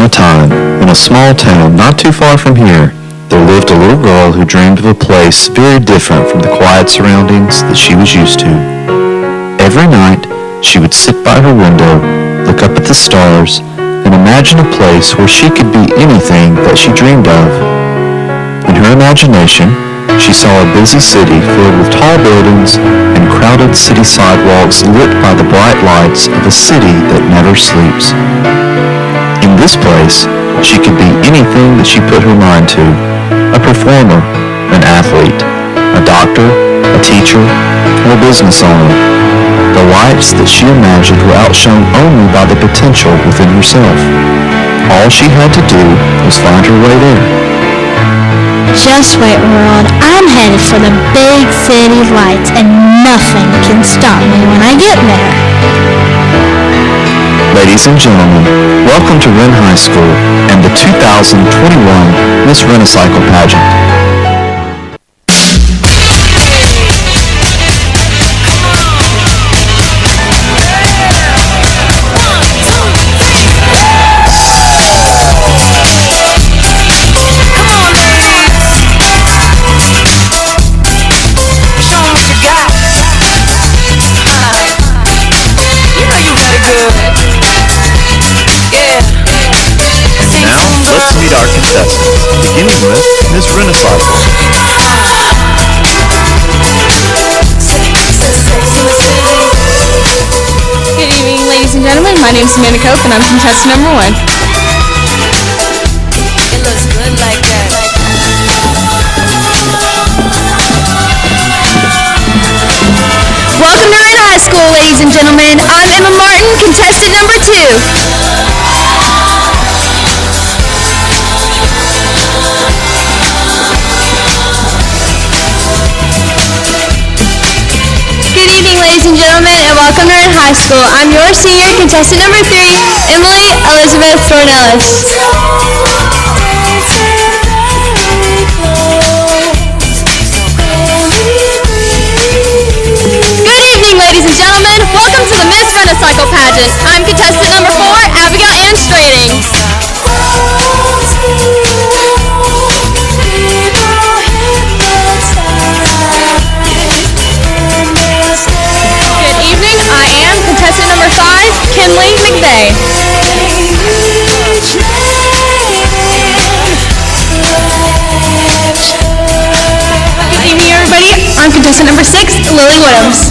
a time, in a small town not too far from here, there lived a little girl who dreamed of a place very different from the quiet surroundings that she was used to. Every night, she would sit by her window, look up at the stars, and imagine a place where she could be anything that she dreamed of. In her imagination, she saw a busy city filled with tall buildings and crowded city sidewalks lit by the bright lights of a city that never sleeps. In this place, she could be anything that she put her mind to: a performer, an athlete, a doctor, a teacher, or a business owner. The lives that she imagined were outshone only by the potential within herself. All she had to do was find her way there. Just wait, world. I'm headed for the big city lights, and nothing can stop me when I get there. Ladies and gentlemen, welcome to Wren High School and the 2021 Miss Wrenicycle Pageant. Let's meet our contestants, beginning with Miss Wrenicycle. Good evening, ladies and gentlemen. My name is Amanda Cope, and I'm contestant number 1. It looks good like that. Welcome to Wren High School, ladies and gentlemen. I'm Emma Martin, contestant number 2. Ladies and gentlemen, and welcome to Wren High School. I'm your senior contestant number 3, Emily Elizabeth Thornellis. Good evening, ladies and gentlemen. Welcome to the Miss Wrenicycle Pageant. I'm contestant number 4, Abigail Ann Strading. Contestant number 5, Kinley McVeigh. Good evening, everybody. I'm contestant number 6, Lily Williams.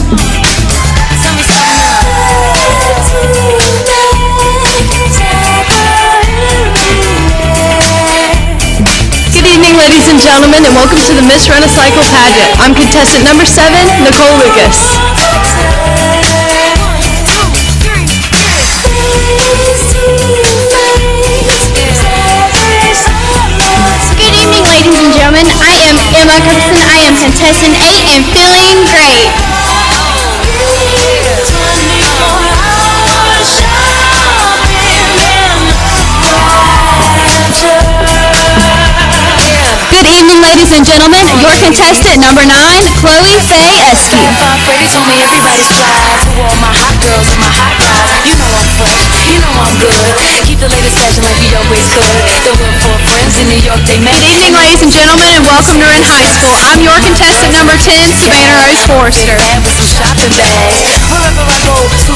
Good evening, ladies and gentlemen, and welcome to the Miss Wrenicycle Pageant. I'm contestant number 7, Nicole Lucas. Ladies and gentlemen, I am Emma Cookson. I am contestant 8 and feeling great. Good evening, ladies and gentlemen. Your contestant number 9, Chloe Faye Eskew. Freddie told me everybody's fly. To all my hot girls and my hot guys, you know I'm fresh, you know I'm good. Keep the latest fashion like we always could. The real four friends in New York, they met. Good evening, ladies and gentlemen, and welcome to Wren High School. I'm your contestant number 10, Savannah Rose Forrester.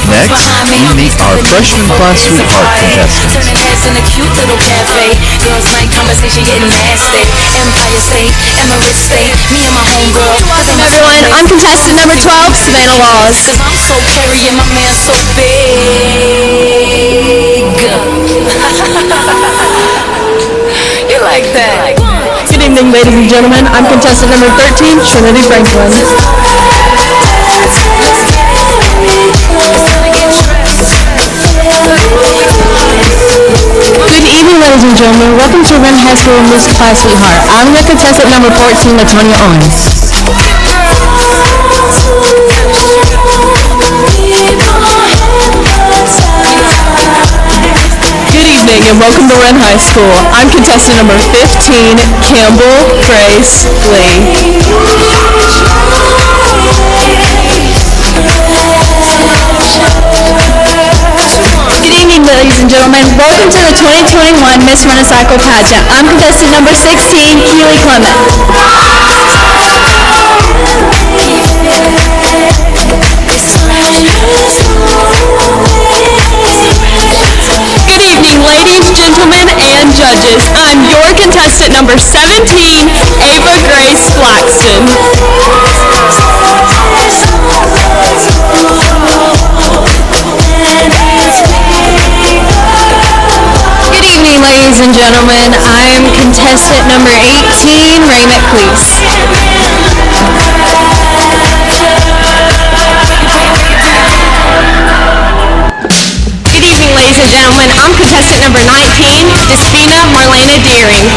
Next, we meet our freshman class sweetheart contestants. Turning heads in a cute little cafe. Girls' night conversation getting nasty. Empire State, Emirates State, me and my homegirl. Welcome, everyone. I'm contestant number 12, Savannah Laws. Cause I'm so carry and my man so big. You like that? Good evening, ladies and gentlemen. I'm contestant number 13, Trinity Franklin. Good evening, ladies and gentlemen. Welcome to Wren High School Miss Class Sweetheart. I'm your contestant number 14, Latonia Owens. Good evening and welcome to Wren High School. I'm contestant number 15, Campbell Grace Lee. Good evening, ladies and and gentlemen, welcome to the 2021 Miss Wrenicycle Pageant. I'm contestant number 16, Keely Clement. Good evening, ladies, gentlemen, and judges. I'm your contestant number 17, Ava Grace Flaxton. Good evening, ladies and gentlemen. I'm contestant number 18, Ray McCleese. Good evening, ladies and gentlemen. I'm contestant number 19, Despina Marlena Deering.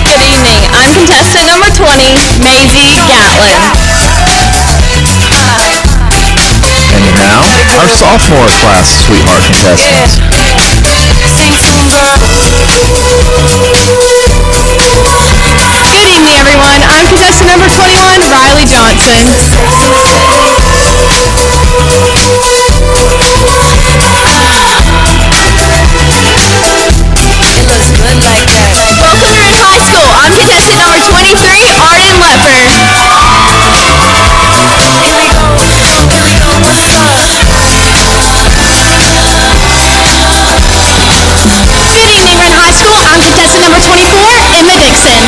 Good evening. I'm contestant number 20, Maisie Gatlin. And now, our sophomore class sweetheart contestants. Good evening, everyone. I'm contestant number 21, Riley Johnson. Welcome to Wren High School. I'm contestant number 23, Arden Lepper. Good evening, Wren High School. I'm contestant number 24, Emma Dixon.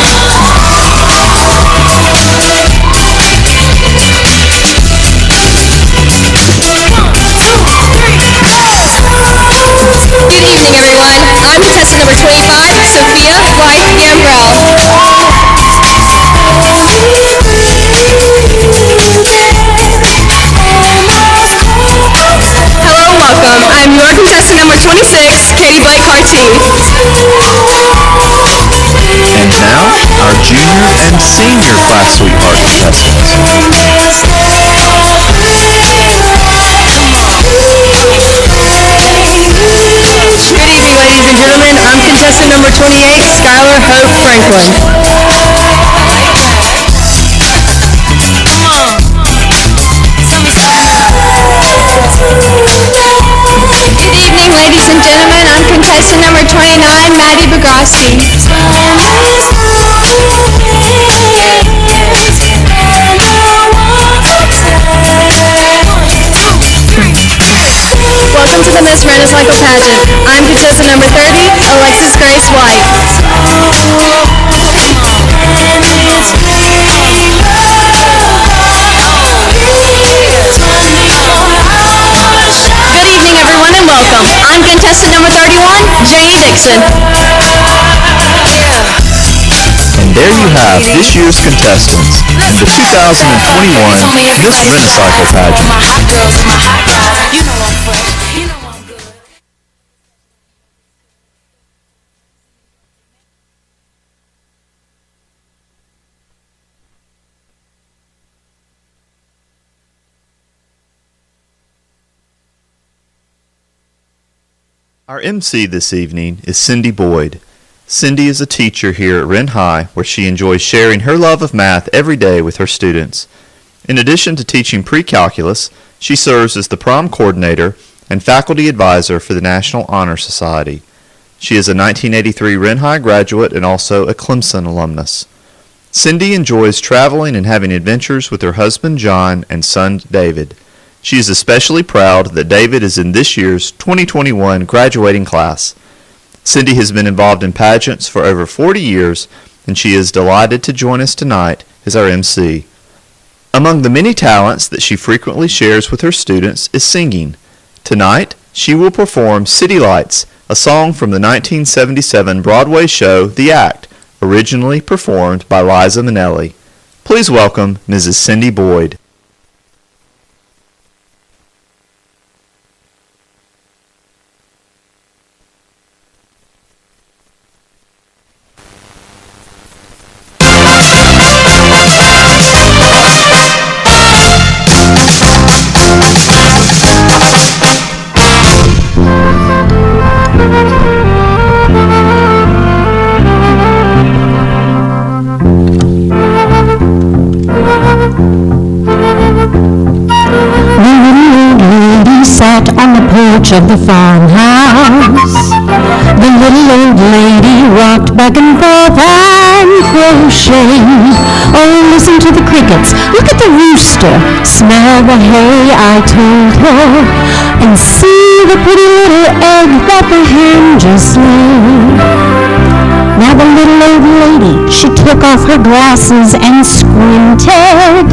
Good evening, everyone. I'm contestant number 25, Sophia White Gambrell. Hello and welcome. I'm your contestant number 26, Katie Blake Carty. And now, our junior and senior class sweetheart contestants. Good evening, ladies and gentlemen. I'm contestant number 28, Skylar Hope Franklin. Good evening, ladies and gentlemen. I'm contestant number 29, Maddie Bogroski. Welcome to the Miss Wrenicycle Pageant. I'm contestant number 30, Alexis Grace White. Good evening, everyone, and welcome. I'm contestant number 31, Janie Dixon. And there you have this year's contestants in the 2021 Miss Wrenicycle Pageant. Our MC this evening is Cindy Boyd. Cindy is a teacher here at Wren High, where she enjoys sharing her love of math every day with her students. In addition to teaching pre-calculus, she serves as the prom coordinator and faculty advisor for the National Honor Society. She is a 1983 Wren High graduate and also a Clemson alumnus. Cindy enjoys traveling and having adventures with her husband John and son David. She is especially proud that David is in this year's 2021 graduating class. Cindy has been involved in pageants for over 40 years, and she is delighted to join us tonight as our MC. Among the many talents that she frequently shares with her students is singing. Tonight, she will perform City Lights, a song from the 1977 Broadway show The Act, originally performed by Liza Minnelli. Please welcome Mrs. Cindy Boyd. of the farmhouse. The little old lady rocked back and forth and crocheted. Oh, listen to the crickets, look at the rooster, smell the hay, I told her, and see the pretty little egg that the hen just laid. Now the little old lady, she took off her glasses and squinted.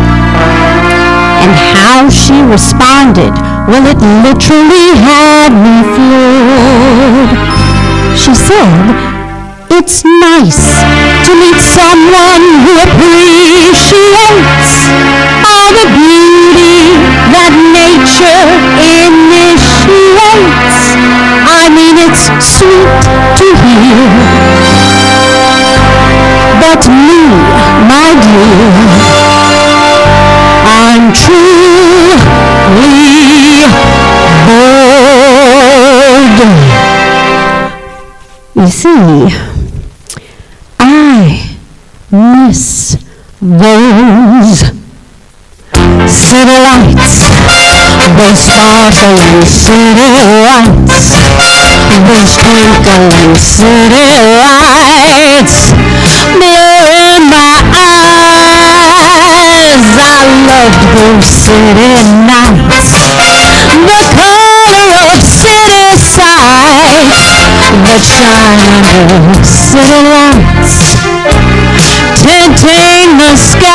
And how she responded, well, it literally had me floored. She said, "It's nice to meet someone who appreciates all the beauty that nature initiates. I mean, it's sweet to hear. But me, my dear, I'm truly bored." You see, I miss those city lights, those sparkling city lights, those twinkling city lights, blurring my eyes. I loved those city nights, the color of city sights that shine under city lights, tinting the sky.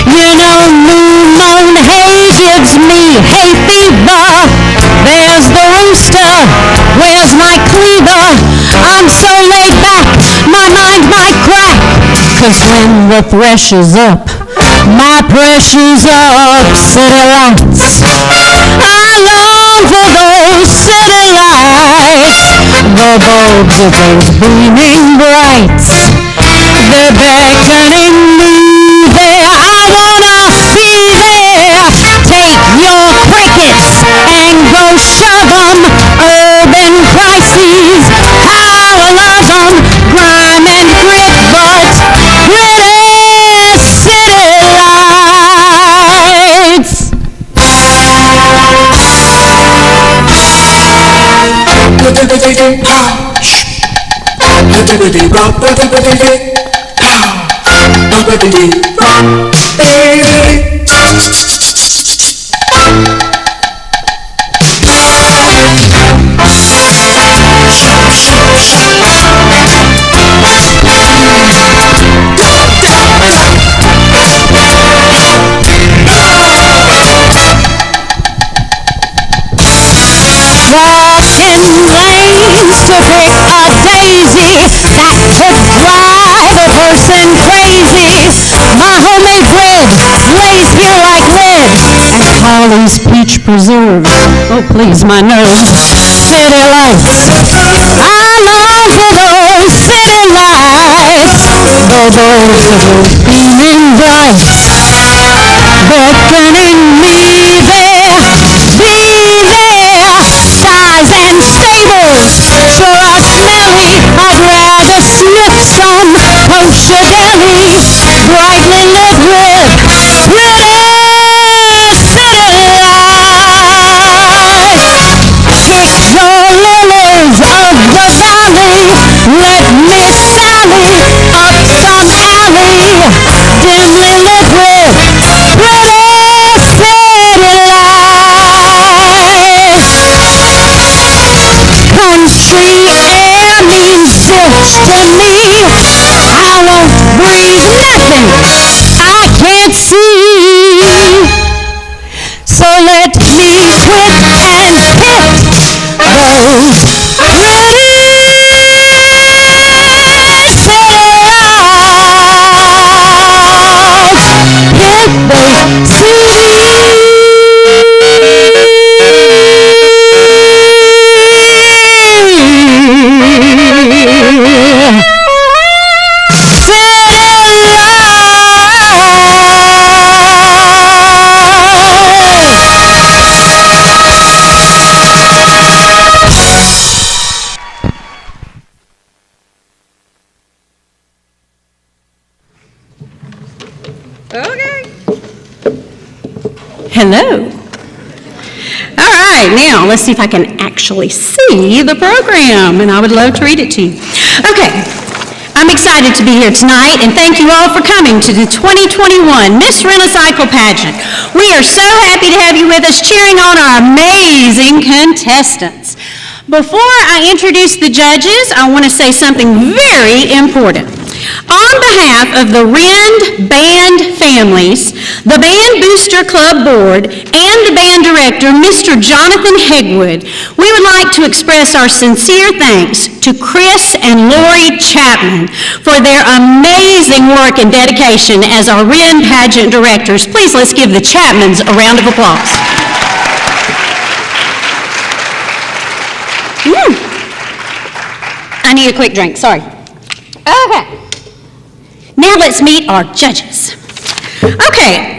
You know, moon hay gives me hay fever. There's the rooster, where's my cleaver? I'm so laid back, my mind might crack. 'Cause when the thresh is up, my pressure's up. City lights, I long for those city lights, the bulbs of those beaming brights. They're beckoning me there, I wanna be there. Take your crickets and go shove 'em. Urban crises, how I love 'em. Grime and grit, but pretty city lights. Walking lanes to pick a daisy that could drive a person crazy. My homemade bread lays here like lead, and Holly's peach preserve, oh please my nerves. City lights, I long for those city lights, the bulbs of those beaming brights, beckoning me there, be there. Size and stables sure are smelly. I'd rather sniff some kosher deli, brightly lit with pretty city lights. Pick your lilies of the valley, let me sally up some alley, dimly lit with pretty city lights. Country air means zilch to me. I won't breathe nothing I can't see. So let me quit and hit those pretty city lights. Hit those city Hello. All right, now let's see if I can actually see the program, and I would love to read it to you. Okay, I'm excited to be here tonight, and thank you all for coming to the 2021 Miss Wrenicycle Pageant. We are so happy to have you with us, cheering on our amazing contestants. Before I introduce the judges, I want to say something very important. On behalf of the Wren Band families, the Band Booster Club Board, and the band director, Mr. Jonathan Hegwood, we would like to express our sincere thanks to Chris and Lori Chapman for their amazing work and dedication as our Wren pageant directors. Please let's give the Chapmans a round of applause. I need a quick drink, sorry. Okay. Now let's meet our judges. Okay,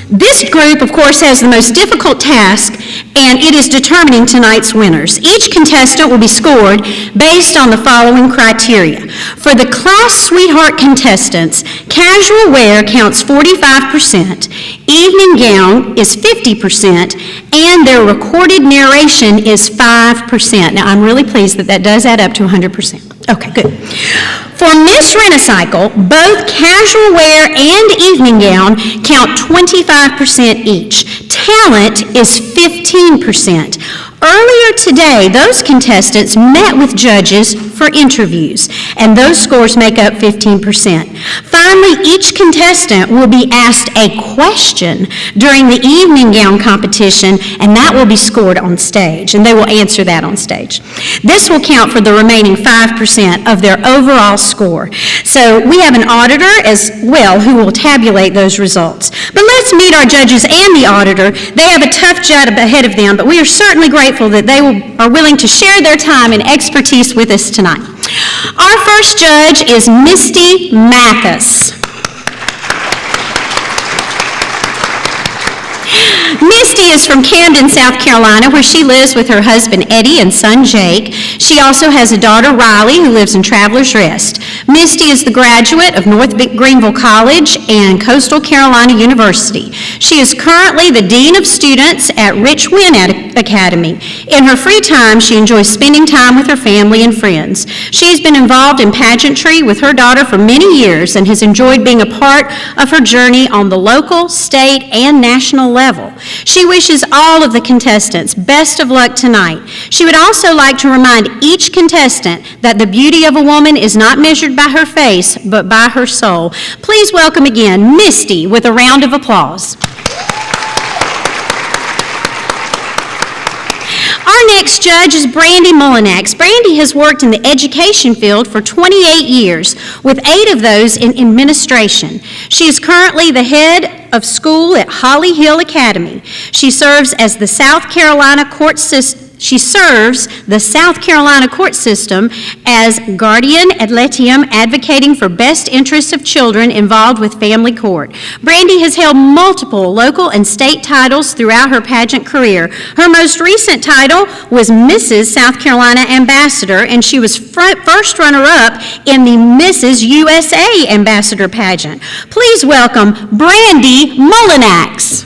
this group, of course, has the most difficult task, and it is determining tonight's winners. Each contestant will be scored based on the following criteria. For the Class Sweetheart contestants, casual wear counts 45%, evening gown is 50%, and their recorded narration is 5%. Now, I'm really pleased that that does add up to 100%. Okay, good. For Miss Wrenicycle, both casual wear and evening gown count 25% each. Talent is 15%. Earlier today, those contestants met with judges for interviews, and those scores make up 15%. Finally, each contestant will be asked a question during the evening gown competition, and that will be scored on stage, and they will answer that on stage. This will count for the remaining 5% of their overall score. So we have an auditor as well who will tabulate those results. But let's meet our judges and the auditor. They have a tough job ahead of them, but we are certainly grateful that they are willing to share their time and expertise with us tonight. Our first judge is Misty Mathis. Misty is from Camden, South Carolina, where she lives with her husband Eddie and son Jake. She also has a daughter Riley who lives in Travelers Rest. Misty is the graduate of North Greenville College and Coastal Carolina University. She is currently the Dean of Students at Rich Wren Academy. In her free time, she enjoys spending time with her family and friends. She has been involved in pageantry with her daughter for many years and has enjoyed being a part of her journey on the local, state, and national level. She wishes all of the contestants best of luck tonight. She would also like to remind each contestant that the beauty of a woman is not measured by her face, but by her soul. Please welcome again Misty with a round of applause. Our next judge is Brandy Mullinax. Brandy has worked in the education field for 28 years, with 8 of those in administration. She is currently the head of school at Holly Hill Academy. She serves as the South Carolina court system. She serves the South Carolina court system as guardian ad litem, advocating for best interests of children involved with family court. Brandy has held multiple local and state titles throughout her pageant career. Her most recent title was Mrs. South Carolina Ambassador, and she was first runner-up in the Mrs. USA Ambassador pageant. Please welcome Brandy Mullinax.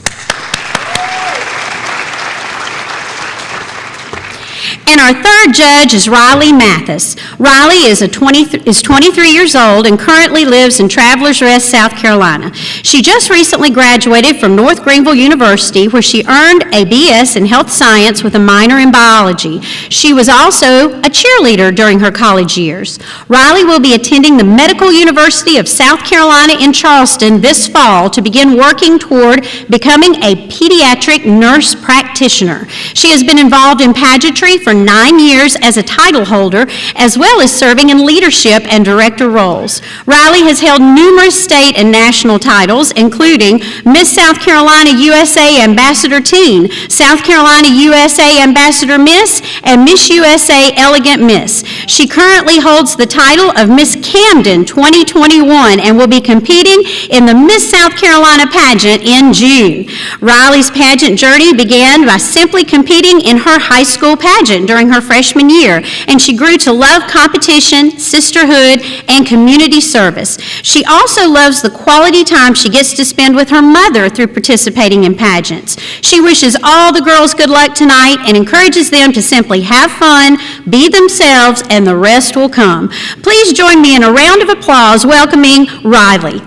And our third judge is Riley Mathis. Riley is 23 years old and currently lives in Travelers Rest, South Carolina. She just recently graduated from North Greenville University, where she earned a BS in health science with a minor in biology. She was also a cheerleader during her college years. Riley will be attending the Medical University of South Carolina in Charleston this fall to begin working toward becoming a pediatric nurse practitioner. She has been involved in pageantry for 9 years as a title holder, as well as serving in leadership and director roles. Riley has held numerous state and national titles, including Miss South Carolina USA Ambassador Teen, South Carolina USA Ambassador Miss, and Miss USA Elegant Miss. She currently holds the title of Miss Camden 2021 and will be competing in the Miss South Carolina pageant in June. Riley's pageant journey began by simply competing in her high school pageant during her freshman year, and she grew to love competition, sisterhood, and community service. She also loves the quality time she gets to spend with her mother through participating in pageants. She wishes all the girls good luck tonight and encourages them to simply have fun, be themselves, and the rest will come. Please join me in a round of applause welcoming Riley.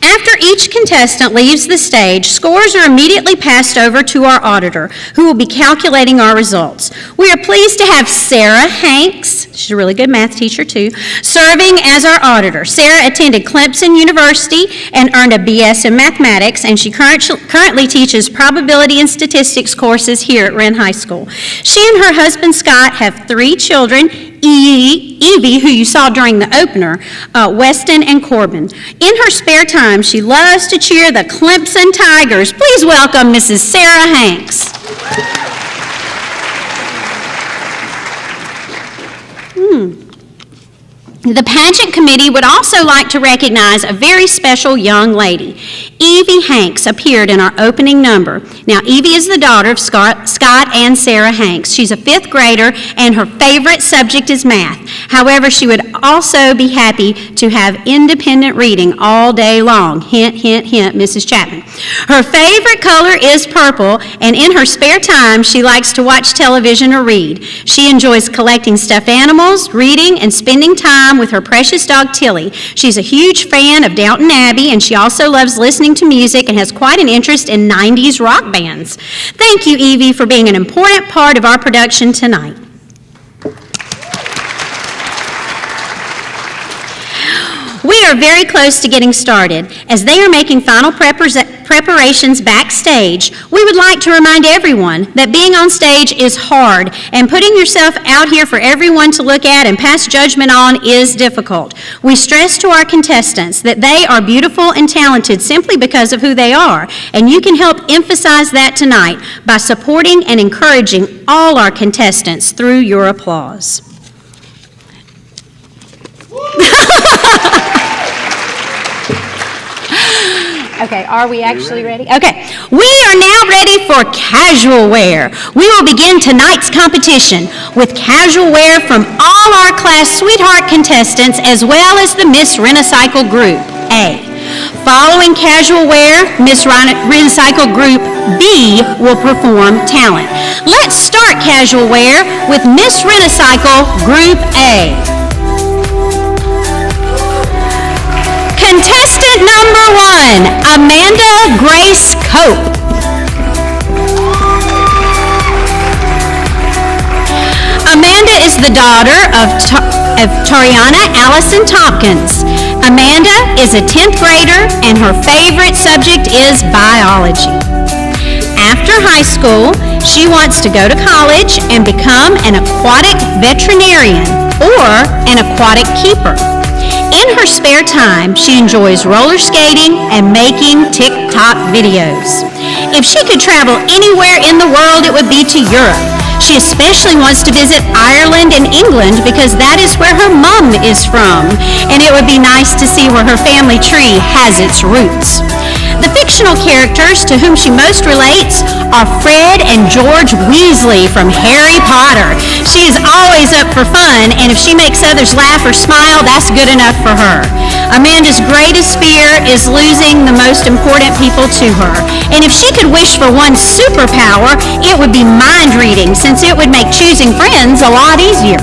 After each contestant leaves the stage, scores are immediately passed over to our auditor, who will be calculating our results. We are pleased to have Sarah Hanks, she's a really good math teacher too, serving as our auditor. Sarah attended Clemson University and earned a BS in mathematics, and she currently teaches probability and statistics courses here at Wren High School. She and her husband Scott have 3 children, Evie, who you saw during the opener, Weston and Corbin. In her spare time, she loves to cheer the Clemson Tigers. Please welcome Mrs. Sarah Hanks. The pageant committee would also like to recognize a very special young lady. Evie Hanks appeared in our opening number. Now, Evie is the daughter of Scott and Sarah Hanks. She's a 5th grader, and her favorite subject is math. However, she would also be happy to have independent reading all day long. Hint, hint, hint, Mrs. Chapman. Her favorite color is purple, and in her spare time, she likes to watch television or read. She enjoys collecting stuffed animals, reading, and spending time with her precious dog Tilly. She's a huge fan of Downton Abbey, and she also loves listening to music and has quite an interest in 90s rock bands. Thank you, Evie, for being an important part of our production tonight. We are very close to getting started. As they are making final preparations backstage, we would like to remind everyone that being on stage is hard, and putting yourself out here for everyone to look at and pass judgment on is difficult. We stress to our contestants that they are beautiful and talented simply because of who they are, and you can help emphasize that tonight by supporting and encouraging all our contestants through your applause. Okay, are we actually ready? Okay, we are now ready for casual wear. We will begin tonight's competition with casual wear from all our class sweetheart contestants as well as the Miss Wrenicycle Group A. Following casual wear, Miss Wrenicycle Group B will perform talent. Let's start casual wear with Miss Wrenicycle Group A. Contestant number 1, Amanda Grace Cope. Amanda is the daughter of Tariana Allison Tompkins. Amanda is a 10th grader, and her favorite subject is biology. After high school, she wants to go to college and become an aquatic veterinarian or an aquatic keeper. In her spare time, she enjoys roller skating and making TikTok videos. If she could travel anywhere in the world, it would be to Europe. She especially wants to visit Ireland and England because that is where her mom is from, and it would be nice to see where her family tree has its roots. The fictional characters to whom she most relates are Fred and George Weasley from Harry Potter. She is always up for fun, and if she makes others laugh or smile, that's good enough for her. Amanda's greatest fear is losing the most important people to her. And if she could wish for one superpower, it would be mind reading, since it would make choosing friends a lot easier.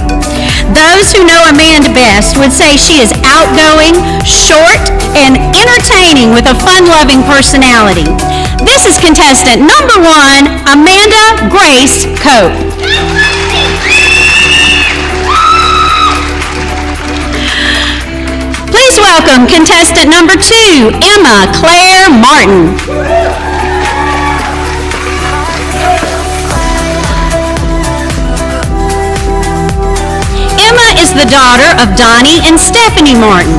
Those who know Amanda best would say she is outgoing, short, and entertaining with a fun-loving personality. This is contestant number 1, Amanda Grace Cope. Please welcome contestant number 2, Emma Claire Martin. Emma is the daughter of Donnie and Stephanie Martin.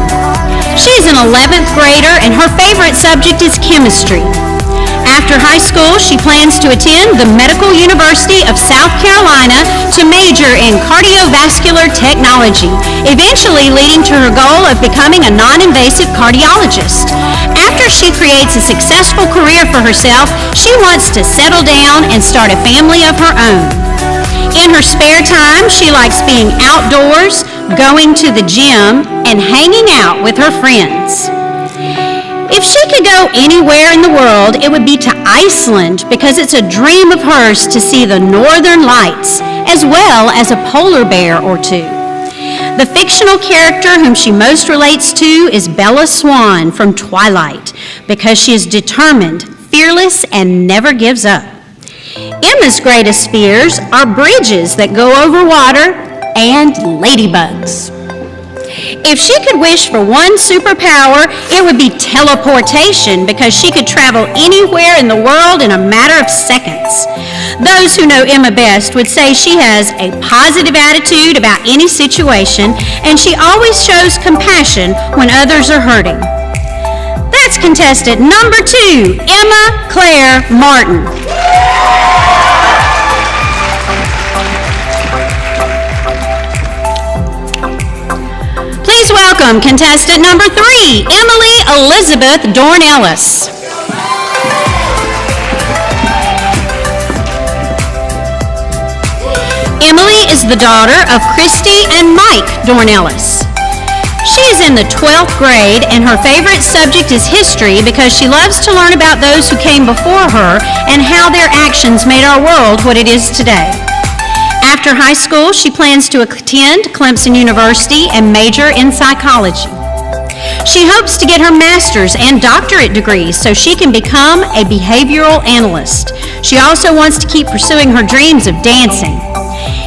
She's an 11th grader, and her favorite subject is chemistry. After high school, she plans to attend the Medical University of South Carolina to major in cardiovascular technology, eventually leading to her goal of becoming a non-invasive cardiologist. After she creates a successful career for herself, she wants to settle down and start a family of her own. In her spare time, she likes being outdoors, going to the gym, and hanging out with her friends. If she could go anywhere in the world, it would be to Iceland because it's a dream of hers to see the northern lights, as well as a polar bear or two. The fictional character whom she most relates to is Bella Swan from Twilight because she is determined, fearless, and never gives up. Emma's greatest fears are bridges that go over water and ladybugs. If she could wish for one superpower, it would be teleportation because she could travel anywhere in the world in a matter of seconds. Those who know Emma best would say she has a positive attitude about any situation, and she always shows compassion when others are hurting. That's contestant number 2, Emma Claire Martin. Please welcome contestant number 3, Emily Elizabeth Dorn-Ellis. Emily is the daughter of Christy and Mike Dorn-Ellis. She is in the 12th grade and her favorite subject is history because she loves to learn about those who came before her and how their actions made our world what it is today. After high school, she plans to attend Clemson University and major in psychology. She hopes to get her master's and doctorate degrees so she can become a behavioral analyst. She also wants to keep pursuing her dreams of dancing.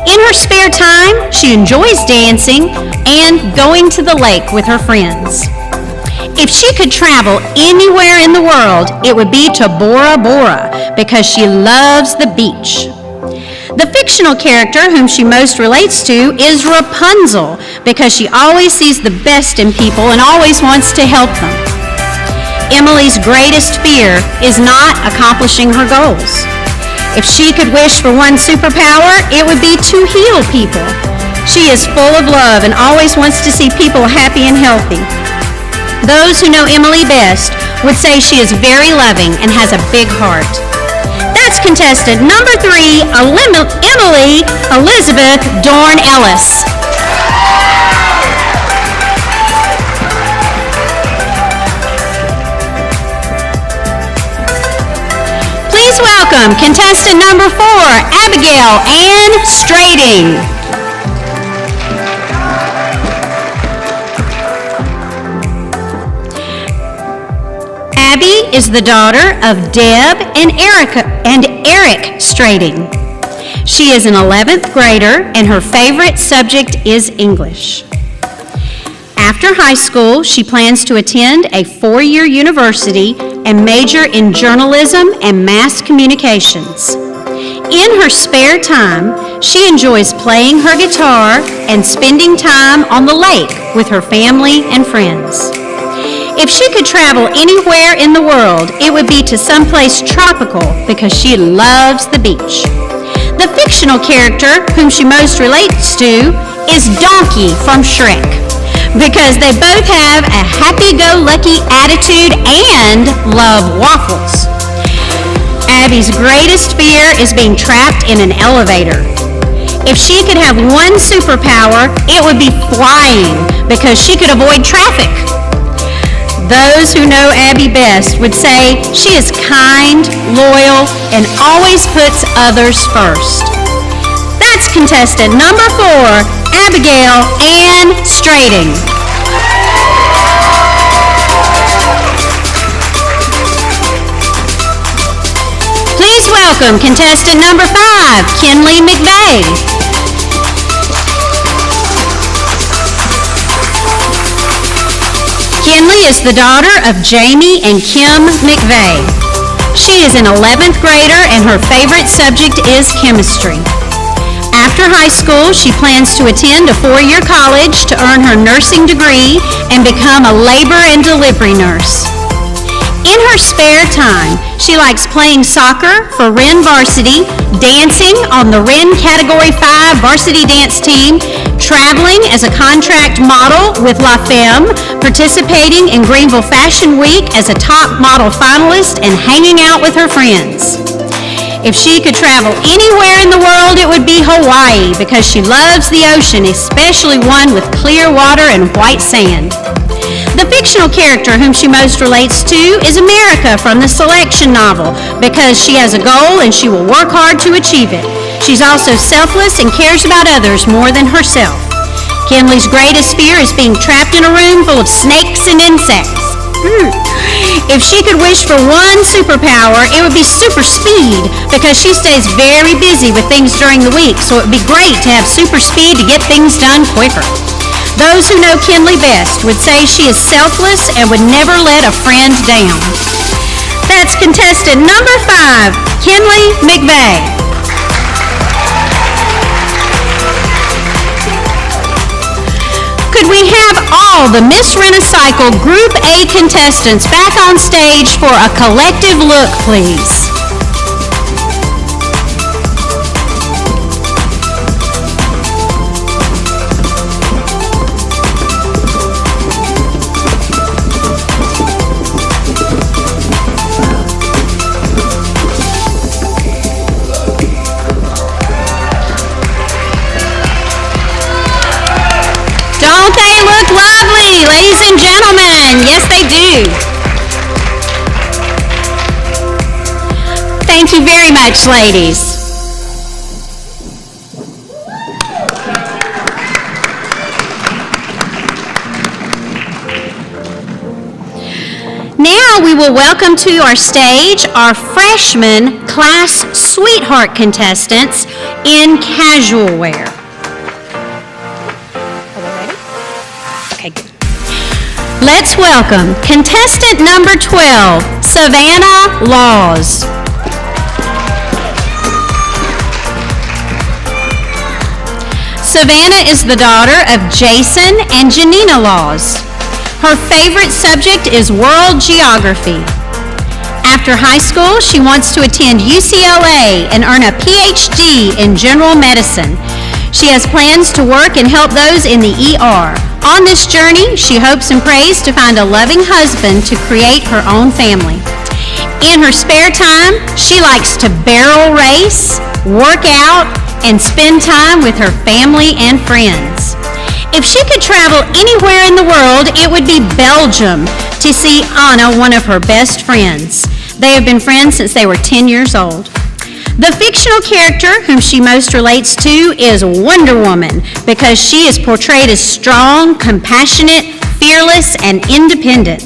In her spare time, she enjoys dancing and going to the lake with her friends. If she could travel anywhere in the world, it would be to Bora Bora because she loves the beach. The fictional character whom she most relates to is Rapunzel because she always sees the best in people and always wants to help them. Emily's greatest fear is not accomplishing her goals. If she could wish for one superpower, it would be to heal people. She is full of love and always wants to see people happy and healthy. Those who know Emily best would say she is very loving and has a big heart. That's contestant number 3, Emily Elizabeth Dorn-Ellis. Please welcome contestant number 4, Abigail Ann Strading. Abby is the daughter of Deb and Eric Strading. She is an 11th grader and her favorite subject is English. After high school, she plans to attend a 4-year university and major in journalism and mass communications. In her spare time, she enjoys playing her guitar and spending time on the lake with her family and friends. If she could travel anywhere in the world, it would be to someplace tropical because she loves the beach. The fictional character whom she most relates to is Donkey from Shrek because they both have a happy-go-lucky attitude and love waffles. Abby's greatest fear is being trapped in an elevator. If she could have one superpower, it would be flying because she could avoid traffic. Those who know Abby best would say she is kind, loyal, and always puts others first. That's contestant number 4, Abigail Ann Strading. Please welcome contestant number 5, Kinley McVeigh. Kinley is the daughter of Jamie and Kim McVeigh. She is an 11th grader and her favorite subject is chemistry. After high school, she plans to attend a 4-year college to earn her nursing degree and become a labor and delivery nurse. In her spare time, she likes playing soccer for Wren varsity, dancing on the Wren Category 5 varsity dance team, traveling as a contract model with La Femme, participating in Greenville Fashion Week as a top model finalist, and hanging out with her friends. If she could travel anywhere in the world, it would be Hawaii because she loves the ocean, especially one with clear water and white sand. The fictional character whom she most relates to is America from the Selection novel because she has a goal and she will work hard to achieve it. She's also selfless and cares about others more than herself. Kinley's greatest fear is being trapped in a room full of snakes and insects. If she could wish for one superpower, it would be super speed because she stays very busy with things during the week, so it would be great to have super speed to get things done quicker. Those who know Kinley best would say she is selfless and would never let a friend down. That's contestant number 5, Kinley McVeigh. Could we have all the Miss Wrenicycle Group A contestants back on stage for a collective look, please? Don't they look lovely, ladies and gentlemen? Yes, they do. Thank you very much, ladies. Now we will welcome to our stage our freshman class sweetheart contestants in casual wear. Okay, good. Let's welcome contestant number 12, Savannah Laws. Savannah is the daughter of Jason and Janina Laws. Her favorite subject is world geography. After high school, she wants to attend UCLA and earn a PhD in general medicine. She has plans to work and help those in the ER. On this journey, she hopes and prays to find a loving husband to create her own family. In her spare time, she likes to barrel race, work out, and spend time with her family and friends. If she could travel anywhere in the world, it would be Belgium to see Anna, one of her best friends. They have been friends since they were 10 years old. The fictional character whom she most relates to is Wonder Woman because she is portrayed as strong, compassionate, fearless, and independent.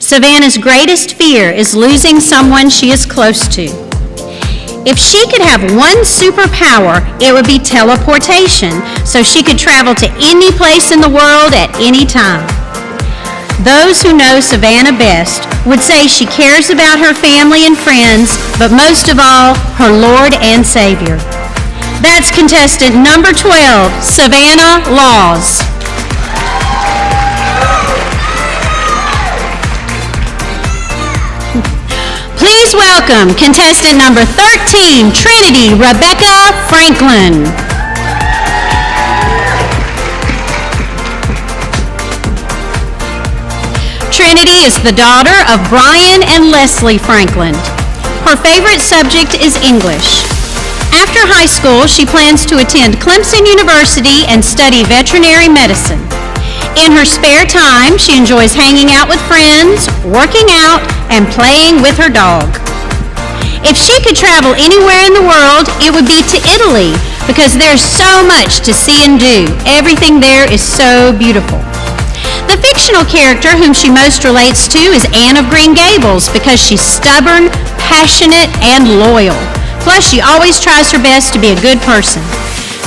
Savannah's greatest fear is losing someone she is close to. If she could have one superpower, it would be teleportation, so she could travel to any place in the world at any time. Those who know Savannah best would say she cares about her family and friends, but most of all, her Lord and Savior. That's contestant number 12, Savannah Laws. Please welcome contestant number 13, Trinity Rebecca Franklin. Trinity is the daughter of Brian and Leslie Franklin. Her favorite subject is English. After high school, she plans to attend Clemson University and study veterinary medicine. In her spare time, she enjoys hanging out with friends, working out, and playing with her dog. If she could travel anywhere in the world, it would be to Italy because there's so much to see and do. Everything there is so beautiful. The fictional character whom she most relates to is Anne of Green Gables because she's stubborn, passionate, and loyal. Plus, she always tries her best to be a good person.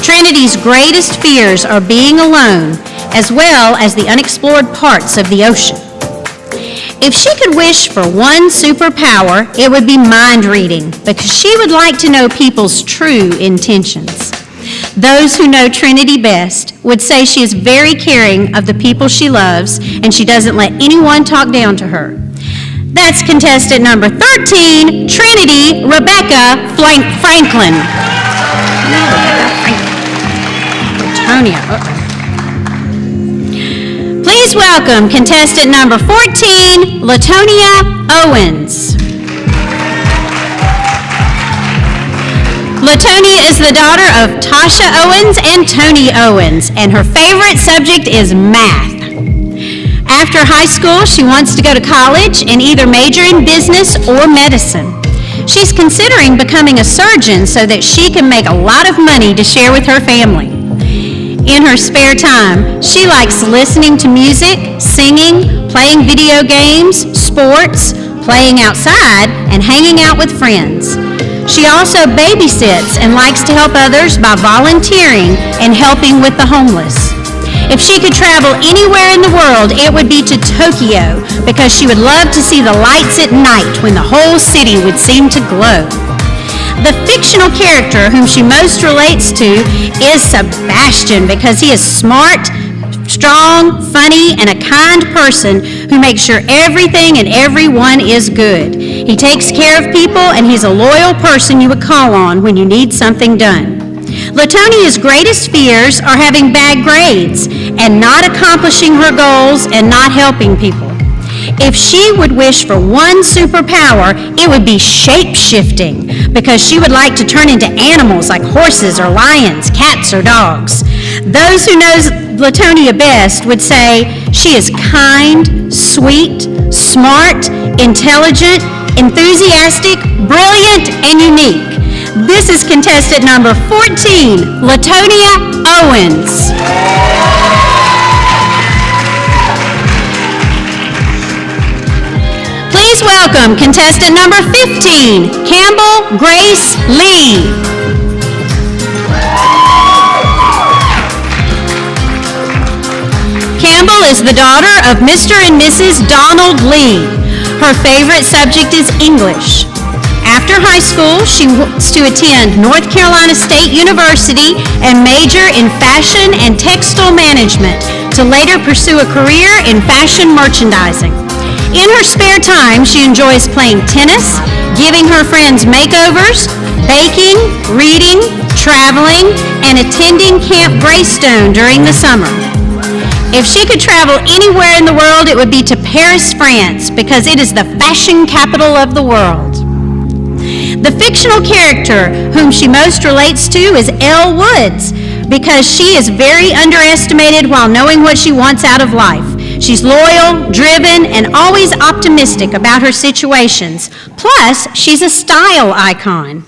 Trinity's greatest fears are being alone, as well as the unexplored parts of the ocean. If she could wish for one superpower, it would be mind reading because she would like to know people's true intentions. Those who know Trinity best would say she is very caring of the people she loves and she doesn't let anyone talk down to her. That's contestant number 13, Trinity Rebecca Franklin. Latonia. Please welcome contestant number 14, Latonia Owens. Latonia is the daughter of Tasha Owens and Tony Owens, and her favorite subject is math. After high school, she wants to go to college and either major in business or medicine. She's considering becoming a surgeon so that she can make a lot of money to share with her family. In her spare time, she likes listening to music, singing, playing video games, sports, playing outside, and hanging out with friends. She also babysits and likes to help others by volunteering and helping with the homeless. If she could travel anywhere in the world, it would be to Tokyo because she would love to see the lights at night when the whole city would seem to glow. The fictional character whom she most relates to is Sebastian because he is smart, strong, funny, and a kind person who makes sure everything and everyone is good. He takes care of people and he's a loyal person you would call on when you need something done. Latonia's greatest fears are having bad grades and not accomplishing her goals and not helping people. If she would wish for one superpower, it would be shape-shifting because she would like to turn into animals like horses or lions, cats or dogs. Those who know Latonia best would say she is kind, sweet, smart, intelligent, enthusiastic, brilliant, and unique. This is contestant number 14, Latonia Owens. Please welcome contestant number 15, Campbell Grace Lee. Campbell is the daughter of Mr. and Mrs. Donald Lee. Her favorite subject is English. After high school, she wants to attend North Carolina State University and major in fashion and textile management to later pursue a career in fashion merchandising. In her spare time, she enjoys playing tennis, giving her friends makeovers, baking, reading, traveling, and attending Camp Greystone during the summer. If she could travel anywhere in the world, it would be to Paris, France, because it is the fashion capital of the world. The fictional character whom she most relates to is Elle Woods, because she is very underestimated while knowing what she wants out of life. She's loyal, driven, and always optimistic about her situations. Plus, she's a style icon.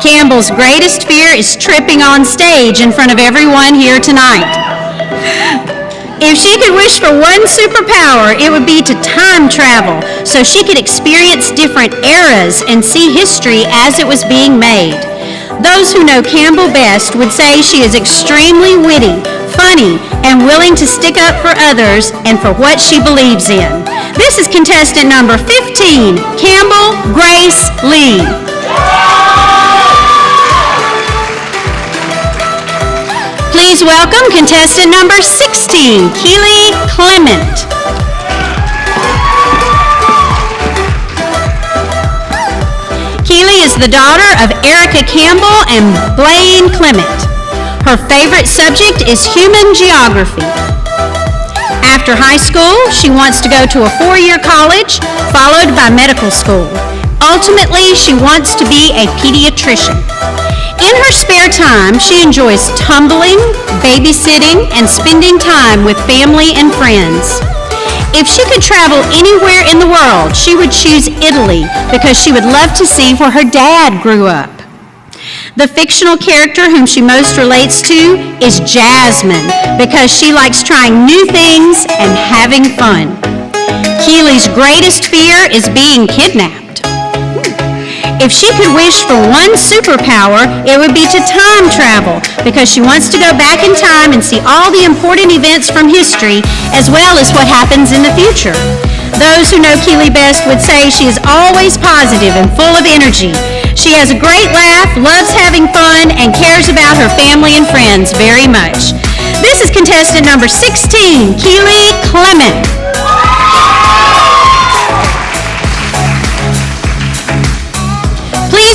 Campbell's greatest fear is tripping on stage in front of everyone here tonight. If she could wish for one superpower, it would be to time travel so she could experience different eras and see history as it was being made. Those who know Campbell best would say she is extremely witty, funny, and willing to stick up for others and for what she believes in. This is contestant number 15, Campbell Grace Lee. Please welcome contestant number 16, Keely Clement. Keely is the daughter of Erica Campbell and Blaine Clement. Her favorite subject is human geography. After high school, she wants to go to a 4-year college, followed by medical school. Ultimately, she wants to be a pediatrician. In her spare time, she enjoys tumbling, babysitting, and spending time with family and friends. If she could travel anywhere in the world, she would choose Italy because she would love to see where her dad grew up. The fictional character whom she most relates to is Jasmine because she likes trying new things and having fun. Keely's greatest fear is being kidnapped. If she could wish for one superpower, it would be to time travel because she wants to go back in time and see all the important events from history as well as what happens in the future. Those who know Keely best would say she is always positive and full of energy. She has a great laugh, loves having fun, and cares about her family and friends very much. This is contestant number 16, Keely Clement.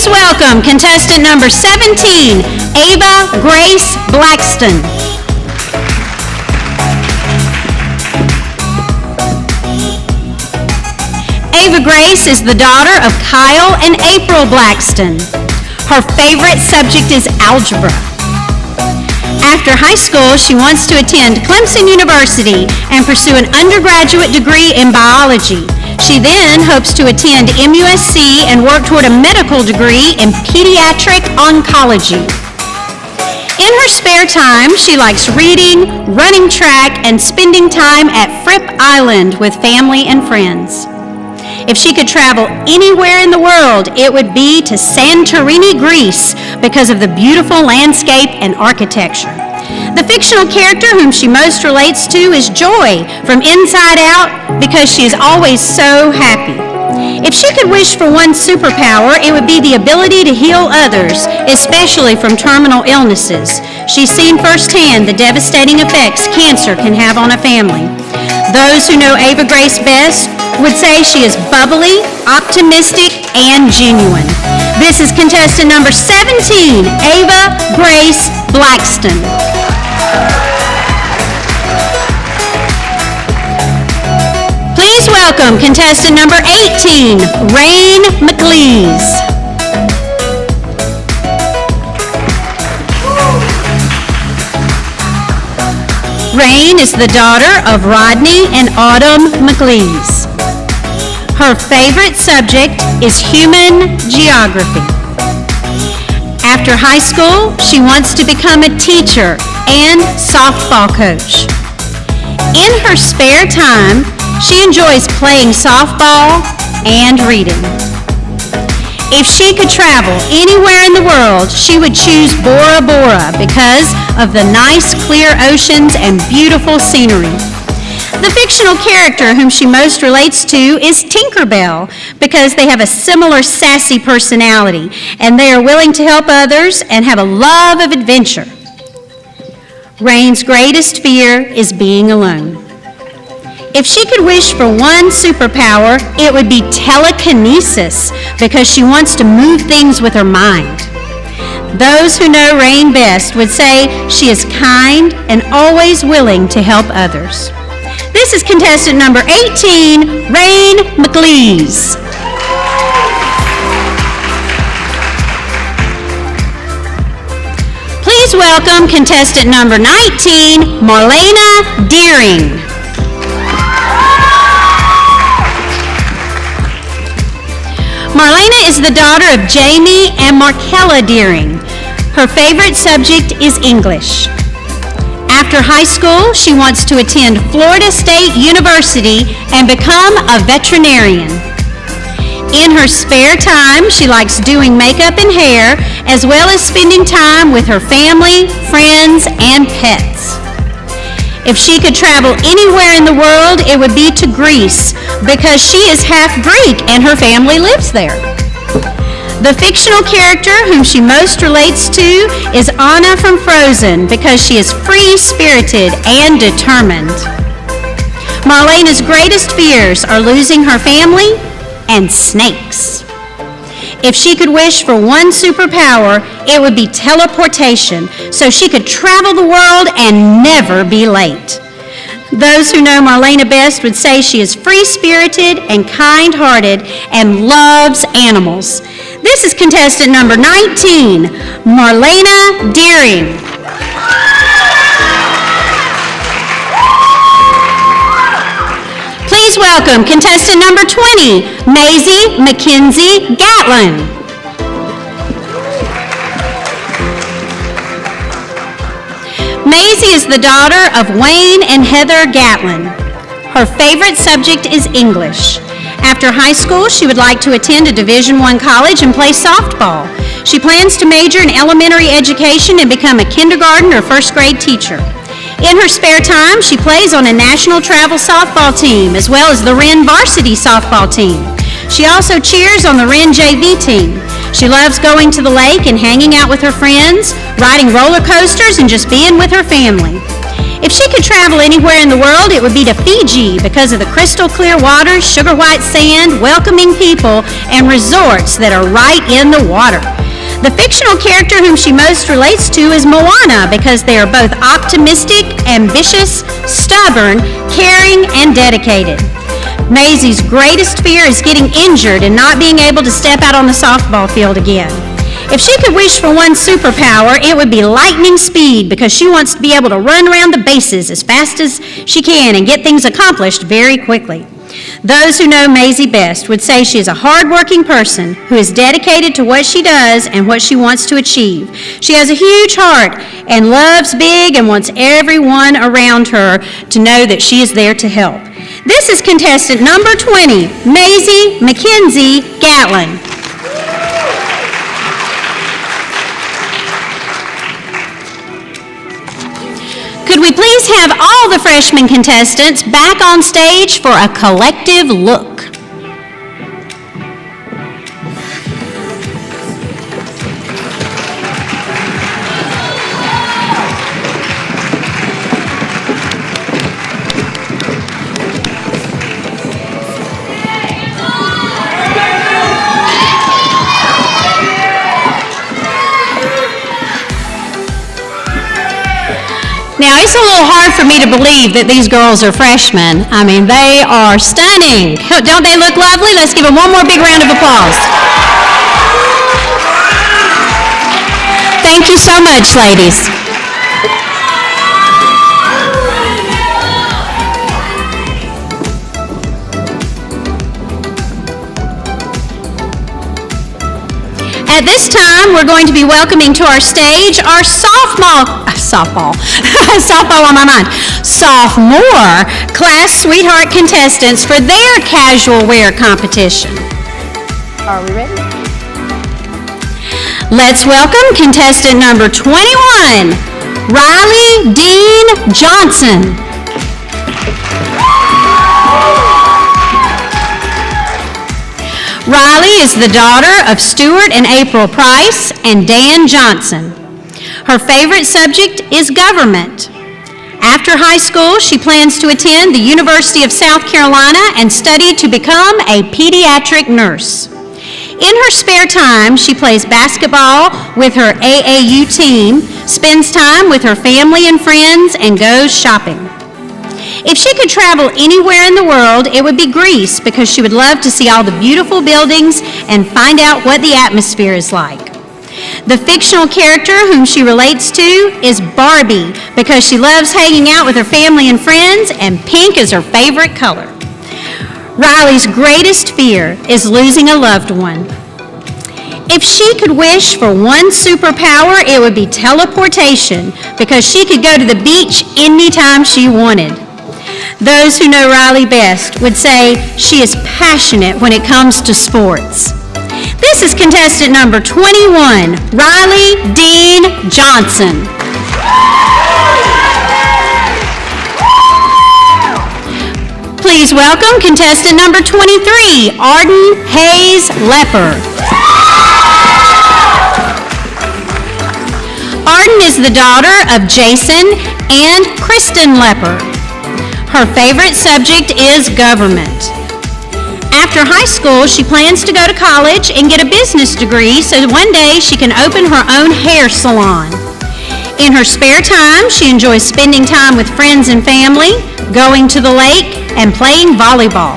Please welcome contestant number 17, Ava Grace Blackston. Ava Grace is the daughter of Kyle and April Blackston. Her favorite subject is algebra. After high school, she wants to attend Clemson University and pursue an undergraduate degree in biology. She then hopes to attend MUSC and work toward a medical degree in pediatric oncology. In her spare time, she likes reading, running track, and spending time at Fripp Island with family and friends. If she could travel anywhere in the world, it would be to Santorini, Greece, because of the beautiful landscape and architecture. The fictional character whom she most relates to is Joy from Inside Out, because she is always so happy. If she could wish for one superpower, it would be the ability to heal others, especially from terminal illnesses. She's seen firsthand the devastating effects cancer can have on a family. Those who know Ava Grace best would say she is bubbly, optimistic, and genuine. This is contestant number 17, Ava Grace Blackston. Please welcome contestant number 18, Wren McLeese. Wren is the daughter of Rodney and Autumn McLeese. Her favorite subject is human geography. After high school, she wants to become a teacher and softball coach. In her spare time, she enjoys playing softball and reading. If she could travel anywhere in the world, she would choose Bora Bora because of the nice, clear oceans and beautiful scenery. The fictional character whom she most relates to is Tinkerbell because they have a similar sassy personality and they are willing to help others and have a love of adventure. Wren's greatest fear is being alone. If she could wish for one superpower, it would be telekinesis because she wants to move things with her mind. Those who know Wren best would say she is kind and always willing to help others. This is contestant number 18, Wren McLeese. Please welcome contestant number 19, Marlena Deering. Marlena is the daughter of Jamie and Markella Deering. Her favorite subject is English. After high school, she wants to attend Florida State University and become a veterinarian. In her spare time, she likes doing makeup and hair, as well as spending time with her family, friends, and pets. If she could travel anywhere in the world, it would be to Greece because she is half Greek and her family lives there. The fictional character whom she most relates to is Anna from Frozen because she is free-spirited and determined. Marlena's greatest fears are losing her family and snakes. If she could wish for one superpower, it would be teleportation, so she could travel the world and never be late. Those who know Marlena best would say she is free-spirited and kind-hearted and loves animals. This is contestant number 19, Marlena Deering. Please welcome contestant number 20, Maisie McKenzie Gatlin. Maisie is the daughter of Wayne and Heather Gatlin. Her favorite subject is English. After high school, she would like to attend a Division I college and play softball. She plans to major in elementary education and become a kindergarten or first grade teacher. In her spare time, she plays on a national travel softball team as well as the Wren varsity softball team. She also cheers on the Wren JV team. She loves going to the lake and hanging out with her friends, riding roller coasters, and just being with her family. If she could travel anywhere in the world, it would be to Fiji because of the crystal clear waters, sugar white sand, welcoming people, and resorts that are right in the water. The fictional character whom she most relates to is Moana because they are both optimistic, ambitious, stubborn, caring, and dedicated. Maisie's greatest fear is getting injured and not being able to step out on the softball field again. If she could wish for one superpower, it would be lightning speed because she wants to be able to run around the bases as fast as she can and get things accomplished very quickly. Those who know Maisie best would say she is a hardworking person who is dedicated to what she does and what she wants to achieve. She has a huge heart and loves big and wants everyone around her to know that she is there to help. This is contestant number 20, Maisie Mackenzie Gatlin. Could we please have all the freshman contestants back on stage for a collective look? Now, it's a little hard for me to believe that these girls are freshmen. I mean, they are stunning. Don't they look lovely? Let's give them one more big round of applause. Thank you so much, ladies. At this time, we're going to be welcoming to our stage our sophomore class sweetheart contestants for their casual wear competition. Are we ready? Let's welcome contestant number 21, Riley Dean Johnson. Riley is the daughter of Stuart and April Price and Dan Johnson. Her favorite subject is government. After high school, she plans to attend the University of South Carolina and study to become a pediatric nurse. In her spare time, she plays basketball with her AAU team, spends time with her family and friends, and goes shopping. If she could travel anywhere in the world, it would be Greece because she would love to see all the beautiful buildings and find out what the atmosphere is like. The fictional character whom she relates to is Barbie because she loves hanging out with her family and friends, and pink is her favorite color. Riley's greatest fear is losing a loved one. If she could wish for one superpower, it would be teleportation because she could go to the beach anytime she wanted. Those who know Riley best would say she is passionate when it comes to sports. This is contestant number 21, Riley Dean Johnson. Please welcome contestant number 23, Arden Hayes Lepper. Arden is the daughter of Jason and Kristen Lepper. Her favorite subject is government. After high school, she plans to go to college and get a business degree so one day she can open her own hair salon. In her spare time, she enjoys spending time with friends and family, going to the lake, and playing volleyball.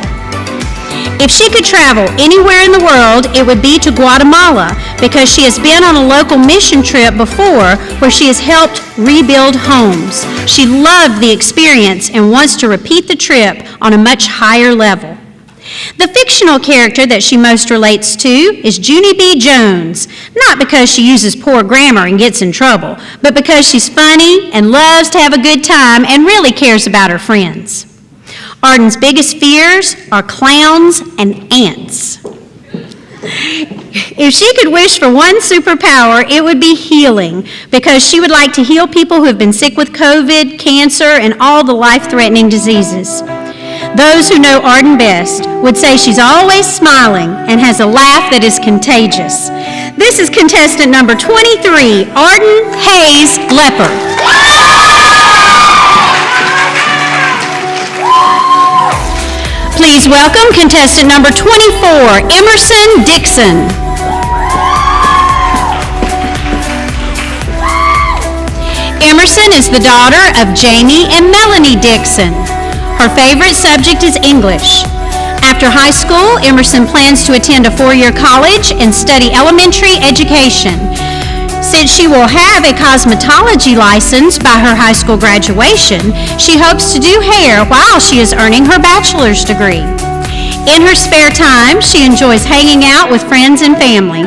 If she could travel anywhere in the world, it would be to Guatemala because she has been on a local mission trip before where she has helped rebuild homes. She loved the experience and wants to repeat the trip on a much higher level. The fictional character that she most relates to is Junie B. Jones, not because she uses poor grammar and gets in trouble, but because she's funny and loves to have a good time and really cares about her friends. Arden's biggest fears are clowns and ants. If she could wish for one superpower, it would be healing, because she would like to heal people who have been sick with COVID, cancer, and all the life-threatening diseases. Those who know Arden best would say she's always smiling and has a laugh that is contagious. This is contestant number 23, Arden Hayes Lepper. Please welcome contestant number 24, Emerson Dixon. Emerson is the daughter of Jamie and Melanie Dixon. Her favorite subject is English. After high school, Emerson plans to attend a four-year college and study elementary education. Since she will have a cosmetology license by her high school graduation, she hopes to do hair while she is earning her bachelor's degree. In her spare time, she enjoys hanging out with friends and family.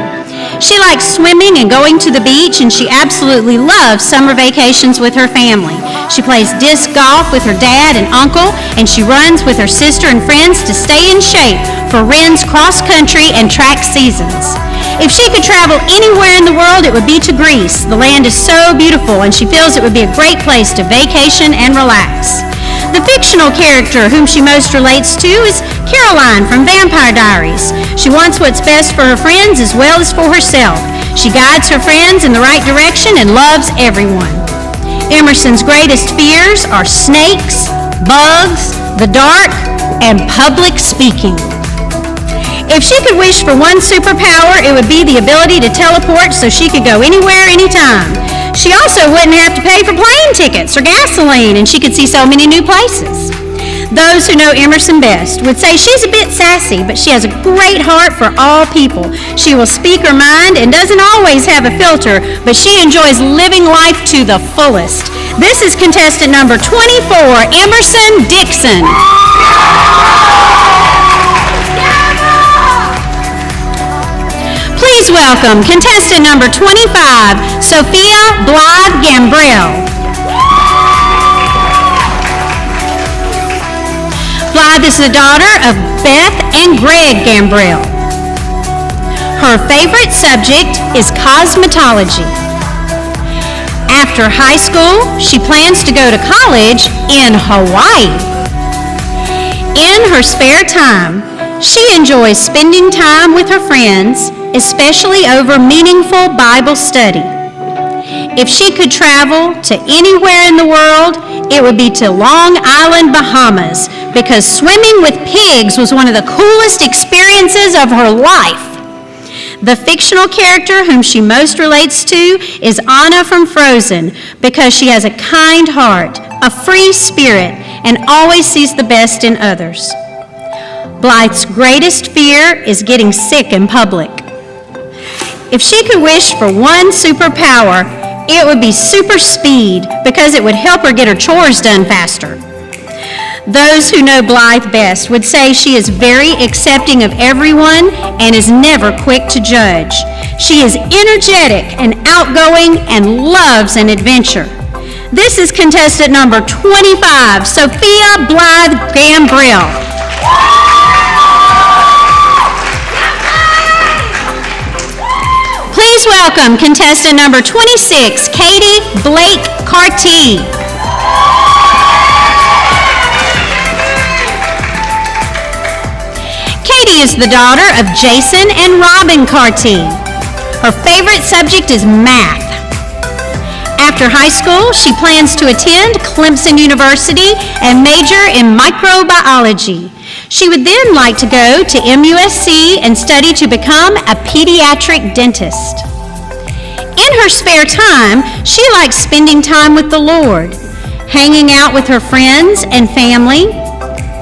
She likes swimming and going to the beach, and she absolutely loves summer vacations with her family. She plays disc golf with her dad and uncle, and she runs with her sister and friends to stay in shape for Wren's cross-country and track seasons. If she could travel anywhere in the world, it would be to Greece. The land is so beautiful, and she feels it would be a great place to vacation and relax. The fictional character whom she most relates to is Caroline from Vampire Diaries. She wants what's best for her friends as well as for herself. She guides her friends in the right direction and loves everyone. Emerson's greatest fears are snakes, bugs, the dark, and public speaking. If she could wish for one superpower, it would be the ability to teleport so she could go anywhere, anytime. She also wouldn't have to pay for plane tickets or gasoline, and she could see so many new places. Those who know Emerson best would say she's a bit sassy, but she has a great heart for all people. She will speak her mind and doesn't always have a filter, but she enjoys living life to the fullest. This is contestant number 24, Emerson Dixon. Please welcome contestant number 25, Sophia Blythe Gambrell. Blythe is the daughter of Beth and Greg Gambrell. Her favorite subject is cosmetology. After high school, she plans to go to college in Hawaii. In her spare time, she enjoys spending time with her friends, especially over meaningful Bible study. If she could travel to anywhere in the world, it would be to Long Island, Bahamas, because swimming with pigs was one of the coolest experiences of her life. The fictional character whom she most relates to is Anna from Frozen, because she has a kind heart, a free spirit, and always sees the best in others. Blythe's greatest fear is getting sick in public. If she could wish for one superpower, it would be super speed, because it would help her get her chores done faster. Those who know Blythe best would say she is very accepting of everyone and is never quick to judge. She is energetic and outgoing and loves an adventure. This is contestant number 25, Sophia Blythe Gambrell. Please welcome contestant number 26, Katie Blake Carty. Katie is the daughter of Jason and Robin Carty. Her favorite subject is math. After high school, she plans to attend Clemson University and major in microbiology. She would then like to go to MUSC and study to become a pediatric dentist. In her spare time, she likes spending time with the Lord, hanging out with her friends and family,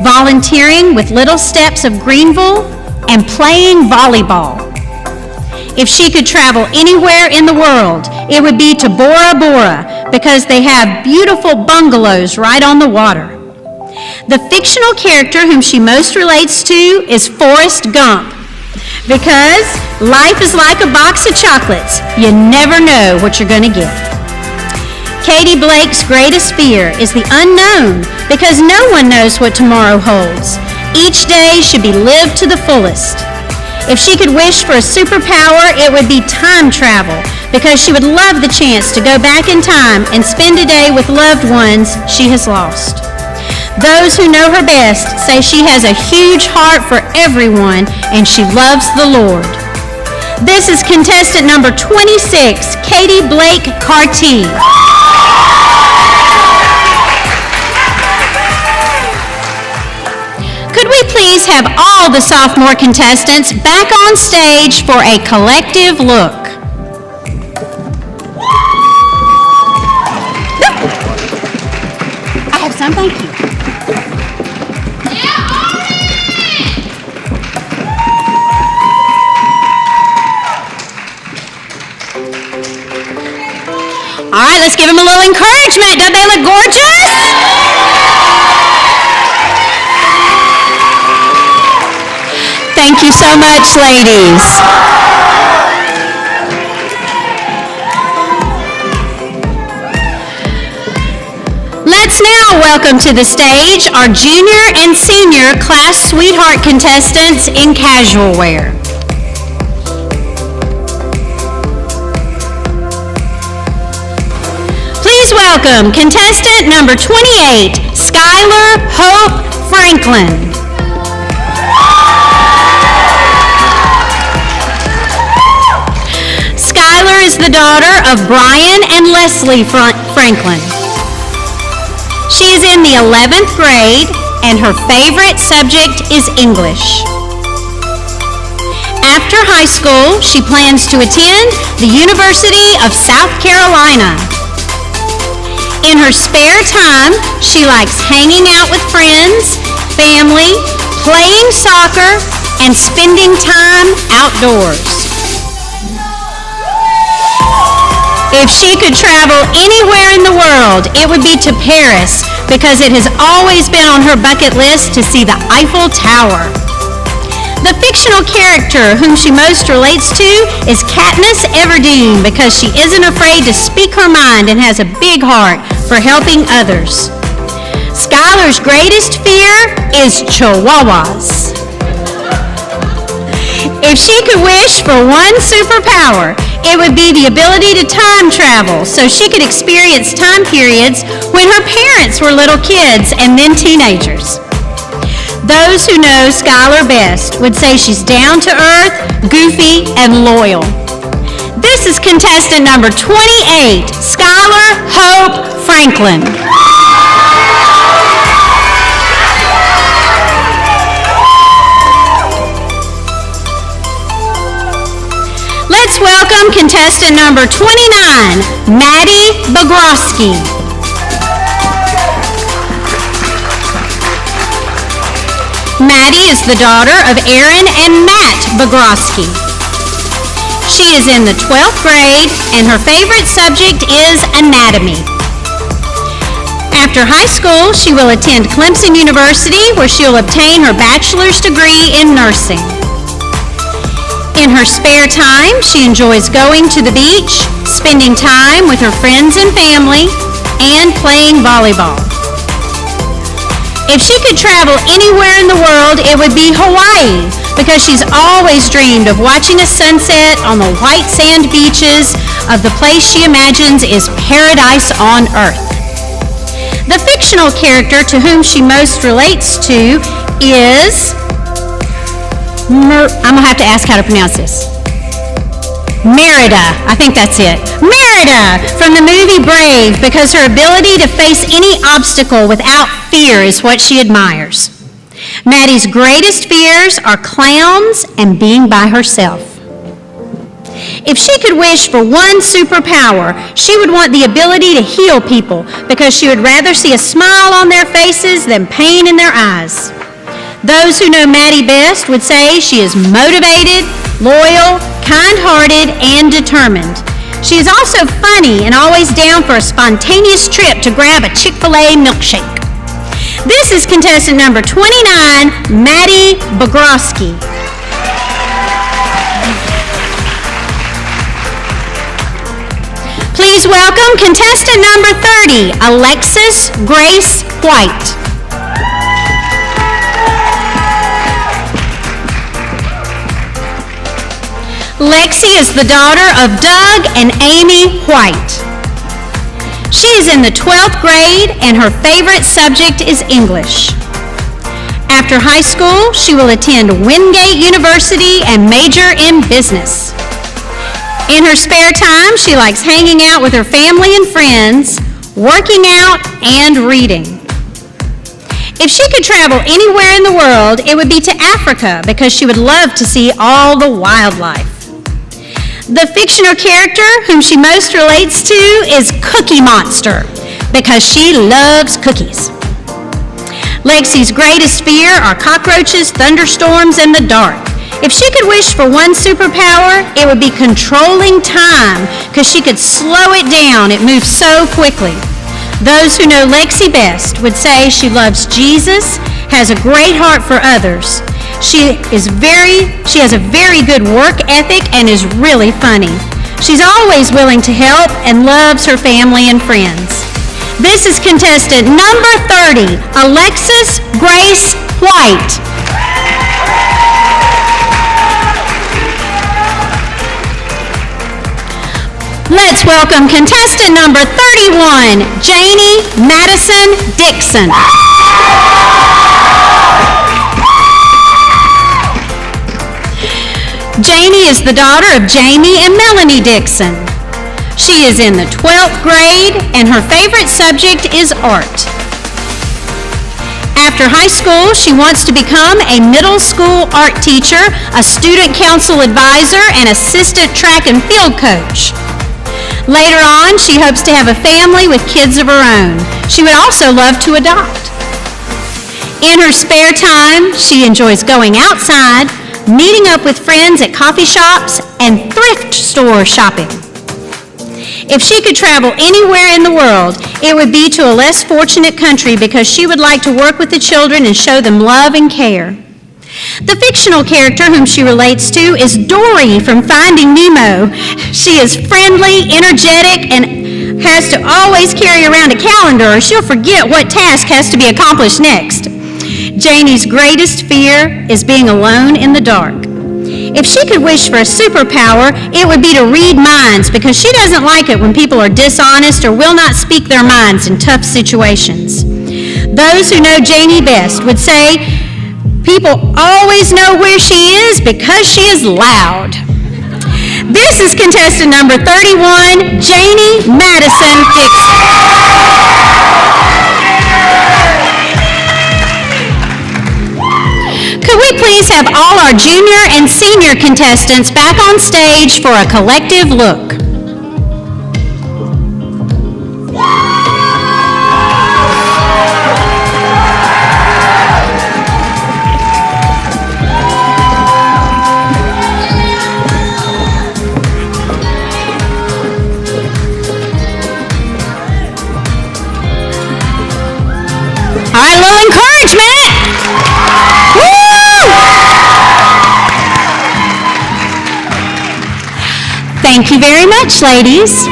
volunteering with Little Steps of Greenville, and playing volleyball. If she could travel anywhere in the world, it would be to Bora Bora, because they have beautiful bungalows right on the water. The fictional character whom she most relates to is Forrest Gump, because life is like a box of chocolates. You never know what you're going to get. Katie Blake's greatest fear is the unknown, because no one knows what tomorrow holds. Each day should be lived to the fullest. If she could wish for a superpower, it would be time travel, because she would love the chance to go back in time and spend a day with loved ones she has lost. Those who know her best say she has a huge heart for everyone and she loves the Lord. This is contestant number 26, Katie Blake Carty. Could we please have all the sophomore contestants back on stage for a collective look. I have some, thank you. All right, let's give them a little encouragement. Don't they look gorgeous? Thank you so much, ladies. Let's now welcome to the stage our junior and senior class sweetheart contestants in casual wear. Please welcome contestant number 28, Skylar Hope Franklin. Skylar is the daughter of Brian and Leslie Franklin. She is in the 11th grade and her favorite subject is English. After high school, she plans to attend the University of South Carolina. In her spare time, she likes hanging out with friends, family, playing soccer, and spending time outdoors. If she could travel anywhere in the world, it would be to Paris because it has always been on her bucket list to see the Eiffel Tower. The fictional character whom she most relates to is Katniss Everdeen because she isn't afraid to speak her mind and has a big heart for helping others. Skylar's greatest fear is chihuahuas. If she could wish for one superpower, it would be the ability to time travel so she could experience time periods when her parents were little kids and then teenagers. Those who know Skylar best would say she's down to earth, goofy, and loyal. This is contestant number 28, Skylar Hope Franklin. Let's welcome contestant number 29, Maddie Bogroski. Maddie is the daughter of Aaron and Matt Bogroski. She is in the 12th grade and her favorite subject is anatomy. After high school, she will attend Clemson University where she'll obtain her bachelor's degree in nursing. In her spare time, she enjoys going to the beach, spending time with her friends and family, and playing volleyball. If she could travel anywhere in the world, it would be Hawaii, because she's always dreamed of watching a sunset on the white sand beaches of the place she imagines is paradise on earth. The fictional character to whom she most relates to is... I'm going to have to ask how to pronounce this. Merida, I think that's it. Merida from the movie Brave, because her ability to face any obstacle without fear is what she admires. Maddie's greatest fears are clowns and being by herself. If she could wish for one superpower, she would want the ability to heal people because she would rather see a smile on their faces than pain in their eyes. Those who know Maddie best would say she is motivated, loyal, kind-hearted, and determined. She is also funny and always down for a spontaneous trip to grab a Chick-fil-A milkshake. This is contestant number 29, Maddie Bogroski. Please welcome contestant number 30, Alexis Grace White. Lexi is the daughter of Doug and Amy White. She is in the 12th grade and her favorite subject is English. After high school, she will attend Wingate University and major in business. In her spare time, she likes hanging out with her family and friends, working out, and reading. If she could travel anywhere in the world, it would be to Africa because she would love to see all the wildlife. The fictional character whom she most relates to is Cookie Monster because she loves cookies. Lexi's greatest fear are cockroaches, thunderstorms, and the dark. If she could wish for one superpower, it would be controlling time because she could slow it down. It moves so quickly. Those who know Lexi best would say she loves Jesus, has a great heart for others. She has a very good work ethic and is really funny. She's always willing to help and loves her family and friends. This is contestant number 30, Alexis Grace White. Let's welcome contestant number 31, Janie Madison Dixon. Janie is the daughter of Jamie and Melanie Dixon. She is in the 12th grade and her favorite subject is art. After high school, she wants to become a middle school art teacher, a student council advisor, and assistant track and field coach. Later on, she hopes to have a family with kids of her own. She would also love to adopt. In her spare time, she enjoys going outside, meeting up with friends at coffee shops, and thrift store shopping. If she could travel anywhere in the world, it would be to a less fortunate country because she would like to work with the children and show them love and care. The fictional character whom she relates to is Dory from Finding Nemo. She is friendly, energetic, and has to always carry around a calendar or she'll forget what task has to be accomplished next. Janie's greatest fear is being alone in the dark. If she could wish for a superpower, it would be to read minds because she doesn't like it when people are dishonest or will not speak their minds in tough situations. Those who know Janie best would say people always know where she is because she is loud. This is contestant number 31, Janie Madison Dixon. Could we please have all our junior and senior contestants back on stage for a collective look? All right, a little encouragement. Thank you very much, ladies.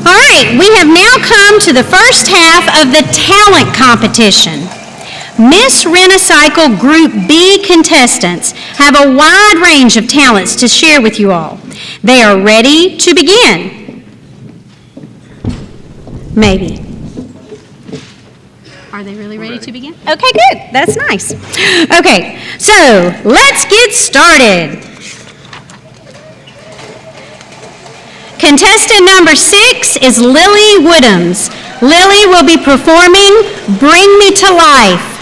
All right, we have now come to the first half of the talent competition. Miss Wrenicycle Group B contestants have a wide range of talents to share with you all. They are ready to begin. Maybe. Are they really ready to begin? Okay, good. That's nice. Okay, so let's get started. Contestant number 6 is Lily Woodhams. Lily will be performing Bring Me to Life.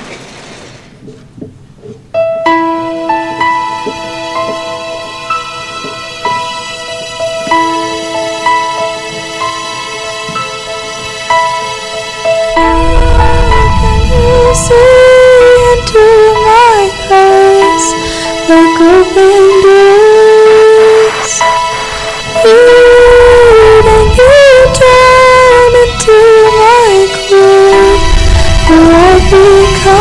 Into my eyes like open doors, leading you down into my core, where I become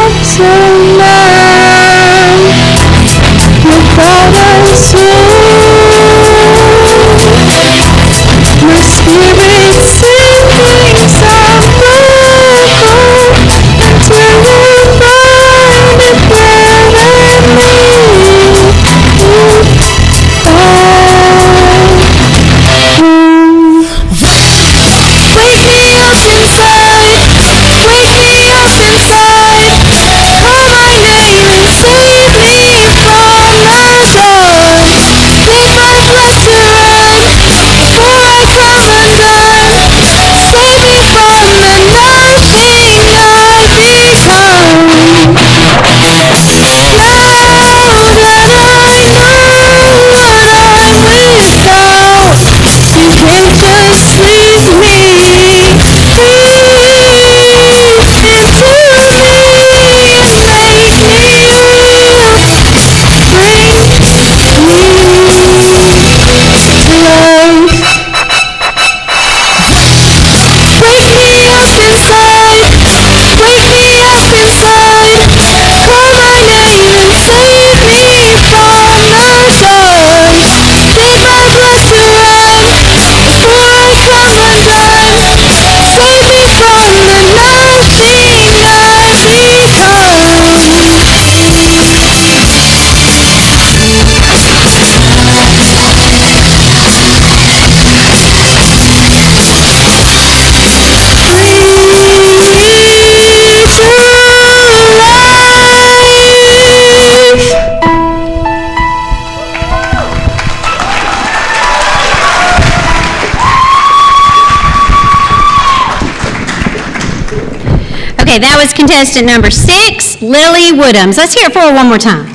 Okay, that was contestant number 6, Lily Woodhams. Let's hear it for her one more time.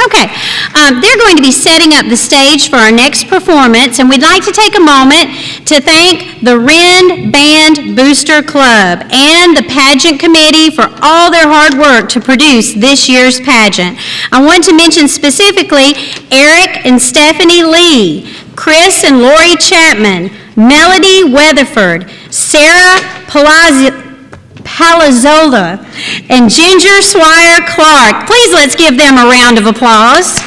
Okay, they're going to be setting up the stage for our next performance, and we'd like to take a moment to thank the Wren Band Booster Club and the pageant committee for all their hard work to produce this year's pageant. I want to mention specifically Eric and Stephanie Lee, Chris and Lori Chapman, Melody Weatherford, Sarah Palazzola, and Ginger Swire Clark. Please let's give them a round of applause.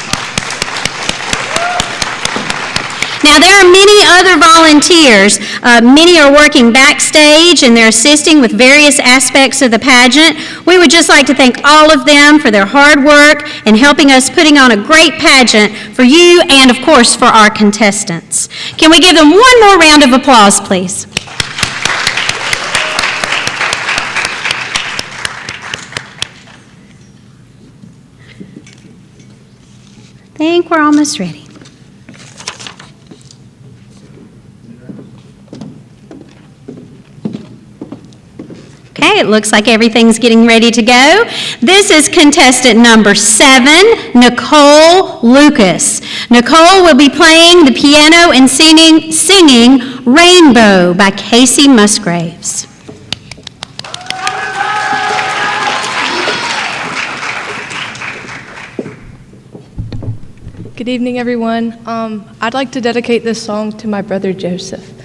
Now, there are many other volunteers. Many are working backstage and they're assisting with various aspects of the pageant. We would just like to thank all of them for their hard work and helping us putting on a great pageant for you and, of course, for our contestants. Can we give them one more round of applause, please? I think we're almost ready. Okay, it looks like everything's getting ready to go. This is contestant number 7, Nicole Lucas. Nicole will be playing the piano and singing Rainbow by Casey Musgraves. Good evening, everyone. I'd like to dedicate this song to my brother Joseph.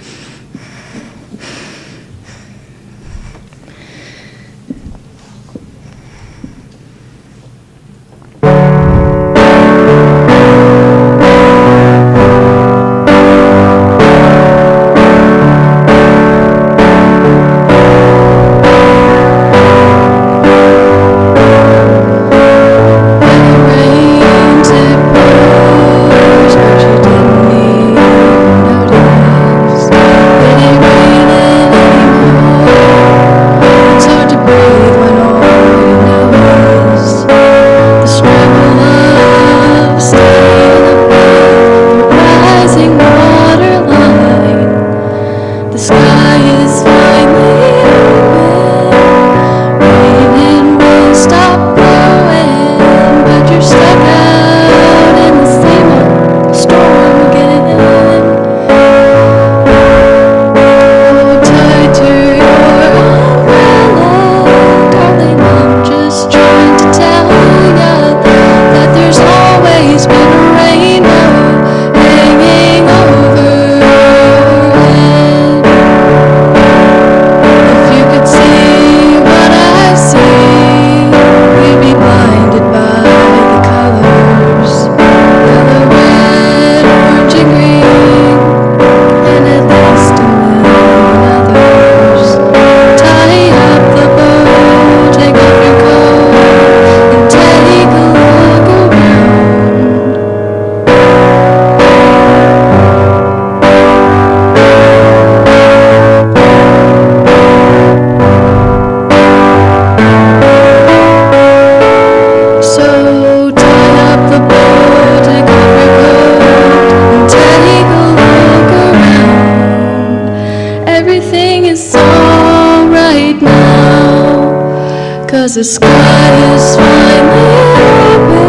The sky is finally open,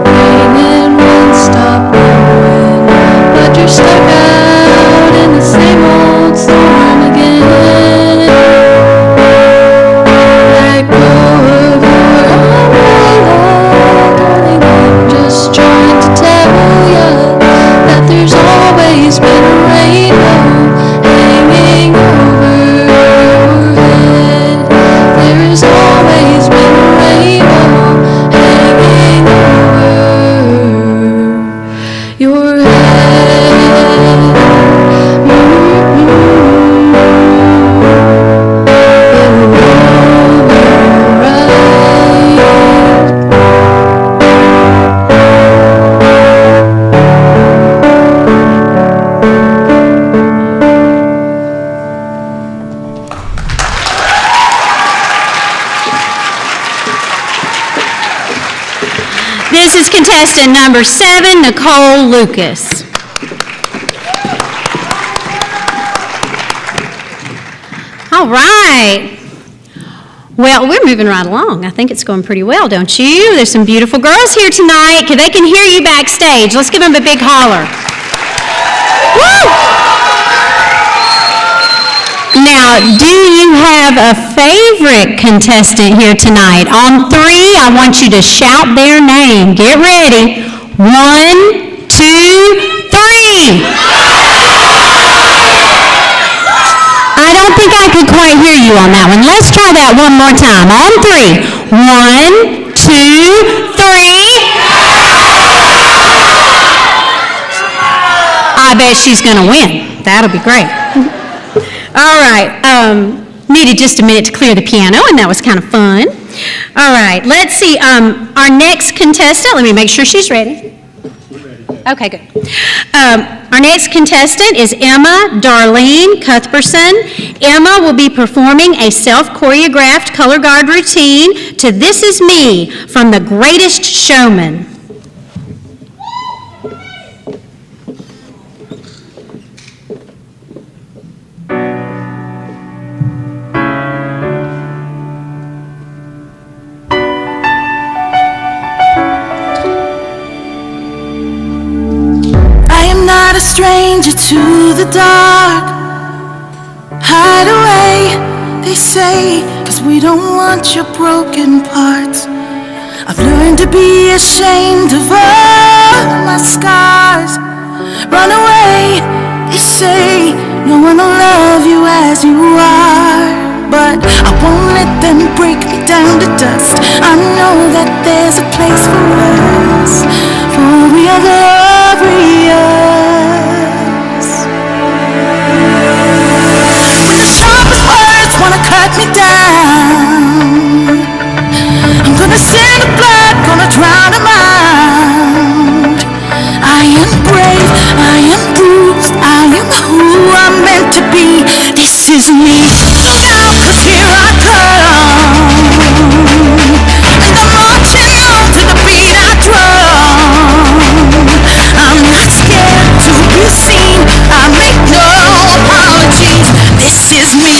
raining won't stop blowing, but you're stuck out in the same old storm again. Let go of your umbrella, darling, I'm just trying to tell you that there's always been a rainbow hanging over your head. There is always been a rainbow hanging over your head. This is contestant number 7, Nicole Lucas. All right. Well, we're moving right along. I think it's going pretty well, don't you? There's some beautiful girls here tonight. They can hear you backstage. Let's give them a big holler. Woo! Now, do you have a favorite contestant here tonight? On three, I want you to shout their name. Get ready. 1, 2, 3. I don't think I could quite hear you on that one. Let's try that one more time. On three. 1, 2, 3. I bet she's going to win. That'll be great. All right. Needed just a minute to clear the piano, and that was kind of fun. All right. Let's see. Our next contestant, let me make sure she's ready. Okay, good. Our next contestant is Emma Darlene Cuthbertson. Emma will be performing a self-choreographed color guard routine to This Is Me from The Greatest Showman. A stranger to the dark. Hide away, they say, 'cause we don't want your broken parts. I've learned to be ashamed of all my scars. Run away, they say, no one will love you as you are. But I won't let them break me down to dust. I know that there's a place for us, for we are glorious. Wanna cut me down, I'm gonna send the blood, gonna drown them out. I am brave, I am bruised, I am who I'm meant to be. This is me. Look out, 'cause here I come, and I'm marching on to the beat I drum. I'm not scared to be seen, I make no apologies. This is me.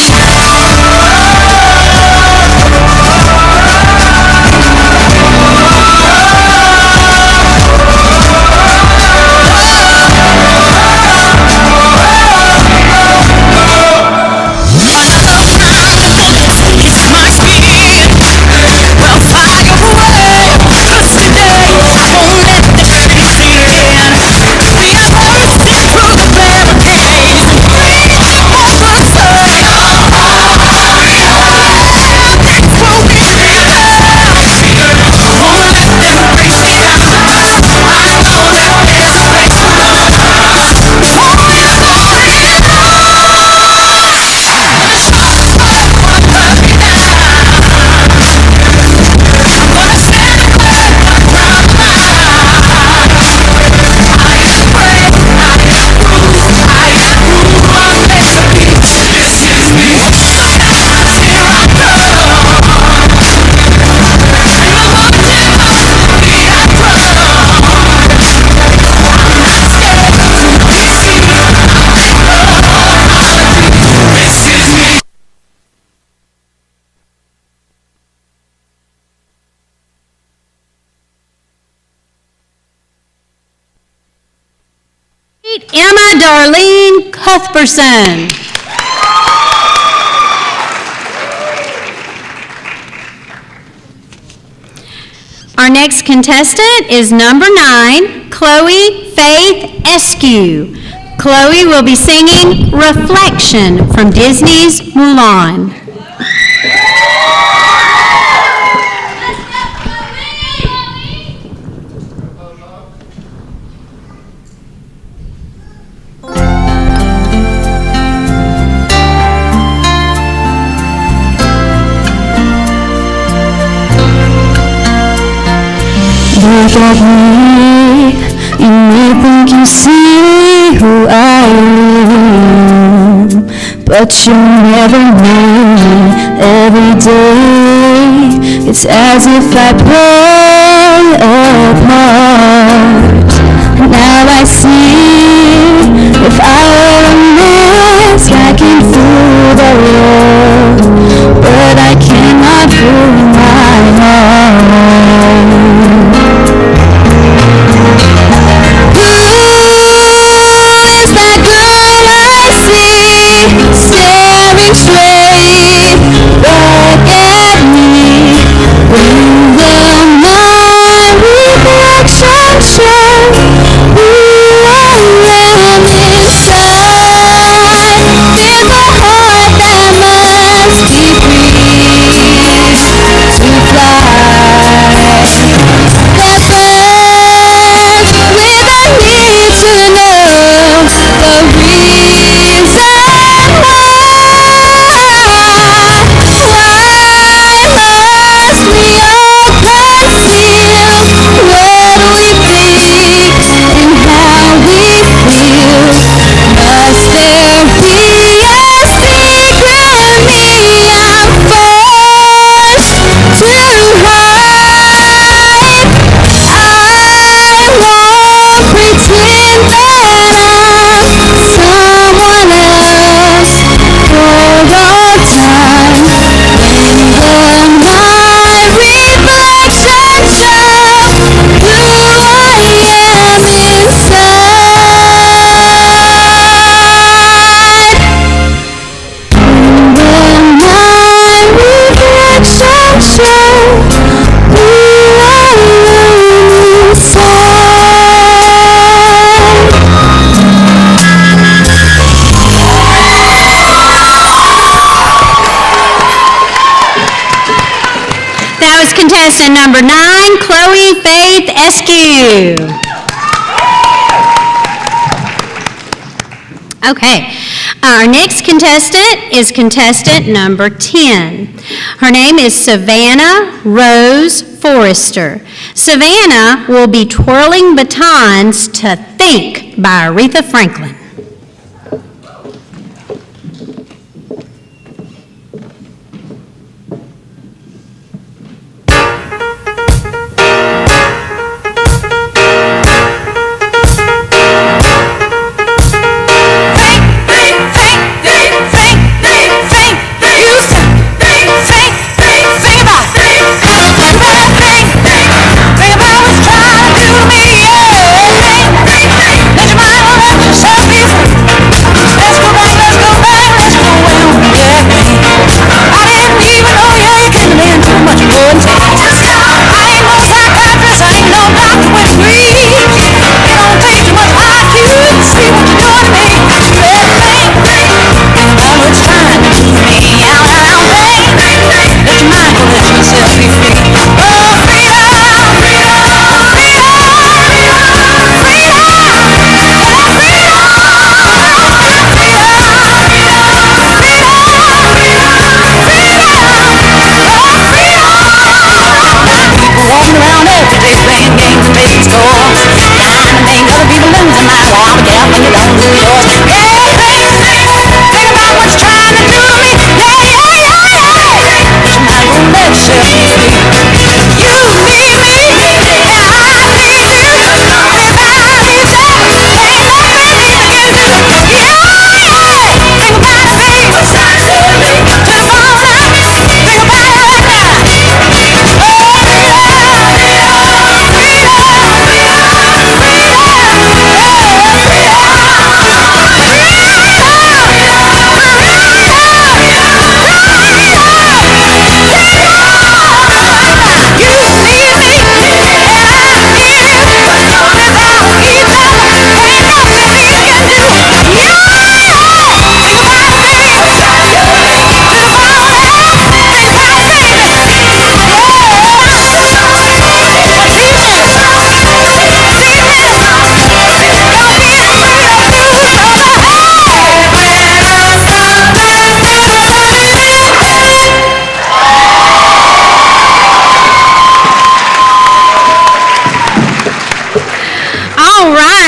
Emma Darlene Cuthbertson. Our next contestant is number 9, Chloe Faith Eskew. Chloe will be singing Reflection from Disney's Mulan. Look at me, you may think you see who I am, but you never know me. Every day, it's as if I play a part. Now I see, if I wear a mask, I can fool the world. Contestant number 9, Chloe Faith Eskew. Okay, our next contestant is contestant number 10. Her name is Savannah Rose Forrester. Savannah will be twirling batons to Think by Aretha Franklin.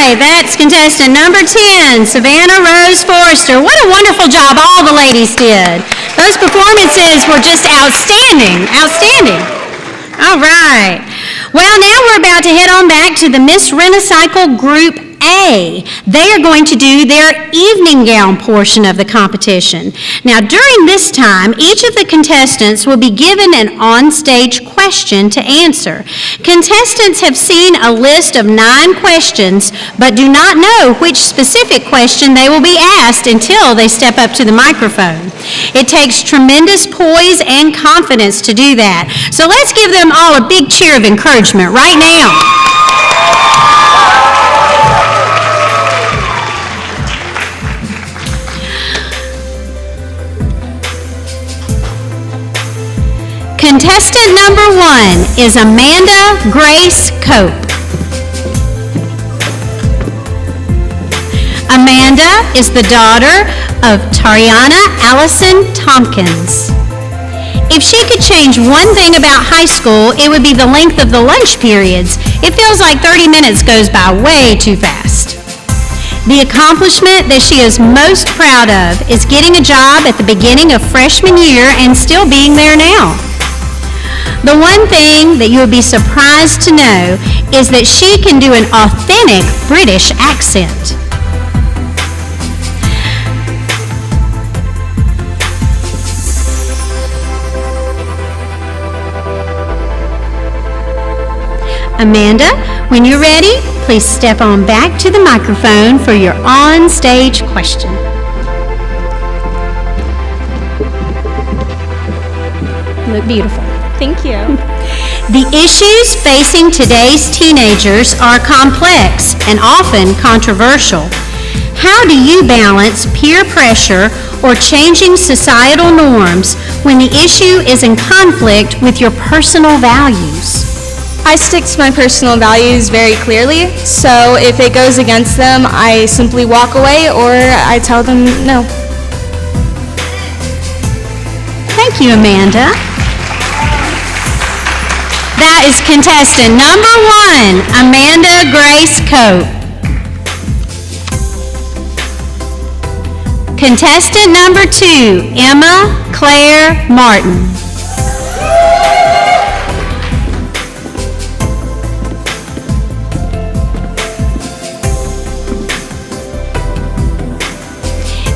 That's contestant number 10, Savannah Rose Forrester. What a wonderful job all the ladies did. Those performances were just outstanding, outstanding. All right. Well, now we're about to head on back to the Miss Wrenicycle Group A. They are going to do their evening gown portion of the competition. Now, during this time, each of the contestants will be given an on-stage question to answer. Contestants have seen a list of 9 questions, but do not know which specific question they will be asked until they step up to the microphone. It takes tremendous poise and confidence to do that. So let's give them all a big cheer of encouragement right now. Contestant number 1 is Amanda Grace Cope. Amanda is the daughter of Tariana Allison Tompkins. If she could change one thing about high school, it would be the length of the lunch periods. It feels like 30 minutes goes by way too fast. The accomplishment that she is most proud of is getting a job at the beginning of freshman year and still being there now. The one thing that you would be surprised to know is that she can do an authentic British accent. Amanda, when you're ready, please step on back to the microphone for your on-stage question. You look beautiful. Thank you. The issues facing today's teenagers are complex and often controversial. How do you balance peer pressure or changing societal norms when the issue is in conflict with your personal values? I stick to my personal values very clearly, so if it goes against them, I simply walk away or I tell them no. Thank you, Amanda. That is contestant number 1, Amanda Grace Cope. Contestant number 2, Emma Claire Martin.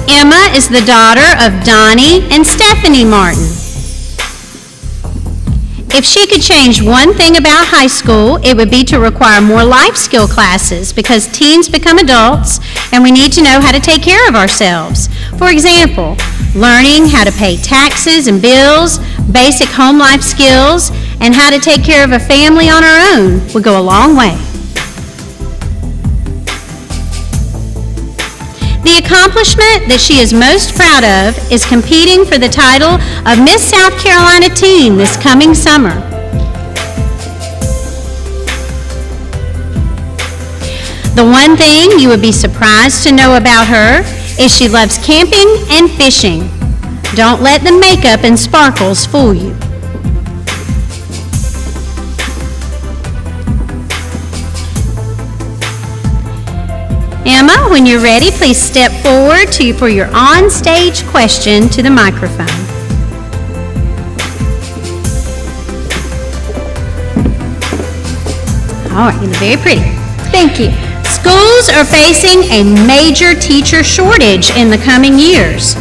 Emma is the daughter of Donnie and Stephanie Martin. If she could change one thing about high school, it would be to require more life skill classes because teens become adults and we need to know how to take care of ourselves. For example, learning how to pay taxes and bills, basic home life skills, and how to take care of a family on our own would go a long way. The accomplishment that she is most proud of is competing for the title of Miss South Carolina Teen this coming summer. The one thing you would be surprised to know about her is she loves camping and fishing. Don't let the makeup and sparkles fool you. Emma, when you're ready, please step forward for your on-stage question to the microphone. All right, you look very pretty. Thank you. Schools are facing a major teacher shortage in the coming years.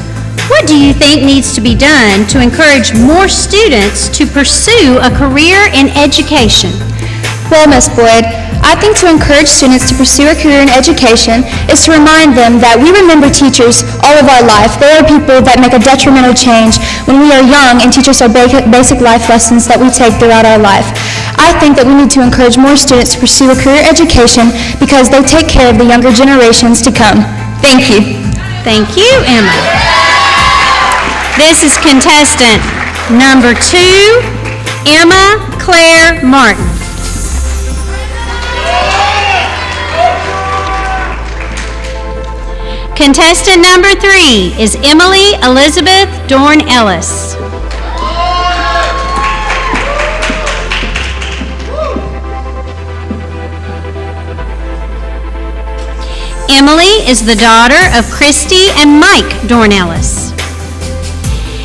What do you think needs to be done to encourage more students to pursue a career in education? Well, Ms. Boyd, I think to encourage students to pursue a career in education is to remind them that we remember teachers all of our life. They are people that make a detrimental change when we are young and teach us our basic life lessons that we take throughout our life. I think that we need to encourage more students to pursue a career education because they take care of the younger generations to come. Thank you. Thank you, Emma. This is contestant number 2, Emma Claire Martin. Contestant number 3 is Emily Elizabeth Dorn Ellis. Emily is the daughter of Christy and Mike Dorn Ellis.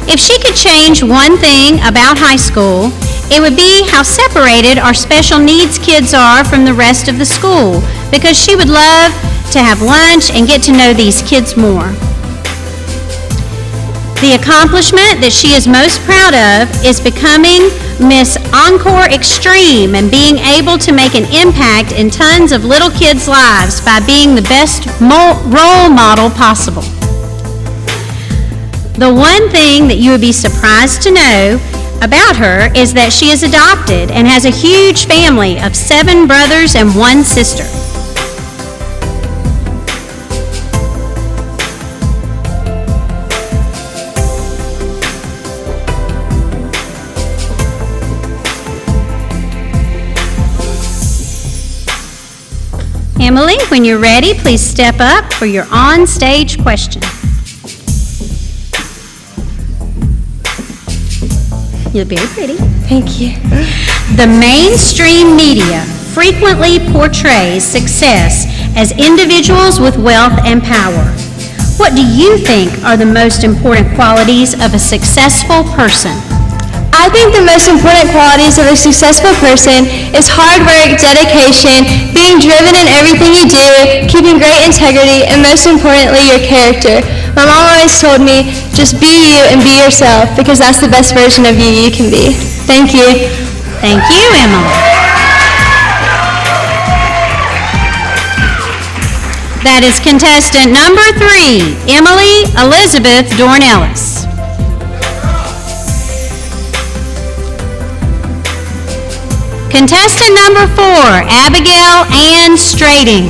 If she could change one thing about high school, it would be how separated our special needs kids are from the rest of the school, because she would love to have lunch and get to know these kids more. The accomplishment that she is most proud of is becoming Miss Encore Extreme and being able to make an impact in tons of little kids' lives by being the best role model possible. The one thing that you would be surprised to know about her is that she is adopted and has a huge family of 7 brothers and 1 sister. Emily, when you're ready, please step up for your on-stage question. You look very pretty. Thank you. The mainstream media frequently portrays success as individuals with wealth and power. What do you think are the most important qualities of a successful person? I think the most important qualities of a successful person is hard work, dedication, being driven in everything you do, keeping great integrity, and most importantly, your character. My mom always told me, just be you and be yourself, because that's the best version of you you can be. Thank you. Thank you, Emily. That is contestant number 3, Emily Elizabeth Dorn Ellis. Contestant number 4, Abigail Ann Strading.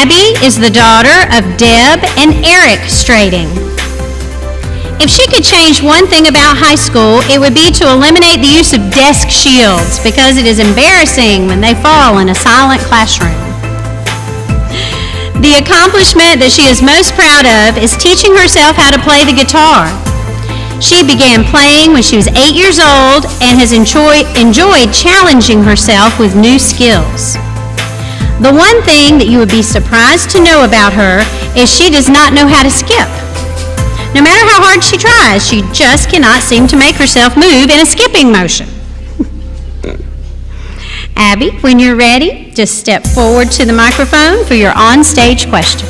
Abby is the daughter of Deb and Eric Strading. If she could change one thing about high school, it would be to eliminate the use of desk shields because it is embarrassing when they fall in a silent classroom. The accomplishment that she is most proud of is teaching herself how to play the guitar. She began playing when she was 8 years old and has enjoyed challenging herself with new skills. The one thing that you would be surprised to know about her is she does not know how to skip. No matter how hard she tries, she just cannot seem to make herself move in a skipping motion. Abby, when you're ready, just step forward to the microphone for your on-stage question.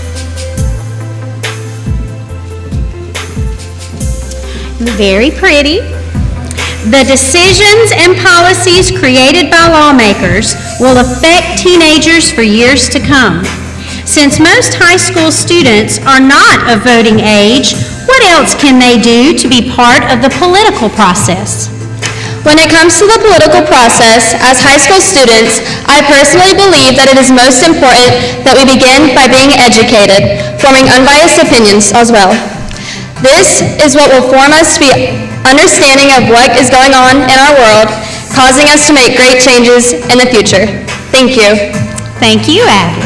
Very pretty. The decisions and policies created by lawmakers will affect teenagers for years to come. Since most high school students are not of voting age, what else can they do to be part of the political process? When it comes to the political process, as high school students, I personally believe that it is most important that we begin by being educated, forming unbiased opinions as well. This is what will form us to be understanding of what is going on in our world, causing us to make great changes in the future. Thank you. Thank you, Abby.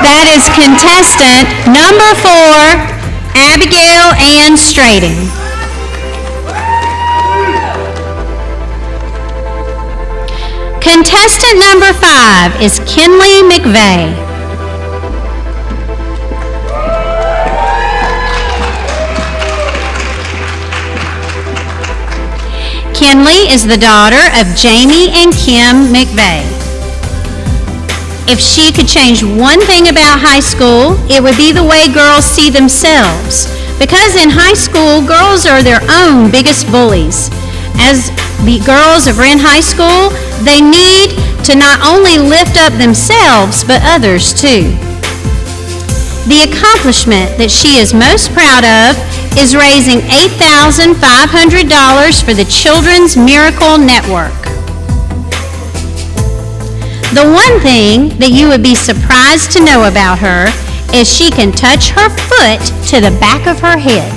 That is contestant number 4, Abigail Ann Strading. Contestant number 5 is Kinley McVeigh. Kinley is the daughter of Jamie and Kim McVeigh. If she could change one thing about high school, it would be the way girls see themselves. Because in high school, girls are their own biggest bullies. As the girls of Wren High School, they need to not only lift up themselves, but others too. The accomplishment that she is most proud of is raising $8,500 for the Children's Miracle Network. The one thing that you would be surprised to know about her is she can touch her foot to the back of her head.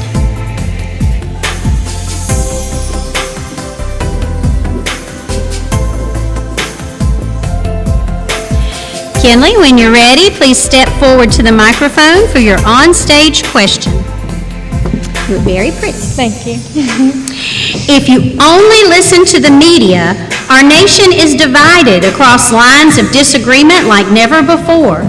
Kinley, when you're ready, please step forward to the microphone for your on-stage question. You're very pretty. Thank you. If you only listen to the media, our nation is divided across lines of disagreement like never before.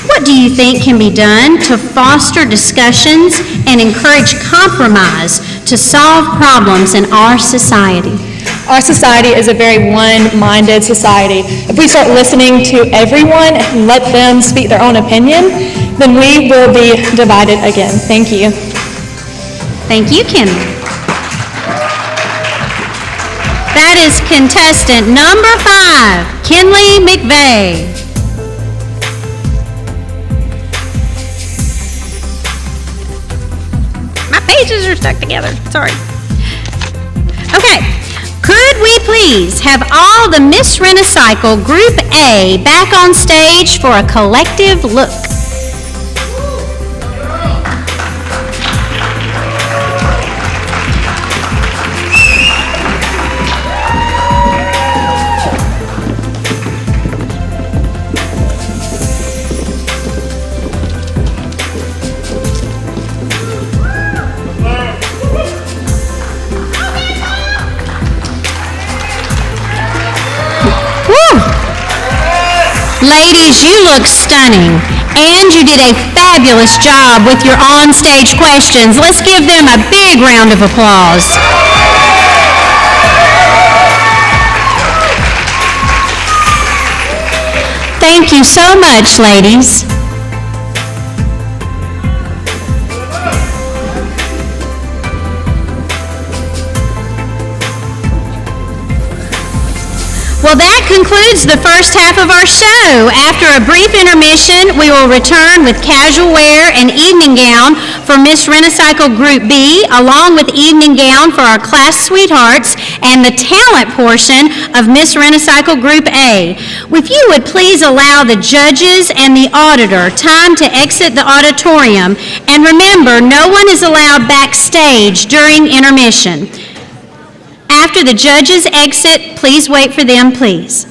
What do you think can be done to foster discussions and encourage compromise to solve problems in our society? Our society is a very one-minded society. If we start listening to everyone and let them speak their own opinion, then we will be divided again. Thank you. Thank you, Kinley. That is contestant number 5, Kinley McVeigh. My pages are stuck together, sorry. Okay, could we please have all the Miss Wrenicycle Group A back on stage for a collective look? Ladies, you look stunning, and you did a fabulous job with your on-stage questions. Let's give them a big round of applause. Thank you so much, ladies. Well, Well, that concludes the first half of our show. After a brief intermission, we will return with casual wear and evening gown for Miss Wrenicycle Group B, along with evening gown for our class sweethearts and the talent portion of Miss Wrenicycle Group A. If you would please allow the judges and the auditor time to exit the auditorium, and remember, no one is allowed backstage during intermission. After the judges exit, please wait for them, please.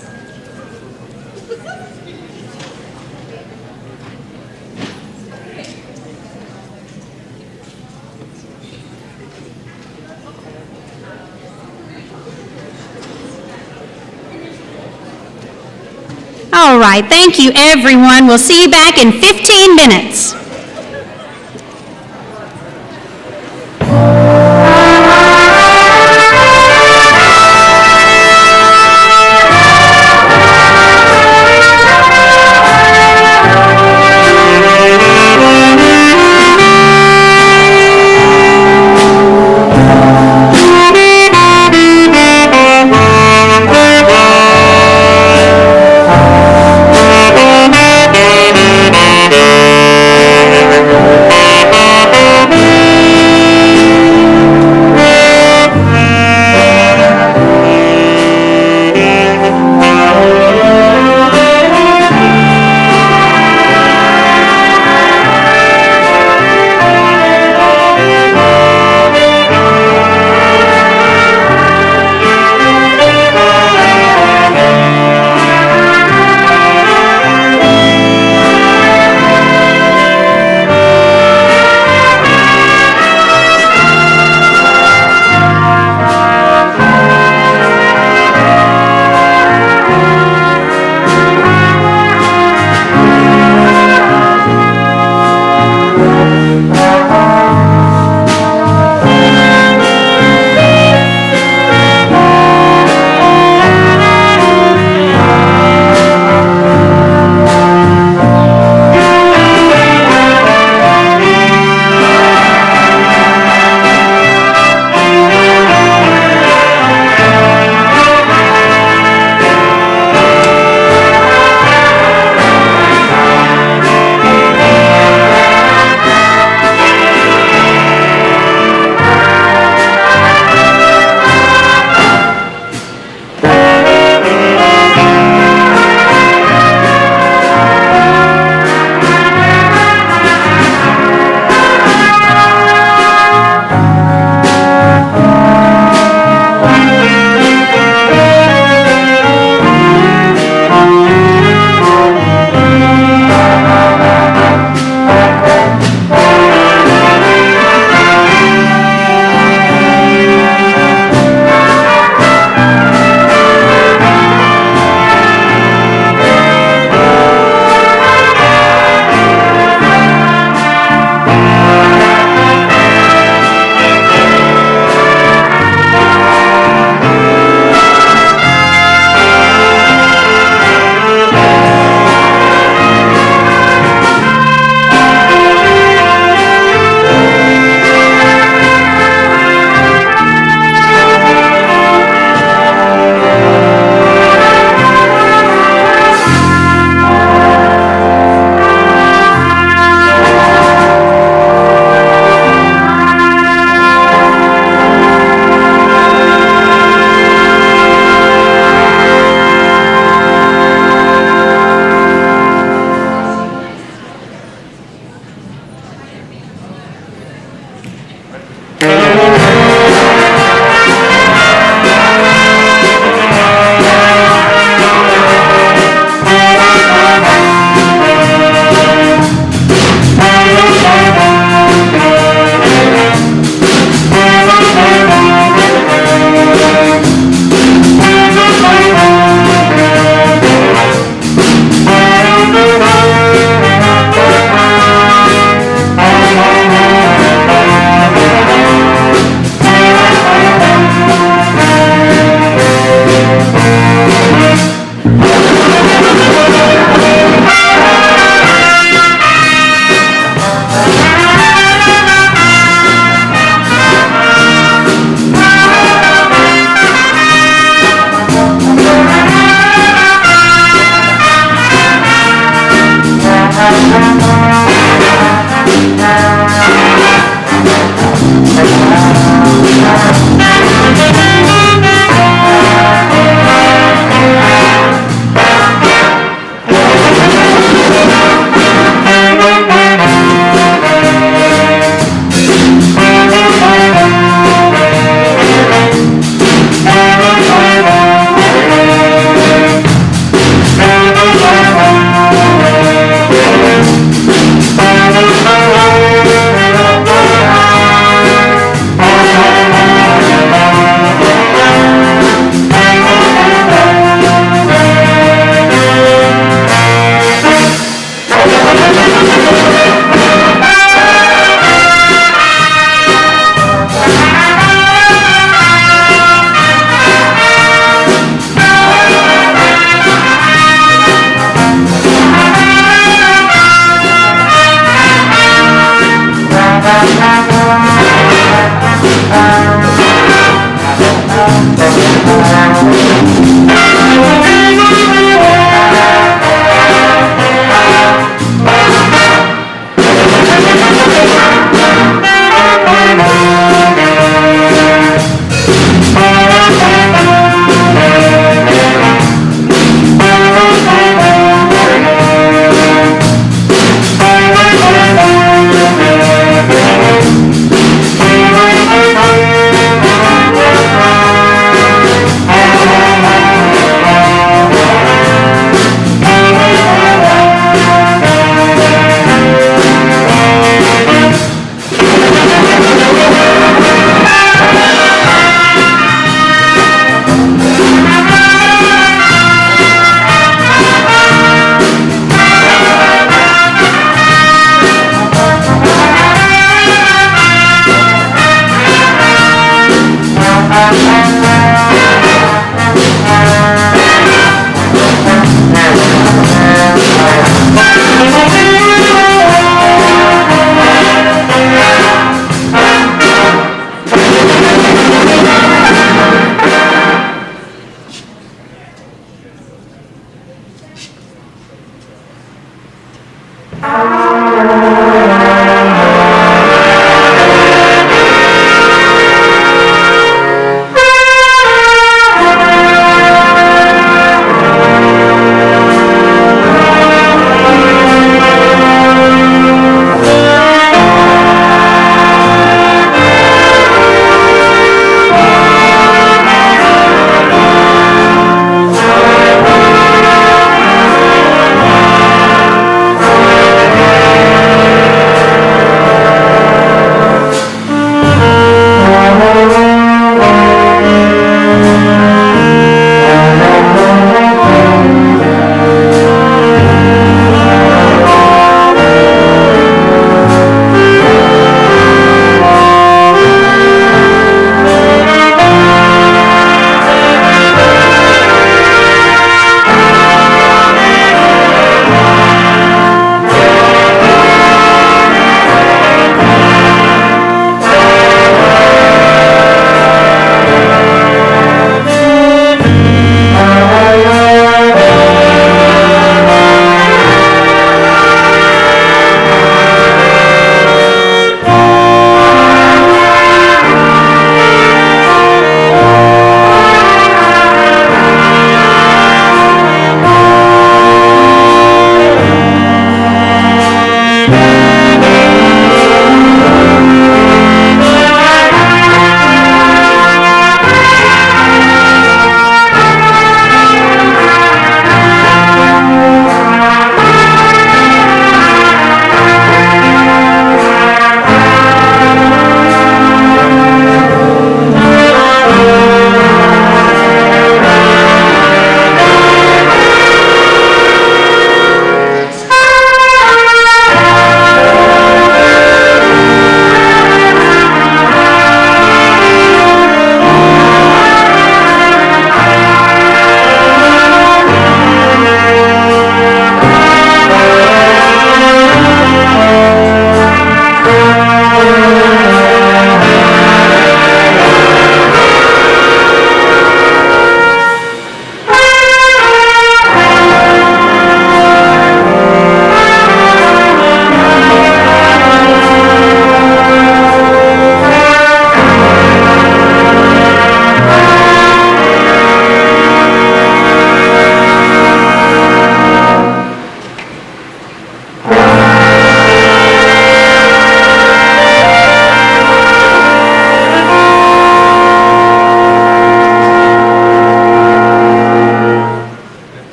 All right, thank you, everyone. We'll see you back in 15 minutes.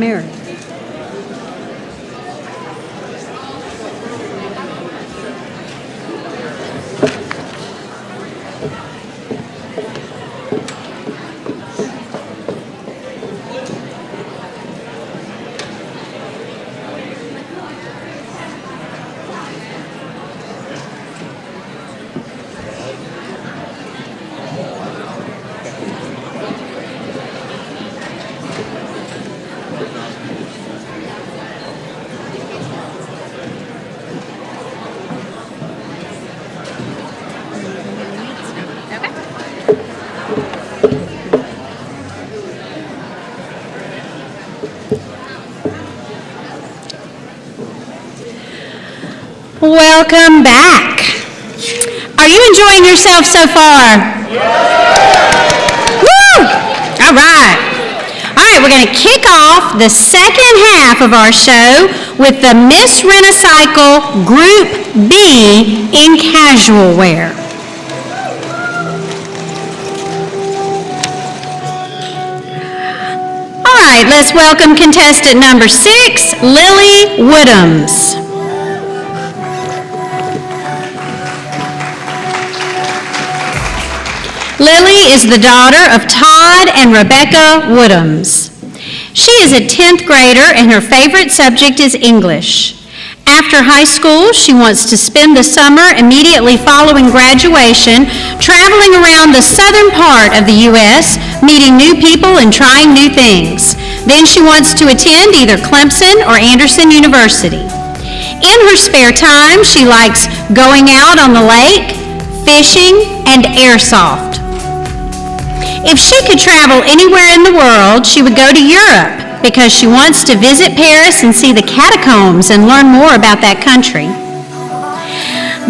Mary. Welcome back. Are you enjoying yourself so far? Woo! All right. All right, we're going to kick off the second half of our show with the Miss Wrenicycle Group B in casual wear. All right, let's welcome contestant number 6, Lily Woodhams. Lily is the daughter of Todd and Rebecca Woodhams. She is a 10th grader and her favorite subject is English. After high school, she wants to spend the summer immediately following graduation traveling around the southern part of the U.S., meeting new people and trying new things. Then she wants to attend either Clemson or Anderson University. In her spare time, she likes going out on the lake, fishing, and airsoft. If she could travel anywhere in the world, she would go to Europe because she wants to visit Paris and see the catacombs and learn more about that country.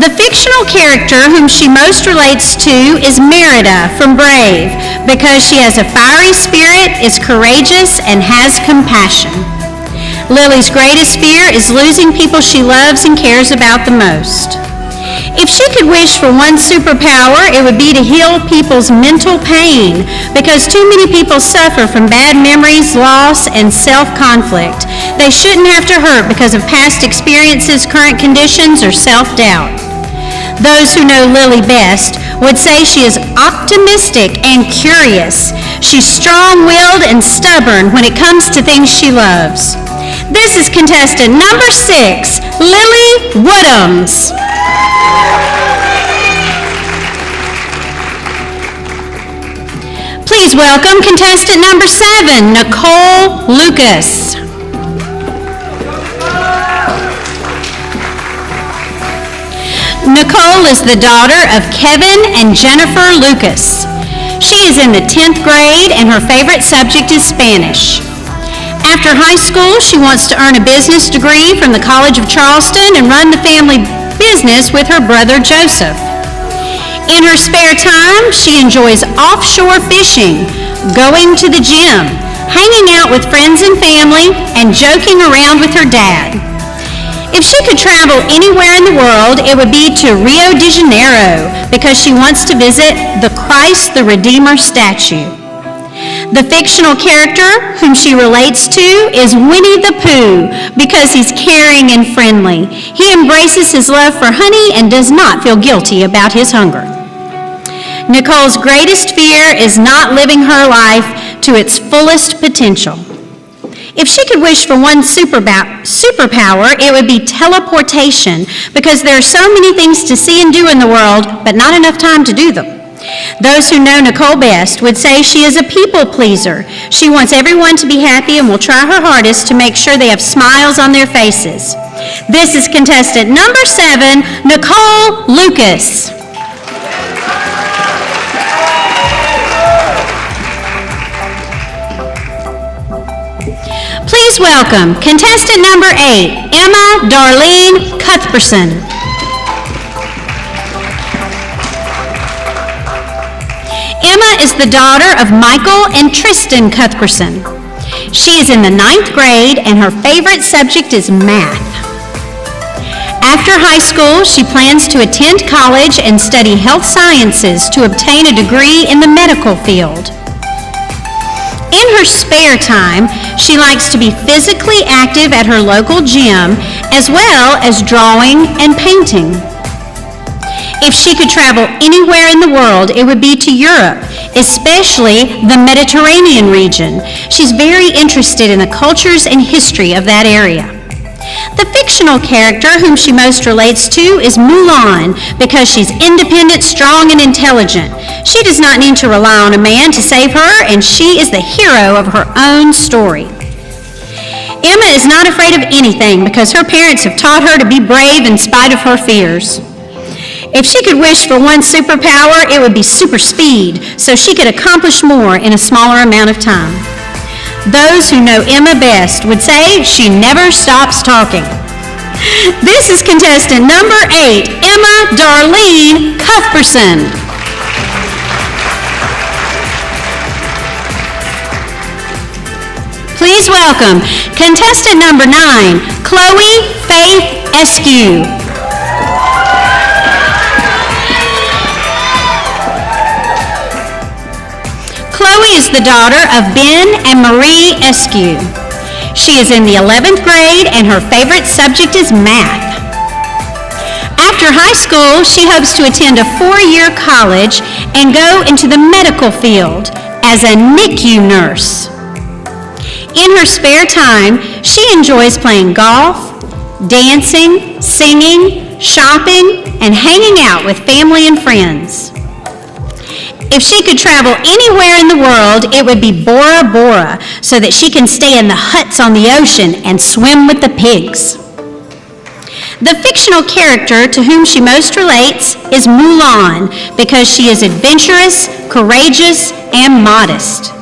The fictional character whom she most relates to is Merida from Brave, because she has a fiery spirit, is courageous, and has compassion. Lily's greatest fear is losing people she loves and cares about the most. If she could wish for one superpower, it would be to heal people's mental pain, because too many people suffer from bad memories, loss, and self-conflict. They shouldn't have to hurt because of past experiences, current conditions, or self-doubt. Those who know Lily best would say she is optimistic and curious. She's strong-willed and stubborn when it comes to things she loves. This is contestant number 6, Lily Woodhams. Please welcome contestant number 7, Nicole Lucas. Nicole is the daughter of Kevin and Jennifer Lucas. She is in the 10th grade and her favorite subject is Spanish. After high school, she wants to earn a business degree from the College of Charleston and run the family business with her brother Joseph. In her spare time, she enjoys offshore fishing, going to the gym, hanging out with friends and family, and joking around with her dad. If she could travel anywhere in the world, it would be to Rio de Janeiro because she wants to visit the Christ the Redeemer statue. The fictional character whom she relates to is Winnie the Pooh because he's caring and friendly. He embraces his love for honey and does not feel guilty about his hunger. Nicole's greatest fear is not living her life to its fullest potential. If she could wish for one superpower, it would be teleportation because there are so many things to see and do in the world, but not enough time to do them. Those who know Nicole best would say she is a people pleaser. She wants everyone to be happy and will try her hardest to make sure they have smiles on their faces. This is contestant number 7, Nicole Lucas. Please welcome contestant number 8, Emma Darlene Cuthbertson. Emma is the daughter of Michael and Tristan Cuthbertson. She is in the 9th grade and her favorite subject is math. After high school, she plans to attend college and study health sciences to obtain a degree in the medical field. In her spare time, she likes to be physically active at her local gym, as well as drawing and painting. If she could travel anywhere in the world, it would be to Europe, especially the Mediterranean region. She's very interested in the cultures and history of that area. The fictional character whom she most relates to is Mulan because she's independent, strong, and intelligent. She does not need to rely on a man to save her, and she is the hero of her own story. Emma is not afraid of anything because her parents have taught her to be brave in spite of her fears. If she could wish for one superpower, it would be super speed, so she could accomplish more in a smaller amount of time. Those who know Emma best would say she never stops talking. This is contestant number 8, Emma Darlene Cuthbertson. Please welcome contestant number 9, Chloe Faith Eskew. Chloe is the daughter of Ben and Marie Eskew. She is in the 11th grade and her favorite subject is math. After high school, she hopes to attend a 4-year college and go into the medical field as a NICU nurse. In her spare time, she enjoys playing golf, dancing, singing, shopping, and hanging out with family and friends. If she could travel anywhere in the world, it would be Bora Bora, so that she can stay in the huts on the ocean and swim with the pigs. The fictional character to whom she most relates is Mulan, because she is adventurous, courageous, and modest.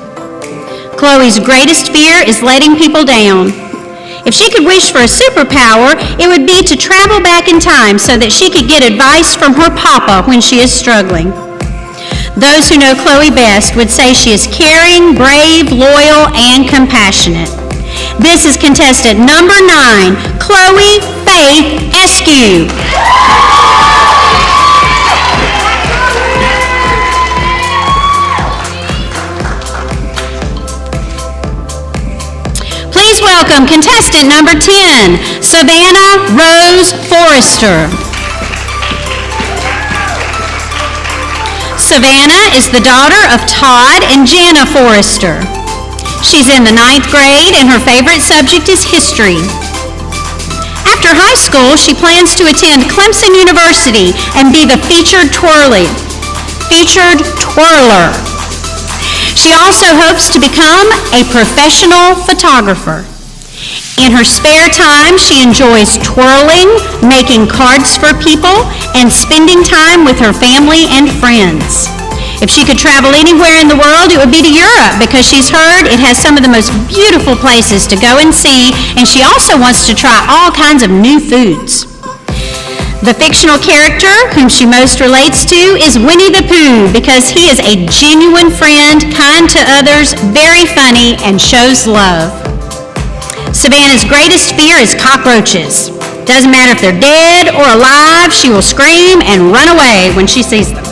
Chloe's greatest fear is letting people down. If she could wish for a superpower, it would be to travel back in time so that she could get advice from her papa when she is struggling. Those who know Chloe best would say she is caring, brave, loyal, and compassionate. This is contestant number 9, Chloe Faith Eskew. Please welcome contestant number 10, Savannah Rose Forrester. Savannah is the daughter of Todd and Jana Forrester. She's in the 9th grade and her favorite subject is history. After high school, she plans to attend Clemson University and be the featured twirler. She also hopes to become a professional photographer. In her spare time, she enjoys twirling, making cards for people, and spending time with her family and friends. If she could travel anywhere in the world, it would be to Europe because she's heard it has some of the most beautiful places to go and see, and she also wants to try all kinds of new foods. The fictional character whom she most relates to is Winnie the Pooh because he is a genuine friend, kind to others, very funny, and shows love. Savannah's greatest fear is cockroaches. Doesn't matter if they're dead or alive, she will scream and run away when she sees them.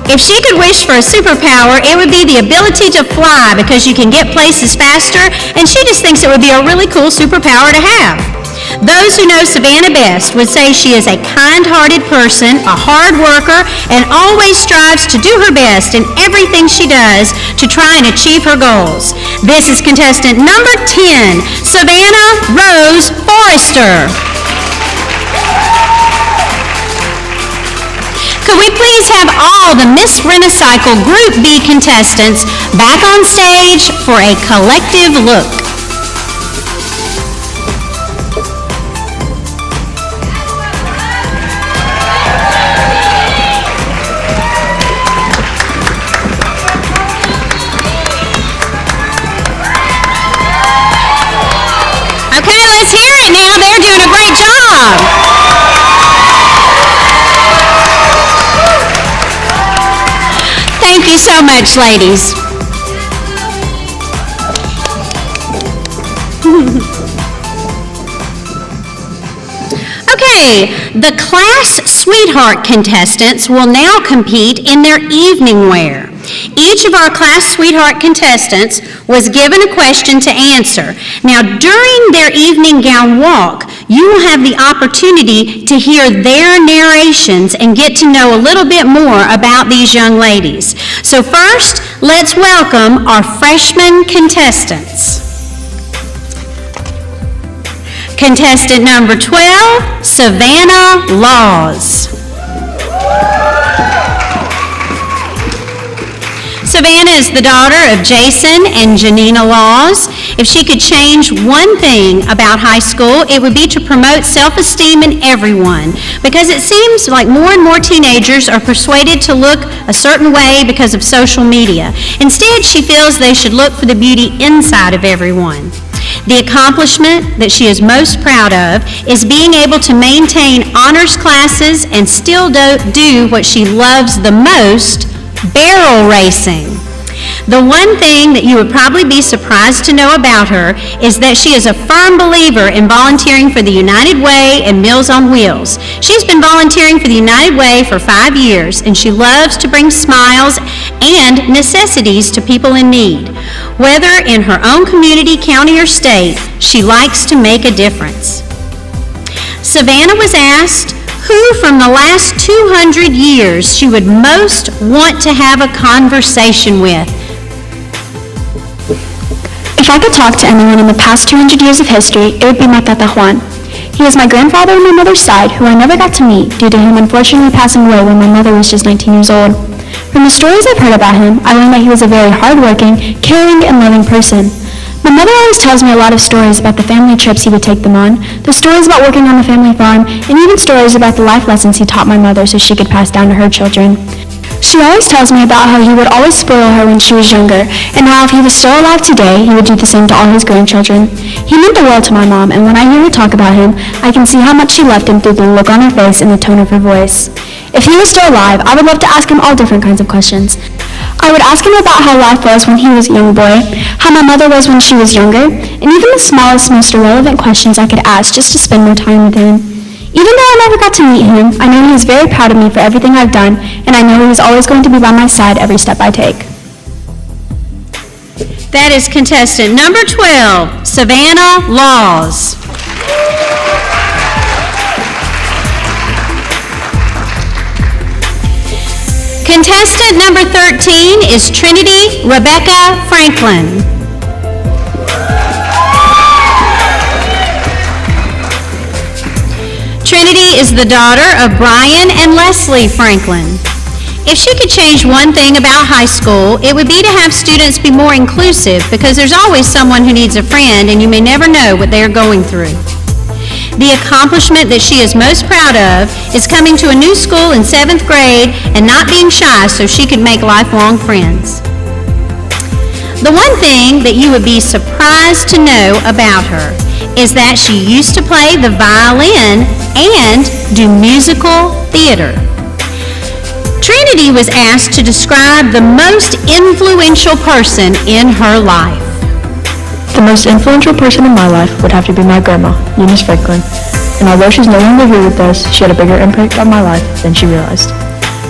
If she could wish for a superpower, it would be the ability to fly because you can get places faster, and she just thinks it would be a really cool superpower to have. Those who know Savannah best would say she is a kind-hearted person, a hard worker, and always strives to do her best in everything she does to try and achieve her goals. This is contestant number 10, Savannah Rose Forrester. Could we please have all the Miss Wrenicycle Group B contestants back on stage for a collective look? Okay, let's hear it now. They're doing a great job. Thank you so much, ladies. Okay, the Class Sweetheart contestants will now compete in their evening wear. Each of our Class Sweetheart contestants was given a question to answer. Now, during their evening gown walk, you will have the opportunity to hear their narrations and get to know a little bit more about these young ladies. So first, let's welcome our freshman contestants. Contestant number 12, Savannah Laws. Savannah is the daughter of Jason and Janina Laws. If she could change one thing about high school, it would be to promote self-esteem in everyone, because it seems like more and more teenagers are persuaded to look a certain way because of social media. Instead, she feels they should look for the beauty inside of everyone. The accomplishment that she is most proud of is being able to maintain honors classes and still do what she loves the most, barrel racing. The one thing that you would probably be surprised to know about her is that she is a firm believer in volunteering for the United Way and Meals on Wheels. She's been volunteering for the United Way for 5 years, and she loves to bring smiles and necessities to people in need. Whether in her own community, county, or state, she likes to make a difference. Savannah was asked who from the last 200 years she would most want to have a conversation with. If I could talk to anyone in the past 200 years of history, it would be my Tata Juan. He is my grandfather on my mother's side, who I never got to meet due to him unfortunately passing away when my mother was just 19 years old. From the stories I've heard about him, I learned that he was a very hardworking, caring, and loving person. My mother always tells me a lot of stories about the family trips he would take them on, the stories about working on the family farm, and even stories about the life lessons he taught my mother so she could pass down to her children. She always tells me about how he would always spoil her when she was younger, and how if he was still alive today, he would do the same to all his grandchildren. He He meant the world to my mom, and when I hear her talk about him, I can see how much she left him through the look on her face and the tone of her voice. If he was still alive, I would love to ask him all different kinds of questions. I would ask him about how life was when he was a young boy, how my mother was when she was younger, and even the smallest, most irrelevant questions I could ask just to spend more time with him. Even though I never got to meet him, I know he is very proud of me for everything I've done, and I know he is always going to be by my side every step I take. That is contestant number 12, Savannah Laws. Contestant number 13 is Trinity Rebecca Franklin. Trinity is the daughter of Brian and Leslie Franklin. If she could change one thing about high school, it would be to have students be more inclusive, because there's always someone who needs a friend and you may never know what they are going through. The accomplishment that she is most proud of is coming to a new school in 7th grade and not being shy so she could make lifelong friends. The one thing that you would be surprised to know about her is that she used to play the violin and do musical theater. Trinity was asked to describe the most influential person in her life. The most influential person in my life would have to be my grandma, Eunice Franklin, and although she's no longer here with us, she had a bigger impact on my life than she realized.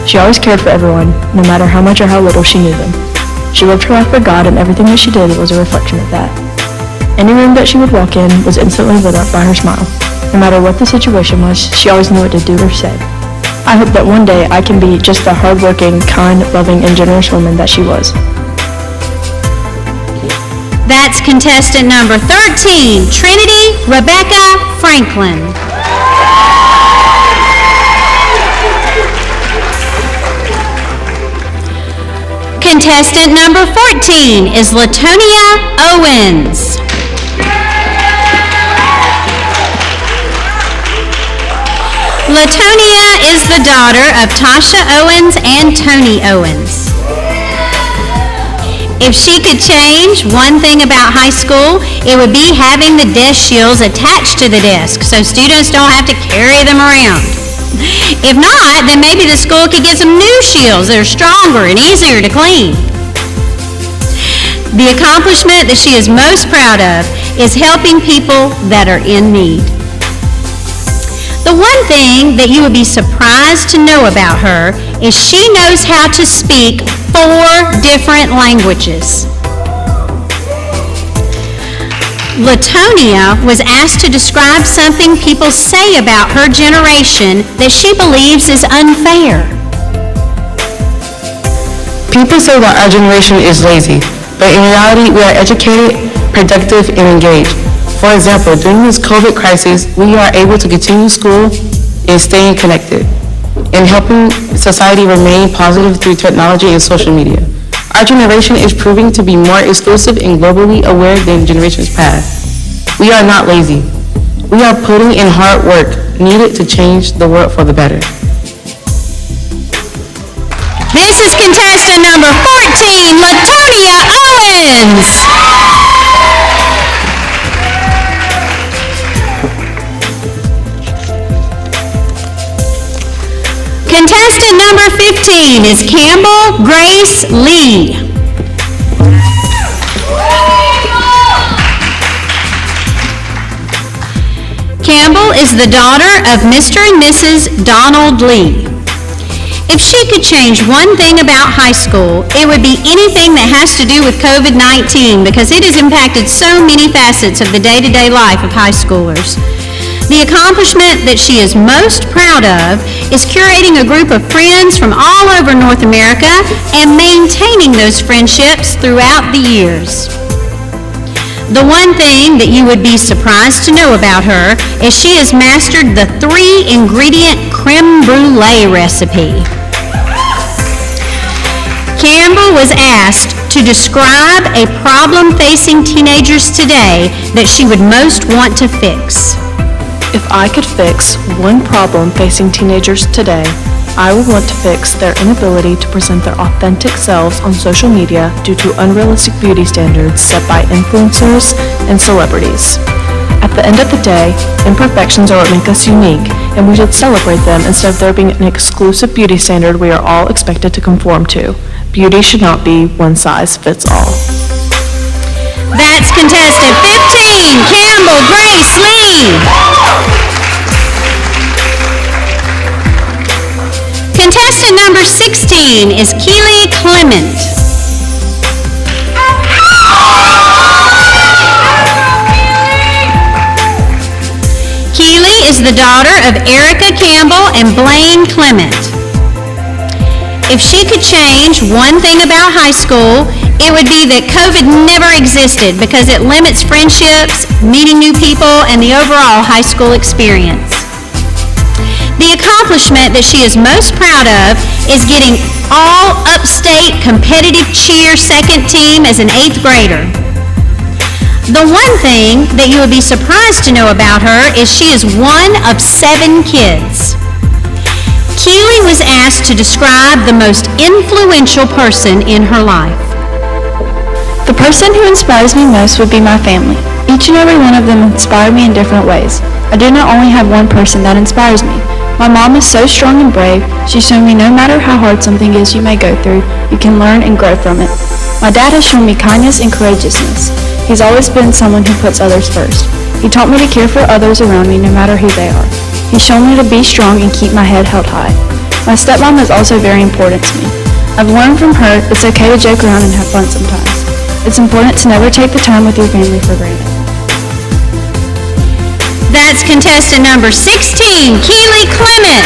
She always cared for everyone, no matter how much or how little she knew them. She lived her life for God, and everything that she did was a reflection of that. Any room that she would walk in was instantly lit up by her smile. No matter what the situation was, she always knew what to do or say. I hope that one day I can be just the hardworking, kind, loving, and generous woman that she was. That's contestant number 13, Trinity Rebecca Franklin. Contestant number 14 is Latonia Owens. Latonia is the daughter of Tasha Owens and Tony Owens. If she could change one thing about high school, it would be having the desk shields attached to the desk so students don't have to carry them around. If not, then maybe the school could get some new shields that are stronger and easier to clean. The accomplishment that she is most proud of is helping people that are in need. The one thing that you would be surprised to know about her is she knows how to speak 4 different languages. Latonia was asked to describe something people say about her generation that she believes is unfair. People say that our generation is lazy, but in reality, we are educated, productive, and engaged. For example, during this COVID crisis, we are able to continue school and staying connected, and helping society remain positive through technology and social media. Our generation is proving to be more exclusive and globally aware than generations past. We are not lazy. We are putting in hard work needed to change the world for the better. This is contestant number 14, Latonia Owens. Contestant number 15 is Campbell Grace Lee. Campbell is the daughter of Mr. and Mrs. Donald Lee. If she could change one thing about high school, it would be anything that has to do with COVID-19, because it has impacted so many facets of the day-to-day life of high schoolers. The accomplishment that she is most proud of is curating a group of friends from all over North America and maintaining those friendships throughout the years. The one thing that you would be surprised to know about her is she has mastered the 3-ingredient creme brulee recipe. Campbell was asked to describe a problem facing teenagers today that she would most want to fix. If I could fix one problem facing teenagers today, I would want to fix their inability to present their authentic selves on social media due to unrealistic beauty standards set by influencers and celebrities. At the end of the day, imperfections are what make us unique, and we should celebrate them instead of there being an exclusive beauty standard we are all expected to conform to. Beauty should not be one size fits all. That's contestant 15, Campbell Grace Lee. Contestant number 16 is Keely Clement. Keely is the daughter of Erica Campbell and Blaine Clement. If she could change one thing about high school, it would be that COVID never existed because it limits friendships, meeting new people, and the overall high school experience. The accomplishment that she is most proud of is getting all upstate competitive cheer second team as an 8th grader. The one thing that you would be surprised to know about her is she is one of 7 kids. Keely was asked to describe the most influential person in her life. The person who inspires me most would be my family. Each and every one of them inspire me in different ways. I do not only have one person that inspires me. My mom is so strong and brave. She's shown me no matter how hard something is you may go through, you can learn and grow from it. My dad has shown me kindness and courageousness. He's always been someone who puts others first. He taught me to care for others around me no matter who they are. He's shown me to be strong and keep my head held high. My stepmom is also very important to me. I've learned from her it's okay to joke around and have fun sometimes. It's important to never take the time with your family for granted. That's contestant number 16, Keely Clement.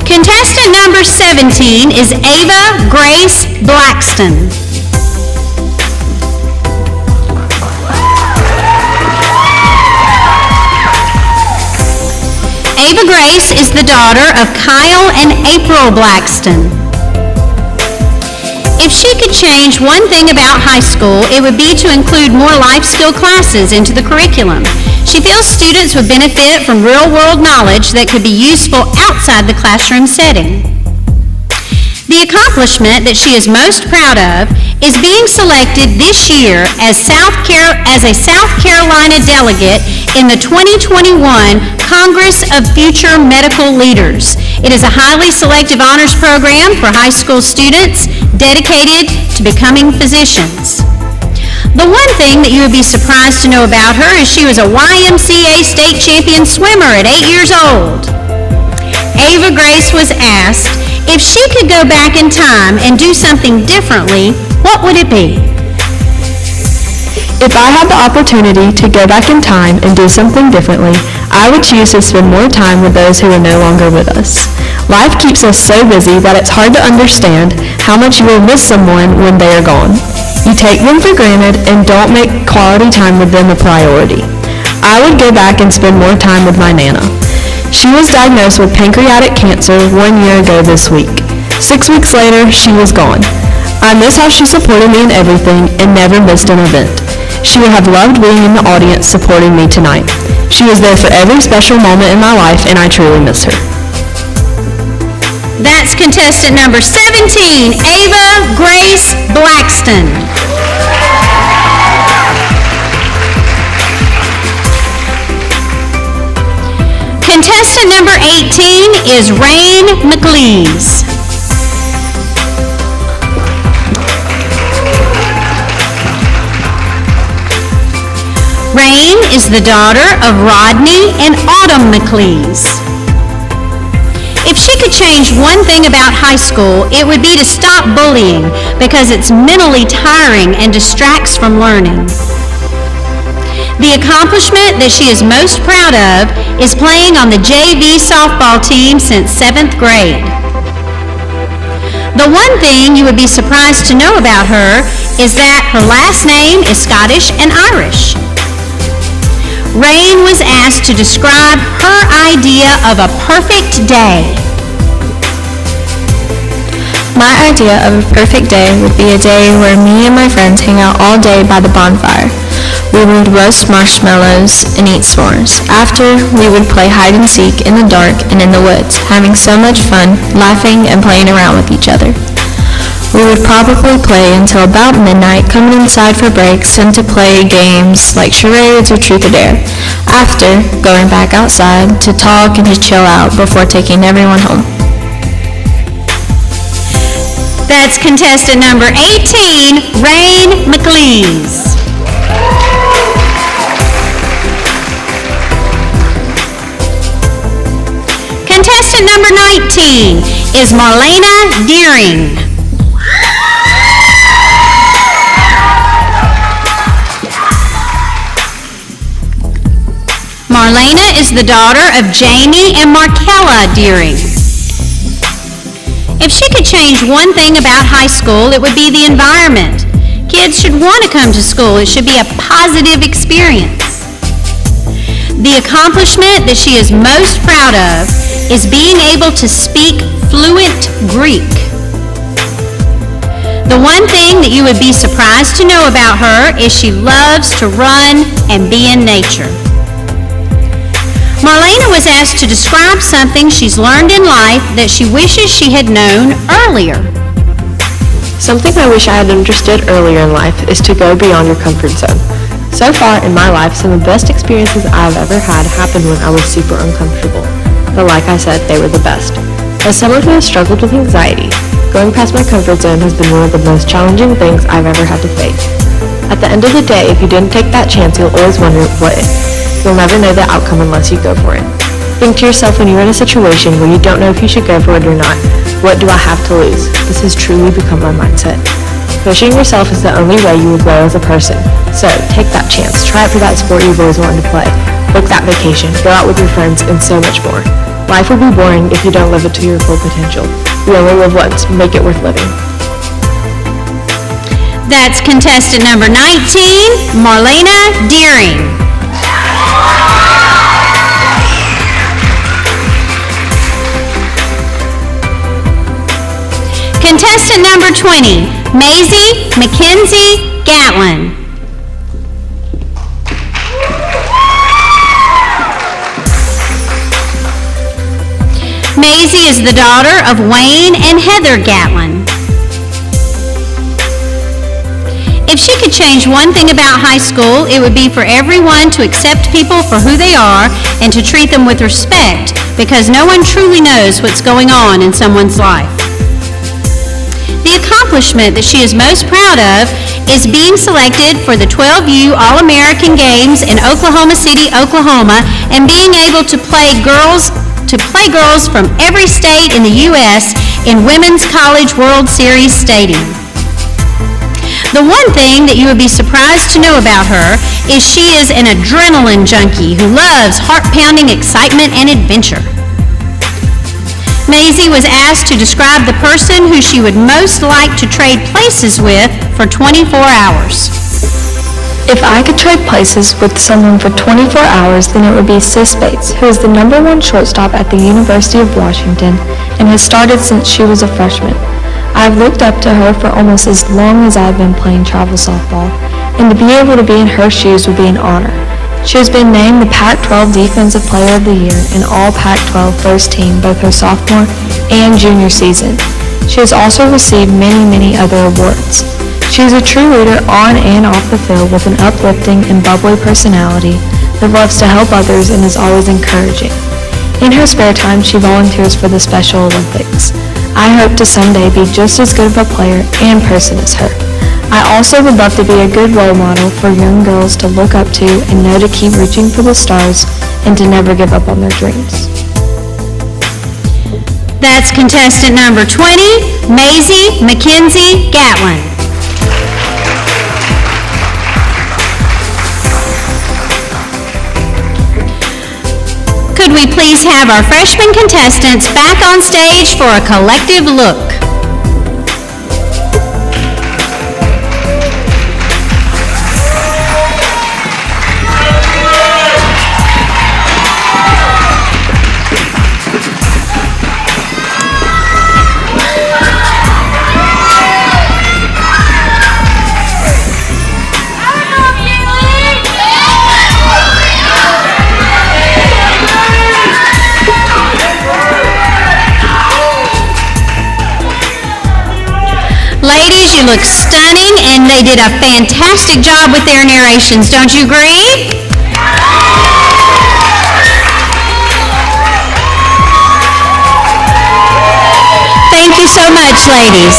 Contestant number 17 is Ava Grace Blackston. Ava Grace is the daughter of Kyle and April Blackston. If she could change one thing about high school, it would be to include more life skill classes into the curriculum. She feels students would benefit from real-world knowledge that could be useful outside the classroom setting. The accomplishment that she is most proud of is being selected this year as a South Carolina delegate in the 2021 Congress of Future Medical Leaders. It is a highly selective honors program for high school students dedicated to becoming physicians. The one thing that you would be surprised to know about her is she was a YMCA state champion swimmer at 8 years old. Ava Grace was asked if she could go back in time and do something differently, what would it be? If I had the opportunity to go back in time and do something differently, I would choose to spend more time with those who are no longer with us. Life keeps us so busy that it's hard to understand how much you will miss someone when they are gone. You take them for granted and don't make quality time with them a priority. I would go back and spend more time with my Nana. She was diagnosed with pancreatic cancer 1 year ago this week. 6 weeks later, she was gone. I miss how she supported me in everything and never missed an event. She would have loved being in the audience supporting me tonight. She was there for every special moment in my life, and I truly miss her. That's contestant number 17, Ava Grace Blackston. Contestant number 18 is Wren McLeese. Wren is the daughter of Rodney and Autumn McLeese. If she could change one thing about high school, it would be to stop bullying because it's mentally tiring and distracts from learning. The accomplishment that she is most proud of is playing on the JV softball team since 7th grade. The one thing you would be surprised to know about her is that her last name is Scottish and Irish. Wren was asked to describe her idea of a perfect day. My idea of a perfect day would be a day where me and my friends hang out all day by the bonfire. We would roast marshmallows and eat s'mores. After, we would play hide and seek in the dark and in the woods, having so much fun, laughing and playing around with each other. We would probably play until about midnight, coming inside for breaks and to play games like charades or truth or dare. After, going back outside to talk and to chill out before taking everyone home. That's contestant number 18, Rain McLeese. Contestant number 19 is Marlena Deering. Marlena is the daughter of Jamie and Markella Deering. If she could change one thing about high school, it would be the environment. Kids should want to come to school. It should be a positive experience. The accomplishment that she is most proud of is being able to speak fluent Greek. The one thing that you would be surprised to know about her is she loves to run and be in nature. Marlena was asked to describe something she's learned in life that she wishes she had known earlier. Something I wish I had understood earlier in life is to go beyond your comfort zone. So far in my life, some of the best experiences I've ever had happened when I was super uncomfortable. But like I said, they were the best. As someone who has struggled with anxiety, going past my comfort zone has been one of the most challenging things I've ever had to face. At the end of the day, if you didn't take that chance, you'll always wonder what if. You'll never know the outcome unless you go for it. Think to yourself when you're in a situation where you don't know if you should go for it or not, what do I have to lose? This has truly become my mindset. Pushing yourself is the only way you will grow as a person. So, take that chance. Try it for that sport you've always wanted to play. Book that vacation. Go out with your friends, and so much more. Life will be boring if you don't live it to your full potential. We only live once. Make it worth living. That's contestant number 19, Marlena Deering. Contestant number 20, Maisie Mackenzie Gatlin. Maisie is the daughter of Wayne and Heather Gatlin. If she could change one thing about high school, it would be for everyone to accept people for who they are and to treat them with respect, because no one truly knows what's going on in someone's life. The accomplishment that she is most proud of is being selected for the 12U All-American Games in Oklahoma City, Oklahoma, and being able to play girls from every state in the U.S. in Women's College World Series Stadium. The one thing that you would be surprised to know about her is she is an adrenaline junkie who loves heart-pounding excitement and adventure. Maisie was asked to describe the person who she would most like to trade places with for 24 hours. If I could trade places with someone for 24 hours, then it would be Sis Bates, who is the #1 shortstop at the University of Washington and has started since she was a freshman. I've looked up to her for almost as long as I've been playing travel softball, and to be able to be in her shoes would be an honor. She has been named the Pac-12 Defensive Player of the Year and All-Pac-12 First Team both her sophomore and junior season. She has also received many other awards. She is a true leader on and off the field with an uplifting and bubbly personality that loves to help others and is always encouraging. In her spare time, she volunteers for the Special Olympics. I hope to someday be just as good of a player and person as her. I also would love to be a good role model for young girls to look up to and know to keep reaching for the stars and to never give up on their dreams. That's contestant number 20, Maisie Mackenzie Gatlin. Could we please have our freshman contestants back on stage for a collective look? Ladies, you look stunning, and they did a fantastic job with their narrations. Don't you agree? Thank you so much, ladies.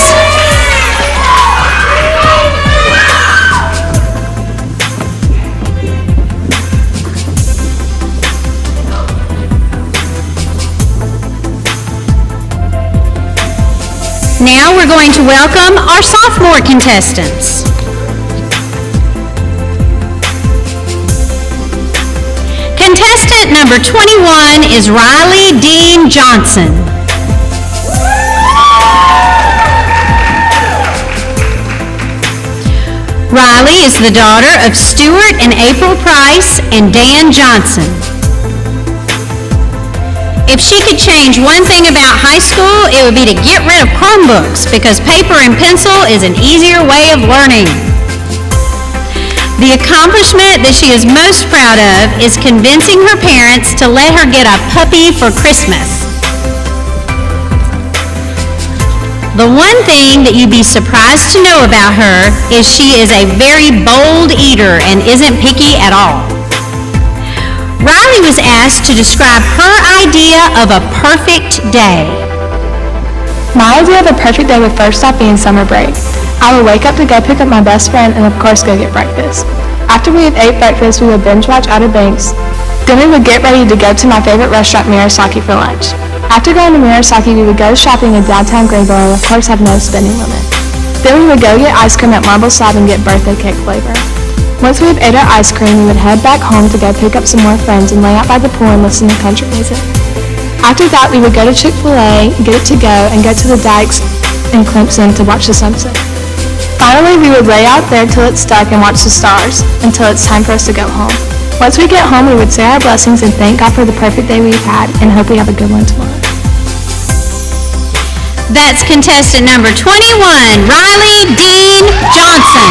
Now we're going to welcome our sophomore contestants. Contestant number 21 is Riley Dean Johnson. Riley is the daughter of Stuart and April Price and Dan Johnson. If she could change one thing about high school, it would be to get rid of Chromebooks because paper and pencil is an easier way of learning. The accomplishment that she is most proud of is convincing her parents to let her get a puppy for Christmas. The one thing that you'd be surprised to know about her is she is a very bold eater and isn't picky at all. Riley was asked to describe her idea of a perfect day. My idea of a perfect day would first off be in summer break. I would wake up to go pick up my best friend and of course go get breakfast. After we have ate breakfast, we would binge watch Outer Banks. Then we would get ready to go to my favorite restaurant, Wrenicycle, for lunch. After going to Wrenicycle, we would go shopping in downtown Greenville and of course have no spending limit. Then we would go get ice cream at Marble Slab and get birthday cake flavor. Once we have ate our ice cream, we would head back home to go pick up some more friends and lay out by the pool and listen to country music. After that, we would go to Chick-fil-A, get it to go, and go to the dikes in Clemson to watch the sunset. Finally, we would lay out there till it's dark and watch the stars until it's time for us to go home. Once we get home, we would say our blessings and thank God for the perfect day we've had and hope we have a good one tomorrow. That's contestant number 21, Riley Dean Johnson.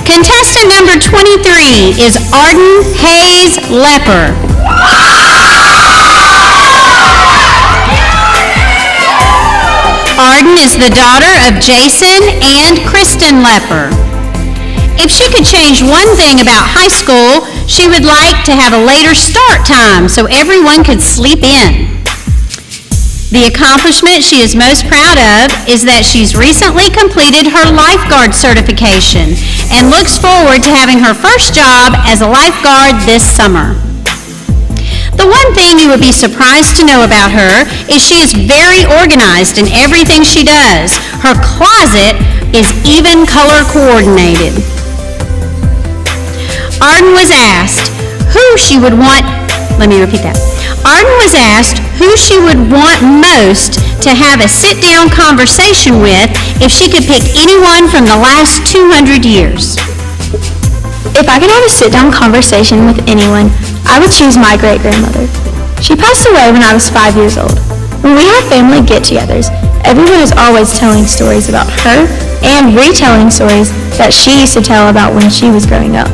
Contestant number 23 is Arden Hayes Lepper. Arden is the daughter of Jason and Kristen Lepper. If she could change one thing about high school, she would like to have a later start time so everyone could sleep in. The accomplishment she is most proud of is that she's recently completed her lifeguard certification and looks forward to having her first job as a lifeguard this summer. The one thing you would be surprised to know about her is she is very organized in everything she does. Her closet is even color coordinated. Arden was asked who she would want, Arden was asked who she would want most to have a sit-down conversation with if she could pick anyone from the last 200 years. If I could have a sit-down conversation with anyone, I would choose my great-grandmother. She passed away when I was 5 years old. When we have family get-togethers, everyone is always telling stories about her and retelling stories that she used to tell about when she was growing up.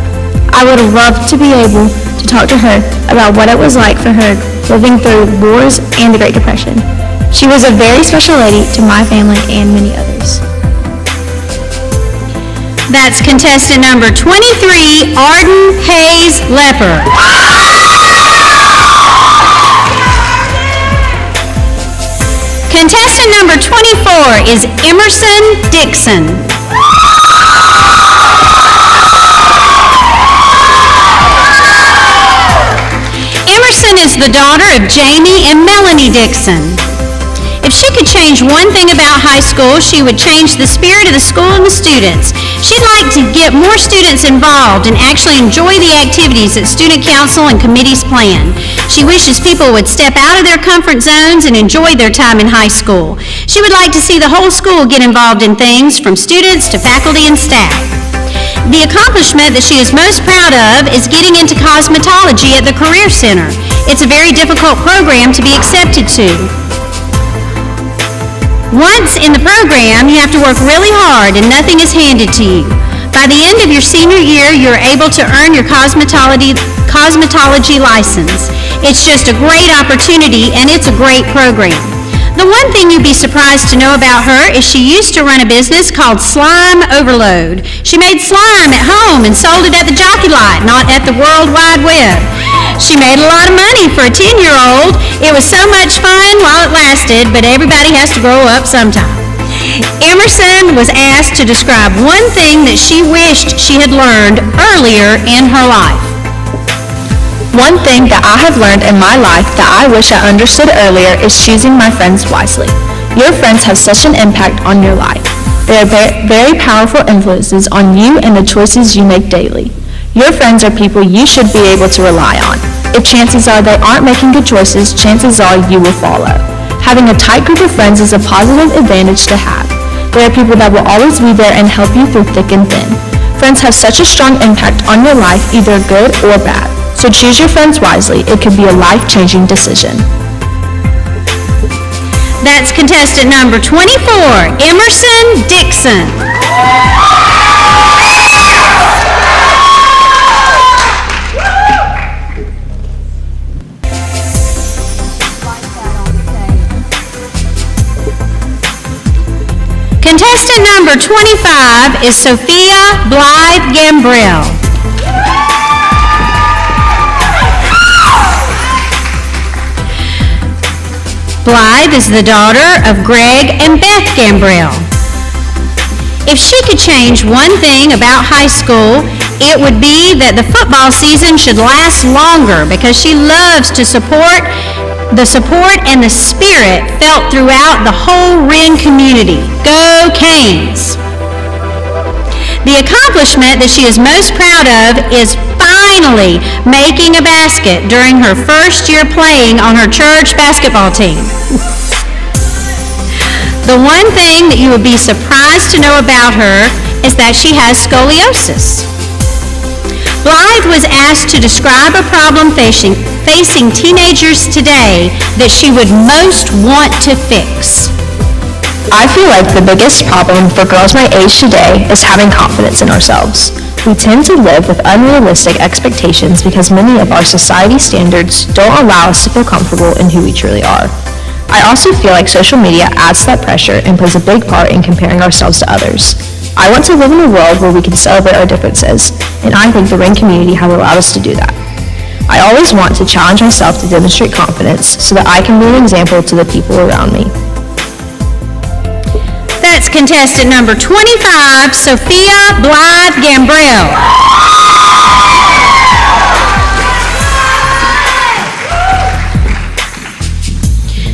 I would love to be able to talk to her about what it was like for her living through wars and the Great Depression. She was a very special lady to my family and many others. That's contestant number 23, Arden Hayes Lepper. Contestant number 24 is Emerson Dixon. Emerson is the daughter of Jamie and Melanie Dixon. If she could change one thing about high school, she would change the spirit of the school and the students. She'd like to get more students involved and actually enjoy the activities that student council and committees plan. She wishes people would step out of their comfort zones and enjoy their time in high school. She would like to see the whole school get involved in things from students to faculty and staff. The accomplishment that she is most proud of is getting into cosmetology at the Career Center. It's a very difficult program to be accepted to. Once in the program, you have to work really hard and nothing is handed to you. By the end of your senior year, you're able to earn your cosmetology license. It's just a great opportunity, and it's a great program. The one thing you'd be surprised to know about her is she used to run a business called Slime Overload. She made slime at home and sold it at the Jockey Lot, not at the World Wide Web. She made a lot of money for a 10-year-old. It was so much fun while it lasted, but everybody has to grow up sometime. Emerson was asked to describe one thing that she wished she had learned earlier in her life. One thing that I have learned in my life that I wish I understood earlier is choosing my friends wisely. Your friends have such an impact on your life. They are very powerful influences on you and the choices you make daily. Your friends are people you should be able to rely on. If chances are they aren't making good choices, chances are you will follow. Having a tight group of friends is a positive advantage to have. They are people that will always be there and help you through thick and thin. Friends have such a strong impact on your life, either good or bad. So choose your friends wisely. It could be a life-changing decision. That's contestant number 24, Emerson Dixon. Contestant number 25 is Sophia Blythe Gambrell. Blythe is the daughter of Greg and Beth Gambrell. If she could change one thing about high school, it would be that the football season should last longer because she loves to support and the spirit felt throughout the whole Wren community. Go Canes! The accomplishment that she is most proud of is finally making a basket during her first year playing on her church basketball team. The one thing that you would be surprised to know about her is that she has scoliosis. Blythe was asked to describe a problem facing teenagers today that she would most want to fix. I feel like the biggest problem for girls my age today is having confidence in ourselves. We tend to live with unrealistic expectations because many of our society standards don't allow us to feel comfortable in who we truly are. I also feel like social media adds to that pressure and plays a big part in comparing ourselves to others. I want to live in a world where we can celebrate our differences, and I think the Wren community has allowed us to do that. I always want to challenge myself to demonstrate confidence so that I can be an example to the people around me. That's contestant number 25, Sophia Blythe Gambrell.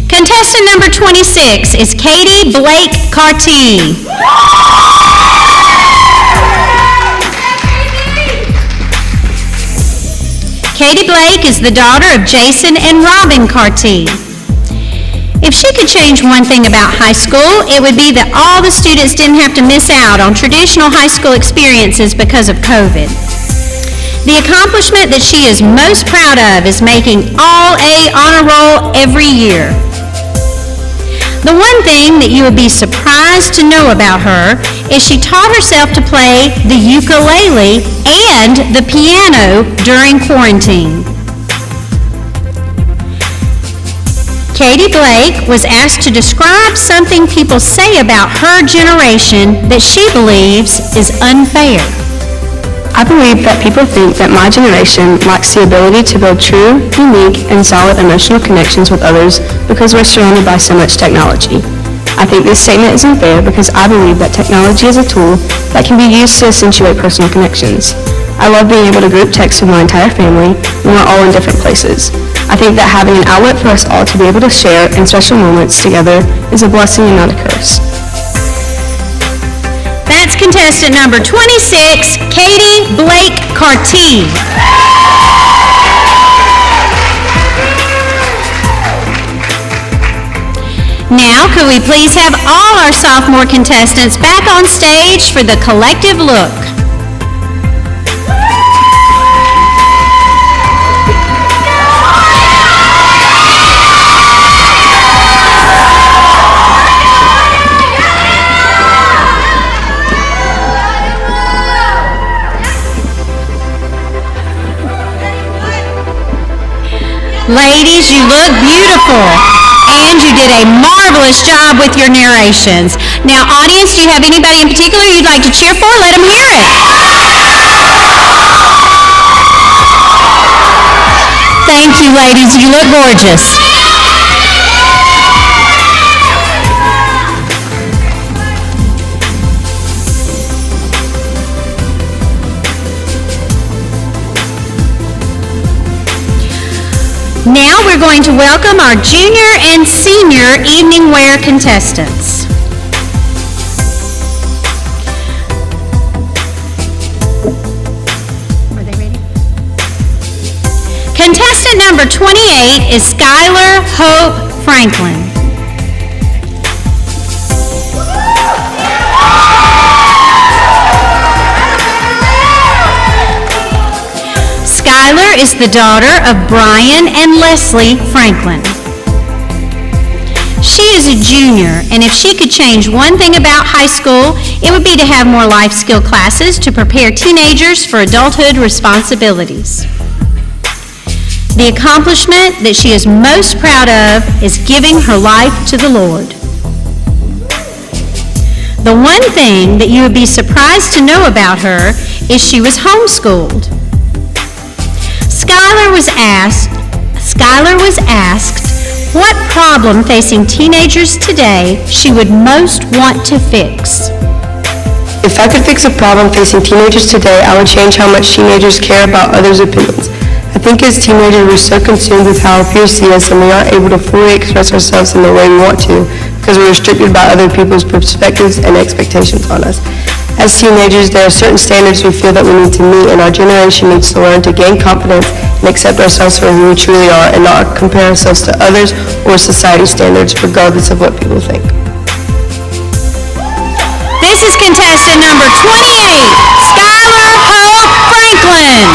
Contestant number 26 is Katie Blake Cartee. Katie Blake is the daughter of Jason and Robin Cartee. If she could change one thing about high school, it would be that all the students didn't have to miss out on traditional high school experiences because of COVID. The accomplishment that she is most proud of is making all A honor roll every year. The one thing that you would be surprised to know about her is she taught herself to play the ukulele and the piano during quarantine. Katie Blake was asked to describe something people say about her generation that she believes is unfair. I believe that people think that my generation lacks the ability to build true, unique, and solid emotional connections with others because we're surrounded by so much technology. I think this statement is unfair because I believe that technology is a tool that can be used to accentuate personal connections. I love being able to group text with my entire family when we're all in different places. I think that having an outlet for us all to be able to share in special moments together is a blessing and not a curse. That's contestant number 26, Katie Blake Cartee. Now, could we please have all our sophomore contestants back on stage for the collective look? Ladies, you look beautiful, and you did a marvelous job with your narrations. Now, audience, do you have anybody in particular you'd like to cheer for? Let them hear it. Thank you, ladies. You look gorgeous. Now we're going to welcome our junior and senior evening wear contestants. Are they ready? Contestant number 28 is Skylar Hope Franklin. Skylar is the daughter of Brian and Leslie Franklin. She is a junior, and if she could change one thing about high school, it would be to have more life skill classes to prepare teenagers for adulthood responsibilities. The accomplishment that she is most proud of is giving her life to the Lord. The one thing that you would be surprised to know about her is she was homeschooled. Skylar was asked what problem facing teenagers today she would most want to fix. If I could fix a problem facing teenagers today, I would change how much teenagers care about others' opinions. I think as teenagers we're so consumed with how our peers see us and we aren't able to fully express ourselves in the way we want to because we're restricted by other people's perspectives and expectations on us. As teenagers, there are certain standards we feel that we need to meet, and our generation needs to learn to gain confidence and accept ourselves for who we truly are and not compare ourselves to others or society standards regardless of what people think. This is contestant number 28, Skylar Hope Franklin.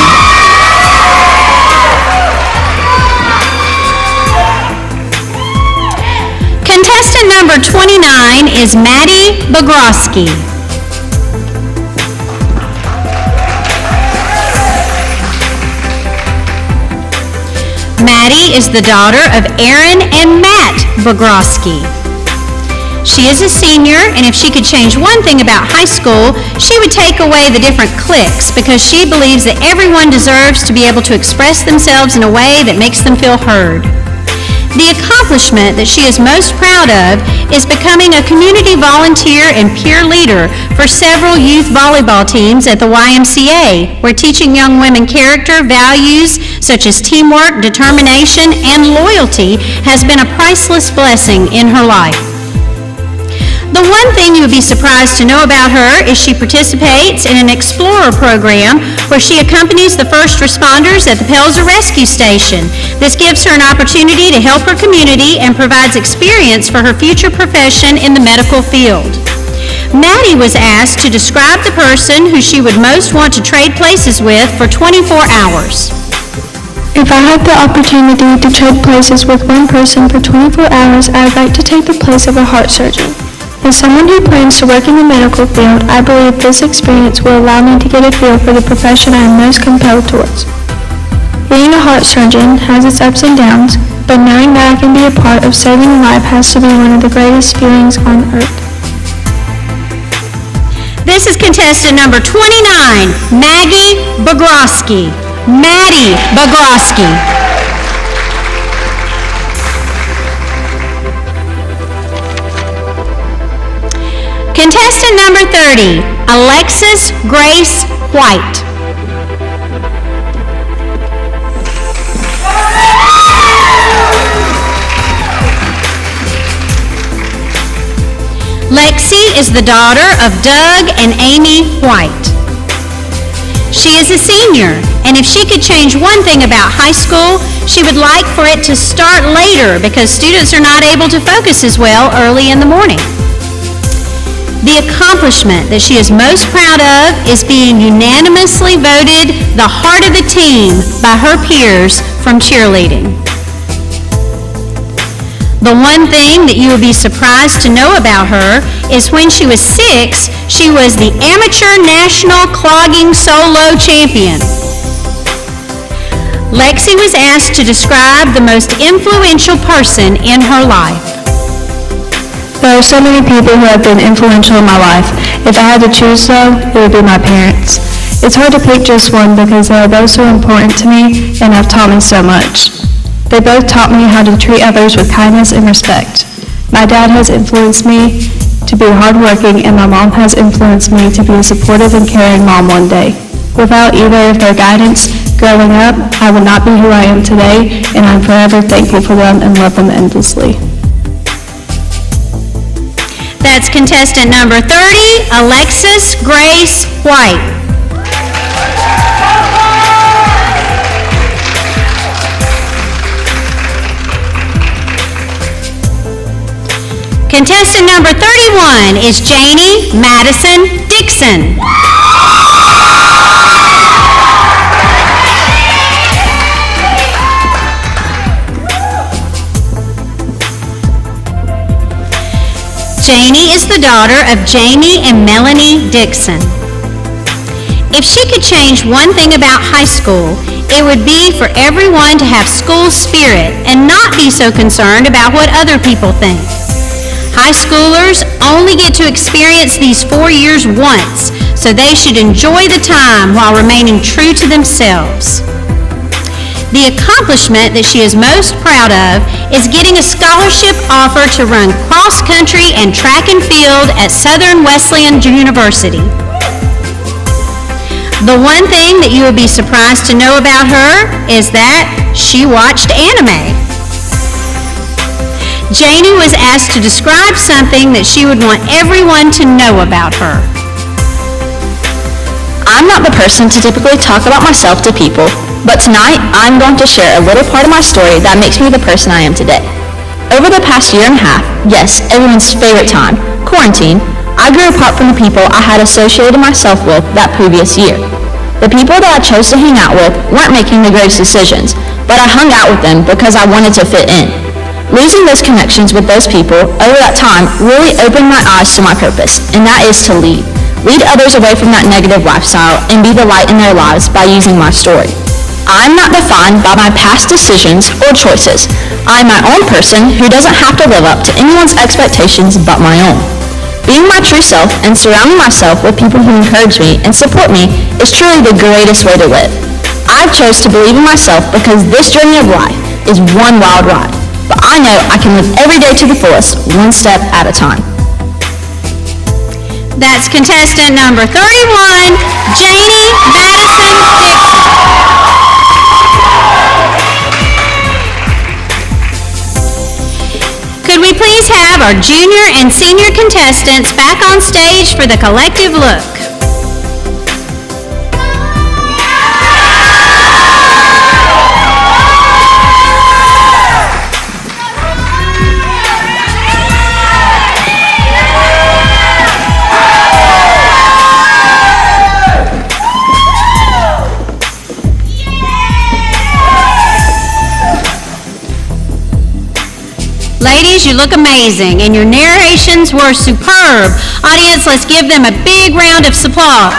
Contestant number 29 is Maddie Bogroski. Maddie is the daughter of Aaron and Matt Bogroski. She is a senior, and if she could change one thing about high school, she would take away the different cliques because she believes that everyone deserves to be able to express themselves in a way that makes them feel heard. The accomplishment that she is most proud of is becoming a community volunteer and peer leader for several youth volleyball teams at the YMCA, where teaching young women character, values such as teamwork, determination, and loyalty has been a priceless blessing in her life. The one thing you would be surprised to know about her is she participates in an Explorer program where she accompanies the first responders at the Pelzer Rescue Station. This gives her an opportunity to help her community and provides experience for her future profession in the medical field. Maddie was asked to describe the person who she would most want to trade places with for 24 hours. If I had the opportunity to trade places with one person for 24 hours, I would like to take the place of a heart surgeon. As someone who plans to work in the medical field, I believe this experience will allow me to get a feel for the profession I am most compelled towards. Being a heart surgeon has its ups and downs, but knowing that I can be a part of saving a life has to be one of the greatest feelings on earth. This is contestant number 29, Maggie Bogroski. Maddie Bogroski. Contestant number 30, Alexis Grace White. Lexi is the daughter of Doug and Amy White. She is a senior, and if she could change one thing about high school, she would like for it to start later because students are not able to focus as well early in the morning. The accomplishment that she is most proud of is being unanimously voted the heart of the team by her peers from cheerleading. The one thing that you will be surprised to know about her is when she was 6, she was the amateur national clogging solo champion. Lexi was asked to describe the most influential person in her life. There are so many people who have been influential in my life. If I had to choose, though, it would be my parents. It's hard to pick just one because they are both so important to me and have taught me so much. They both taught me how to treat others with kindness and respect. My dad has influenced me to be hardworking, and my mom has influenced me to be a supportive and caring mom one day. Without either of their guidance growing up, I would not be who I am today, and I'm forever thankful for them and love them endlessly. That's contestant number 30, Alexis Grace White. Contestant number 31 is Janie Madison Dixon. Janie is the daughter of Jamie and Melanie Dixon. If she could change one thing about high school, it would be for everyone to have school spirit and not be so concerned about what other people think. High schoolers only get to experience these 4 years once, so they should enjoy the time while remaining true to themselves. The accomplishment that she is most proud of is getting a scholarship offer to run cross country and track and field at Southern Wesleyan University. The one thing that you will be surprised to know about her is that she watched anime. Janie was asked to describe something that she would want everyone to know about her. I'm not the person to typically talk about myself to people, but tonight I'm going to share a little part of my story that makes me the person I am today. Over the past year and a half, yes, everyone's favorite time, quarantine, I grew apart from the people I had associated myself with that previous year. The people that I chose to hang out with weren't making the greatest decisions, but I hung out with them because I wanted to fit in. Losing those connections with those people over that time really opened my eyes to my purpose, and that is to lead. Lead others away from that negative lifestyle and be the light in their lives by using my story. I'm not defined by my past decisions or choices. I'm my own person who doesn't have to live up to anyone's expectations but my own. Being my true self and surrounding myself with people who encourage me and support me is truly the greatest way to live. I've chose to believe in myself because this journey of life is one wild ride. But I know I can live every day to the fullest, one step at a time. That's contestant number 31, Janie Madison Dixon. Could we please have our junior and senior contestants back on stage for the collective look? Ladies, you look amazing, and your narrations were superb. Audience, let's give them a big round of applause.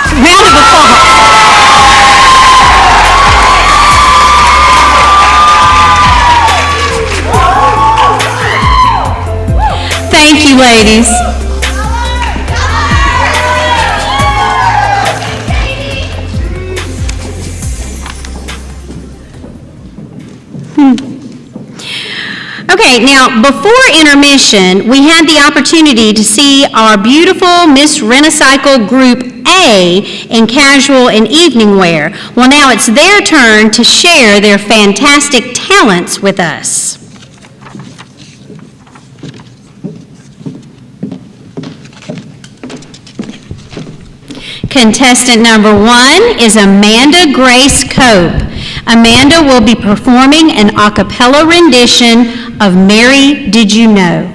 Thank you, ladies. Okay, now before intermission, we had the opportunity to see our beautiful Miss Wrenicycle Group A in casual and evening wear. Well, now it's their turn to share their fantastic talents with us. Contestant number 1 is Amanda Grace Cope. Amanda will be performing an a cappella rendition of Mary Did You Know?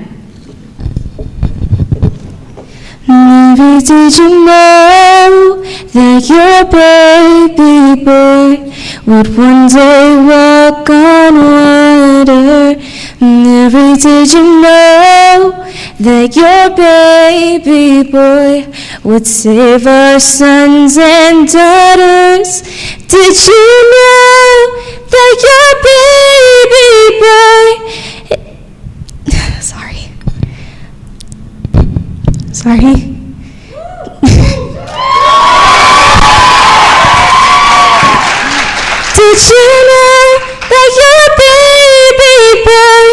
Mary, did you know that your baby boy would one day walk on water? Mary, did you know that your baby boy would save our sons and daughters? Did you know that your baby boy... Sorry. Did you know that your baby boy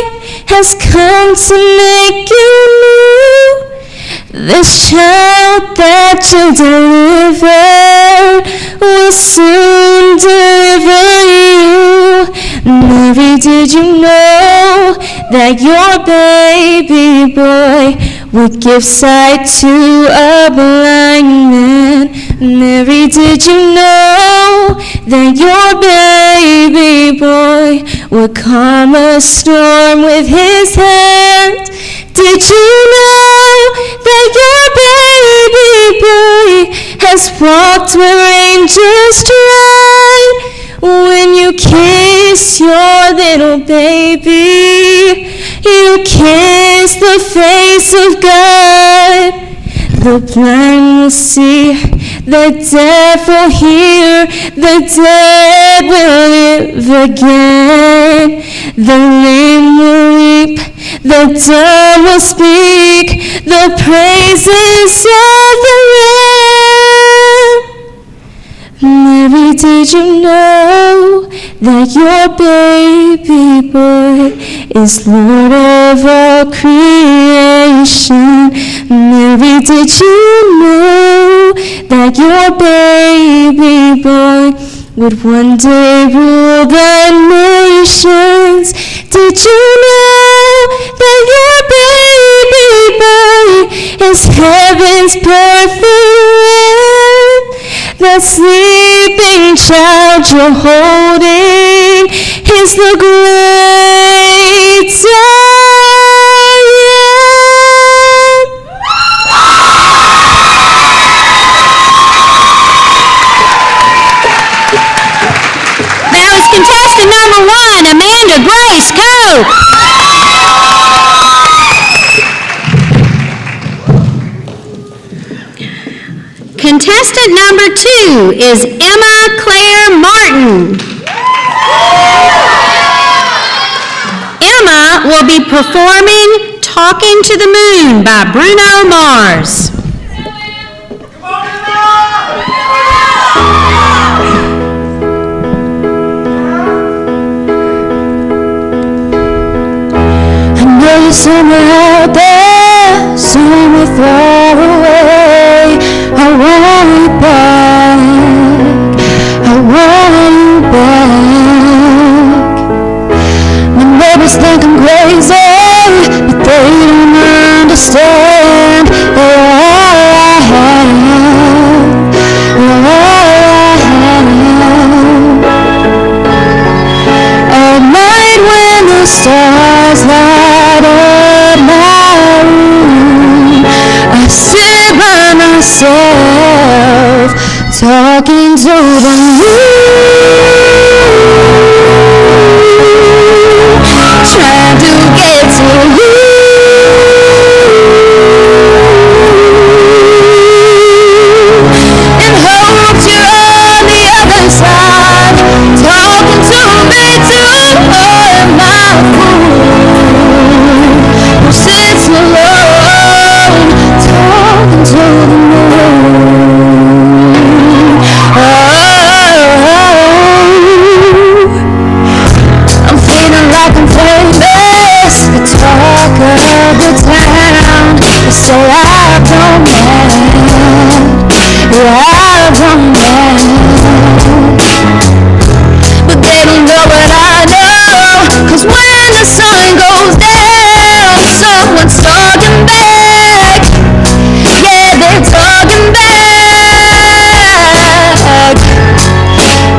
has come to make you new? This child that you delivered will soon deliver you. Mary, did you know that your baby boy would give sight to a blind man? Mary, did you know that your baby boy would calm a storm with his hand? Did you know that your baby boy has walked where angels trod? When you kiss your little baby, you kiss the face of God. The blind will see, the deaf will hear, the dead will live again. The lame will leap, the dumb will speak, the praises of the Lamb. Mary, did you know that your baby boy is Lord of all creation? Mary, did you know that your baby boy would one day rule the nations? Did you know that your baby boy is heaven's perfect Lamb? The sleeping child you're holding is the great I Am. That was contestant number 1, Amanda Grace Cope. Contestant number 2 is Emma Claire Martin. Emma will be performing Talking to the Moon by Bruno Mars. I know you're somewhere out there, somewhere far away. I want you back, I want you back. My neighbors think I'm crazy, but they don't understand that all I have, all I have. At night when the stars light up my room, I sit by myself, talking to the moon, trying to get to you. And hope you're on the other side, talking to me too. Am I a fool who sits alone, talking to the moon? I'm feeling like I'm famous, the talk of the town. They say I've gone mad, yeah, I've gone mad. But they don't know what I know, 'cause when the sun goes down, someone's talking back. Yeah, they're talking back.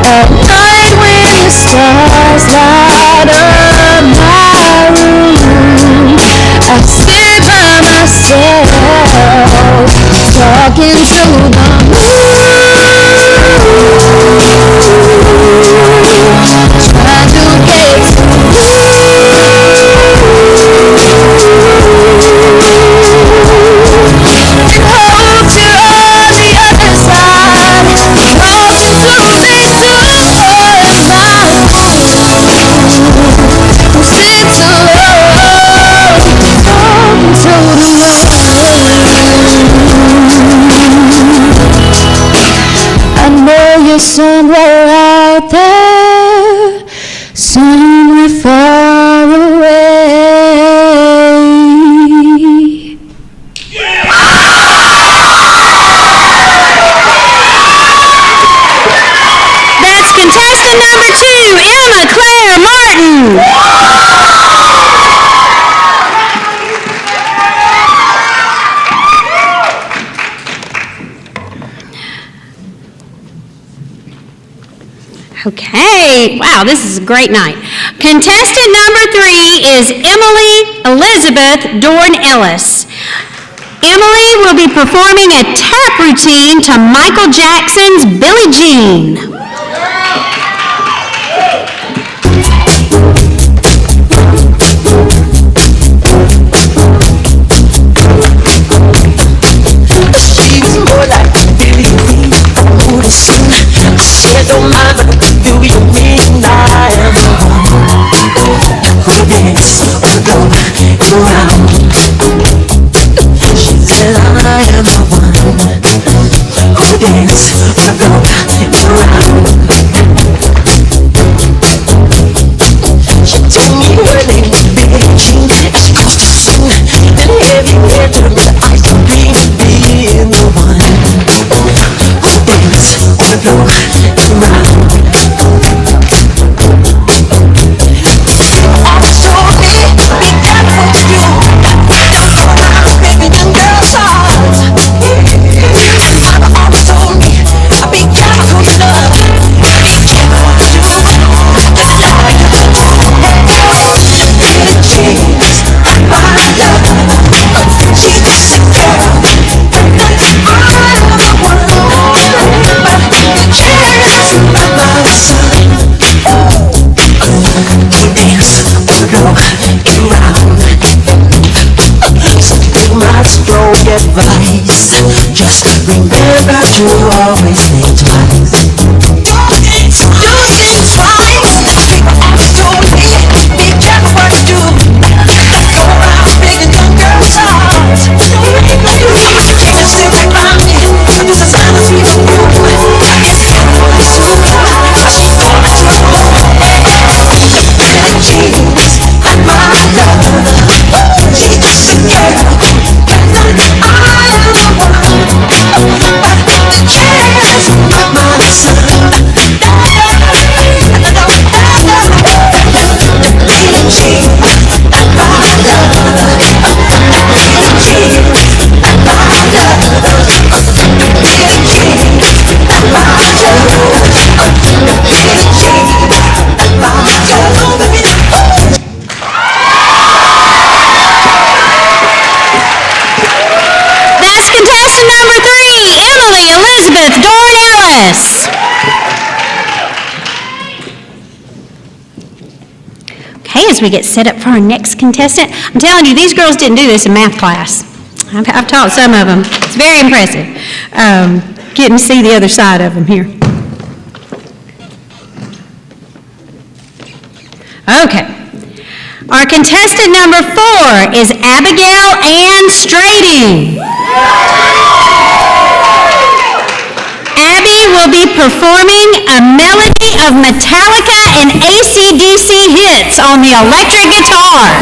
At night when the stars light up my room, I sit by myself, talking to the moon, trying to get to you. Wow, this is a great night. Contestant number 3 is Emily Elizabeth Dorn Ellis. Emily will be performing a tap routine to Michael Jackson's Billie Jean. Don't mind, but do you mean I am the one who dance or go around? She said I am the one who dance or go around. She told me her name was Billie Jean, and she used to sing that heavy hair turned to ice cream, being the one who dance or go around. Advice. Just remember to always think twice. Do things twice. People always told me, be careful what you do. Go around breaking young girls' hearts. You can't just sit right by me. This is not a sweet room. It's careful soon. She gonna trouble. Billie Jean's not my love. She's just a girl. As we get set up for our next contestant, I'm telling you, these girls didn't do this in math class. I've taught some of them. It's very impressive. Getting to see the other side of them here. Okay. Our contestant number 4 is Abigail Ann Strading. Abby will be performing a melody of Metallica and AC/DC hits on the electric guitar.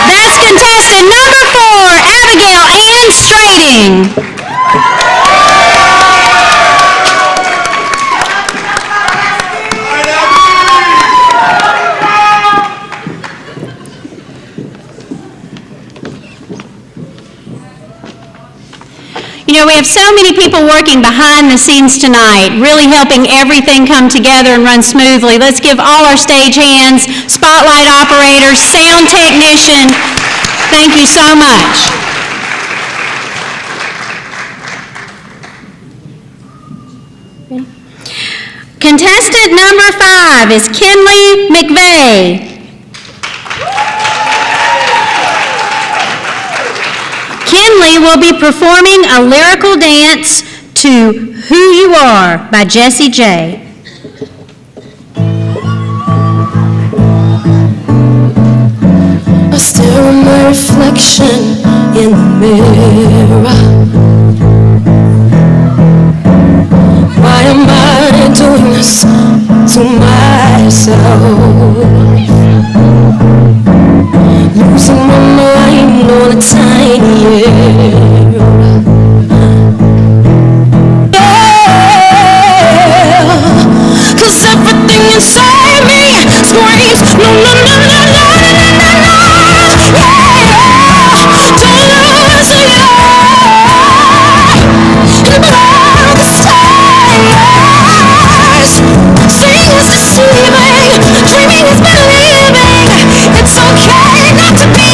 That's contestant number 4, Abigail Ann Strading. You know, we have so many people working behind the scenes tonight, really helping everything come together and run smoothly. Let's give all our stage hands, spotlight operators, sound technician. Thank you so much. Contestant number 5 is Kinley McVeigh. Kinley will be performing a lyrical dance to Who You Are by Jessie J. I stare at my reflection in the mirror. Why am I doing this to myself? Losing my mind on a tiny error. Yeah, 'cause everything inside me screams no, no, no, no, no, no, no, no, no. Yeah, don't lose it. And below the stars, seeing is deceiving, dreaming is believing. It's okay not to be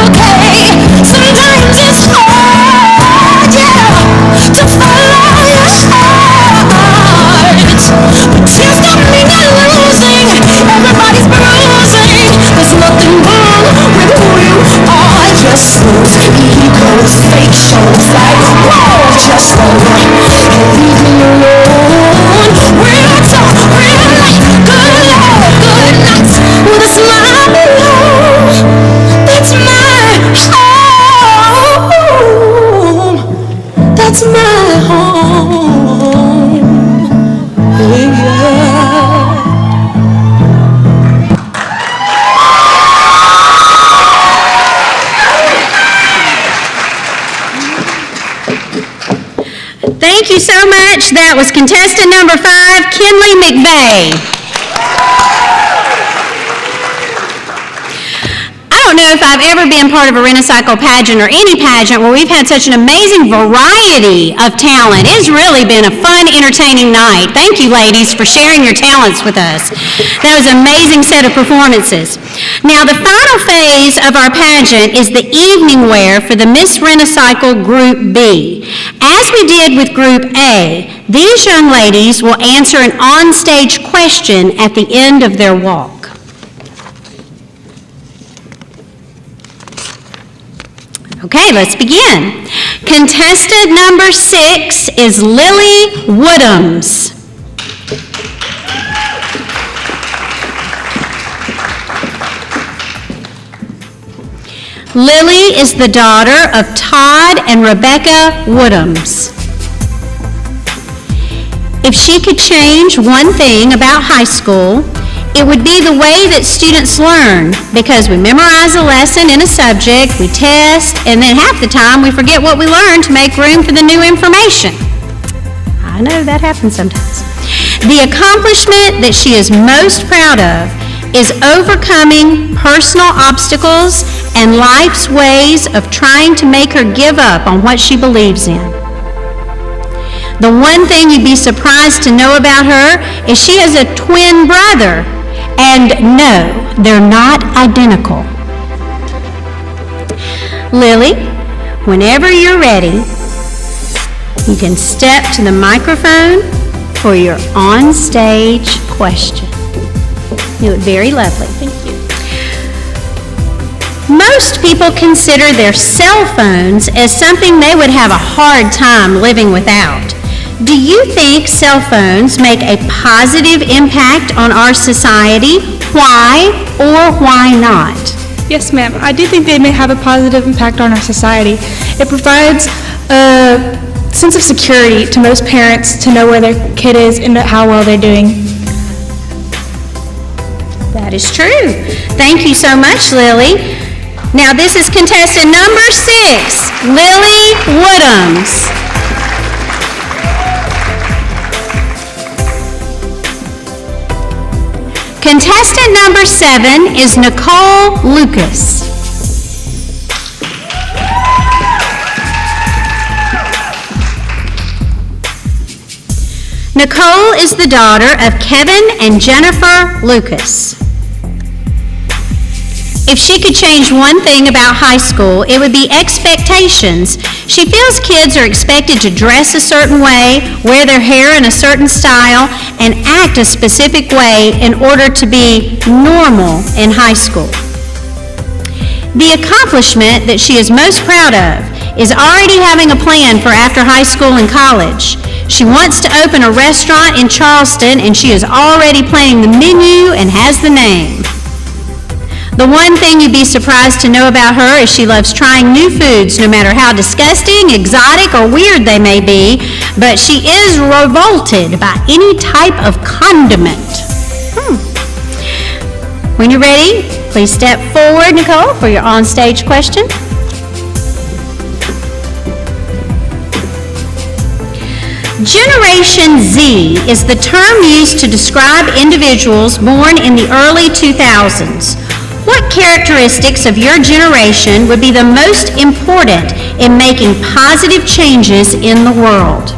okay. Sometimes it's hard, yeah, to follow your heart. But tears don't mean you're losing. Everybody's bruising. There's nothing wrong with who you are. Just those egos, fake shows like whoa, just hold on and leave me alone. Real talk, real life, good love, good night with a smile below. That's my home. That's my home. Yeah. Thank you so much. That was contestant number 5, Kinley McVeigh. I don't know if I've ever been part of a Wrenicycle pageant or any pageant where we've had such an amazing variety of talent. It's really been a fun, entertaining night. Thank you, ladies, for sharing your talents with us. That was an amazing set of performances. Now, the final phase of our pageant is the evening wear for the Miss Wrenicycle Group B. As we did with Group A, these young ladies will answer an on-stage question at the end of their walk. Okay, let's begin. Contestant number 6 is Lily Woodhams. Lily is the daughter of Todd and Rebecca Woodhams. If she could change one thing about high school, it would be the way that students learn, because we memorize a lesson in a subject, we test, and then half the time we forget what we learned to make room for the new information. I know that happens sometimes. The accomplishment that she is most proud of is overcoming personal obstacles and life's ways of trying to make her give up on what she believes in. The one thing you'd be surprised to know about her is she has a twin brother, And no, they're not identical. Lily, whenever you're ready, you can step to the microphone for your on-stage question. You look very lovely. Thank you. Most people consider their cell phones as something they would have a hard time living without. Do you think cell phones make a positive impact on our society? Why or why not? Yes, ma'am. I do think they may have a positive impact on our society. It provides a sense of security to most parents to know where their kid is and how well they're doing. That is true. Thank you so much, Lily. Now this is contestant number 6, Lily Woodhams. Contestant number 7 is Nicole Lucas. Nicole is the daughter of Kevin and Jennifer Lucas. If she could change one thing about high school, it would be expectations. She feels kids are expected to dress a certain way, wear their hair in a certain style, and act a specific way in order to be normal in high school. The accomplishment that she is most proud of is already having a plan for after high school and college. She wants to open a restaurant in Charleston, and she is already planning the menu and has the name. The one thing you'd be surprised to know about her is she loves trying new foods, no matter how disgusting, exotic, or weird they may be, but she is revolted by any type of condiment. When you're ready, please step forward, Nicole, for your on-stage question. Generation Z is the term used to describe individuals born in the early 2000s. What characteristics of your generation would be the most important in making positive changes in the world?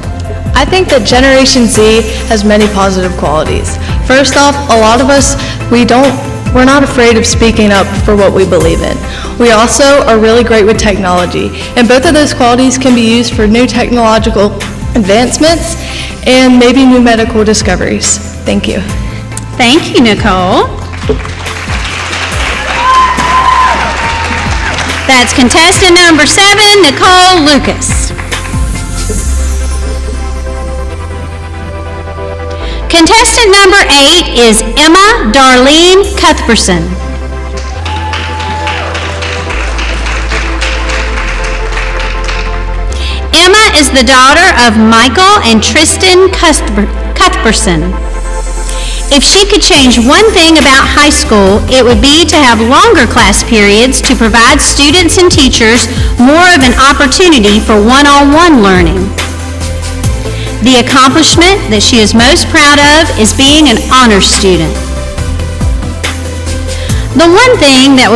I think that Generation Z has many positive qualities. First off, a lot of us, we're not afraid of speaking up for what we believe in. We also are really great with technology, and both of those qualities can be used for new technological advancements and maybe new medical discoveries. Thank you. Thank you, Nicole. That's contestant number 7, Nicole Lucas. Contestant number 8 is Emma Darlene Cuthbertson. Emma is the daughter of Michael and Tristan Cuthbertson. If she could change one thing about high school, it would be to have longer class periods to provide students and teachers more of an opportunity for one-on-one learning. The accomplishment that she is most proud of is being an honors student. The one thing that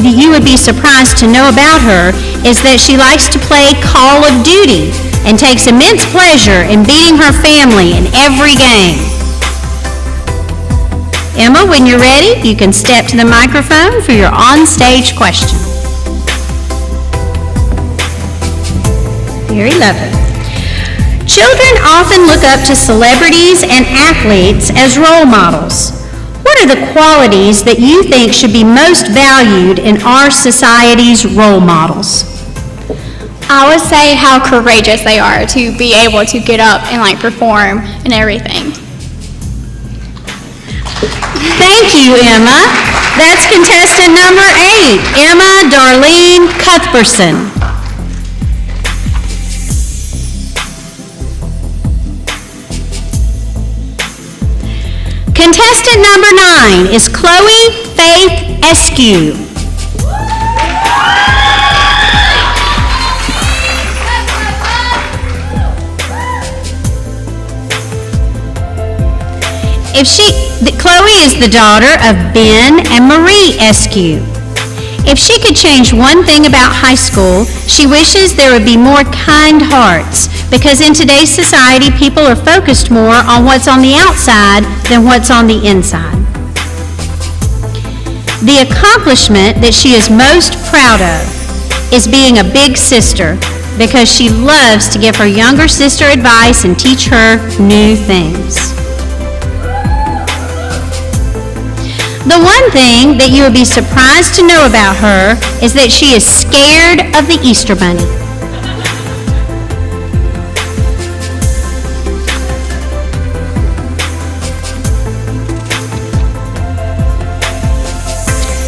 you would be surprised to know about her is that she likes to play Call of Duty and takes immense pleasure in beating her family in every game. Emma, when you're ready, you can step to the microphone for your on-stage question. Very lovely. Children often look up to celebrities and athletes as role models. What are the qualities that you think should be most valued in our society's role models? I would say how courageous they are to be able to get up and perform and everything. Thank you, Emma. That's contestant number 8, Emma Darlene Cuthbertson. Contestant number 9 is Chloe Faith Eskew. Chloe is the daughter of Ben and Marie Eskew. If she could change one thing about high school, she wishes there would be more kind hearts, because in today's society, people are focused more on what's on the outside than what's on the inside. The accomplishment that she is most proud of is being a big sister because she loves to give her younger sister advice and teach her new things. The one thing that you would be surprised to know about her is that she is scared of the Easter Bunny.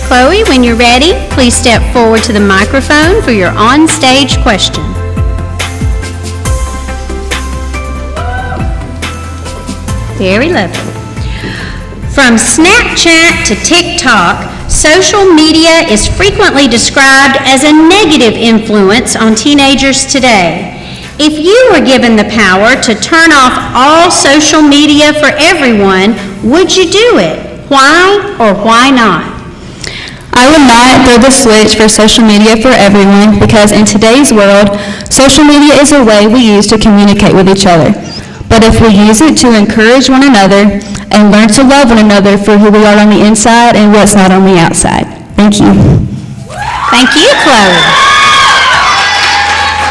Chloe, when you're ready, please step forward to the microphone for your on-stage question. Very lovely. From Snapchat to TikTok, social media is frequently described as a negative influence on teenagers today. If you were given the power to turn off all social media for everyone, would you do it? Why or why not? I would not throw the switch for social media for everyone because in today's world, social media is a way we use to communicate with each other. But if we use it to encourage one another and learn to love one another for who we are on the inside and what's not on the outside. Thank you. Thank you, Chloe.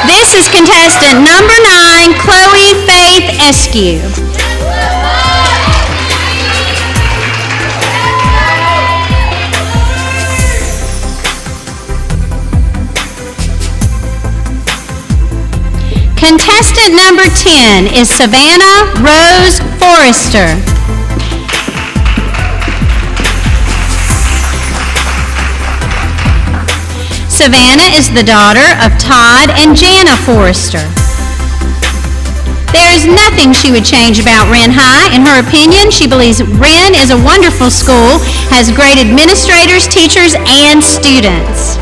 This is contestant number 9, Chloe Faith Eskew. Contestant number 10 is Savannah Rose Forrester. Savannah is the daughter of Todd and Jana Forrester. There is nothing she would change about Wren High. In her opinion, she believes Wren is a wonderful school, has great administrators, teachers, and students.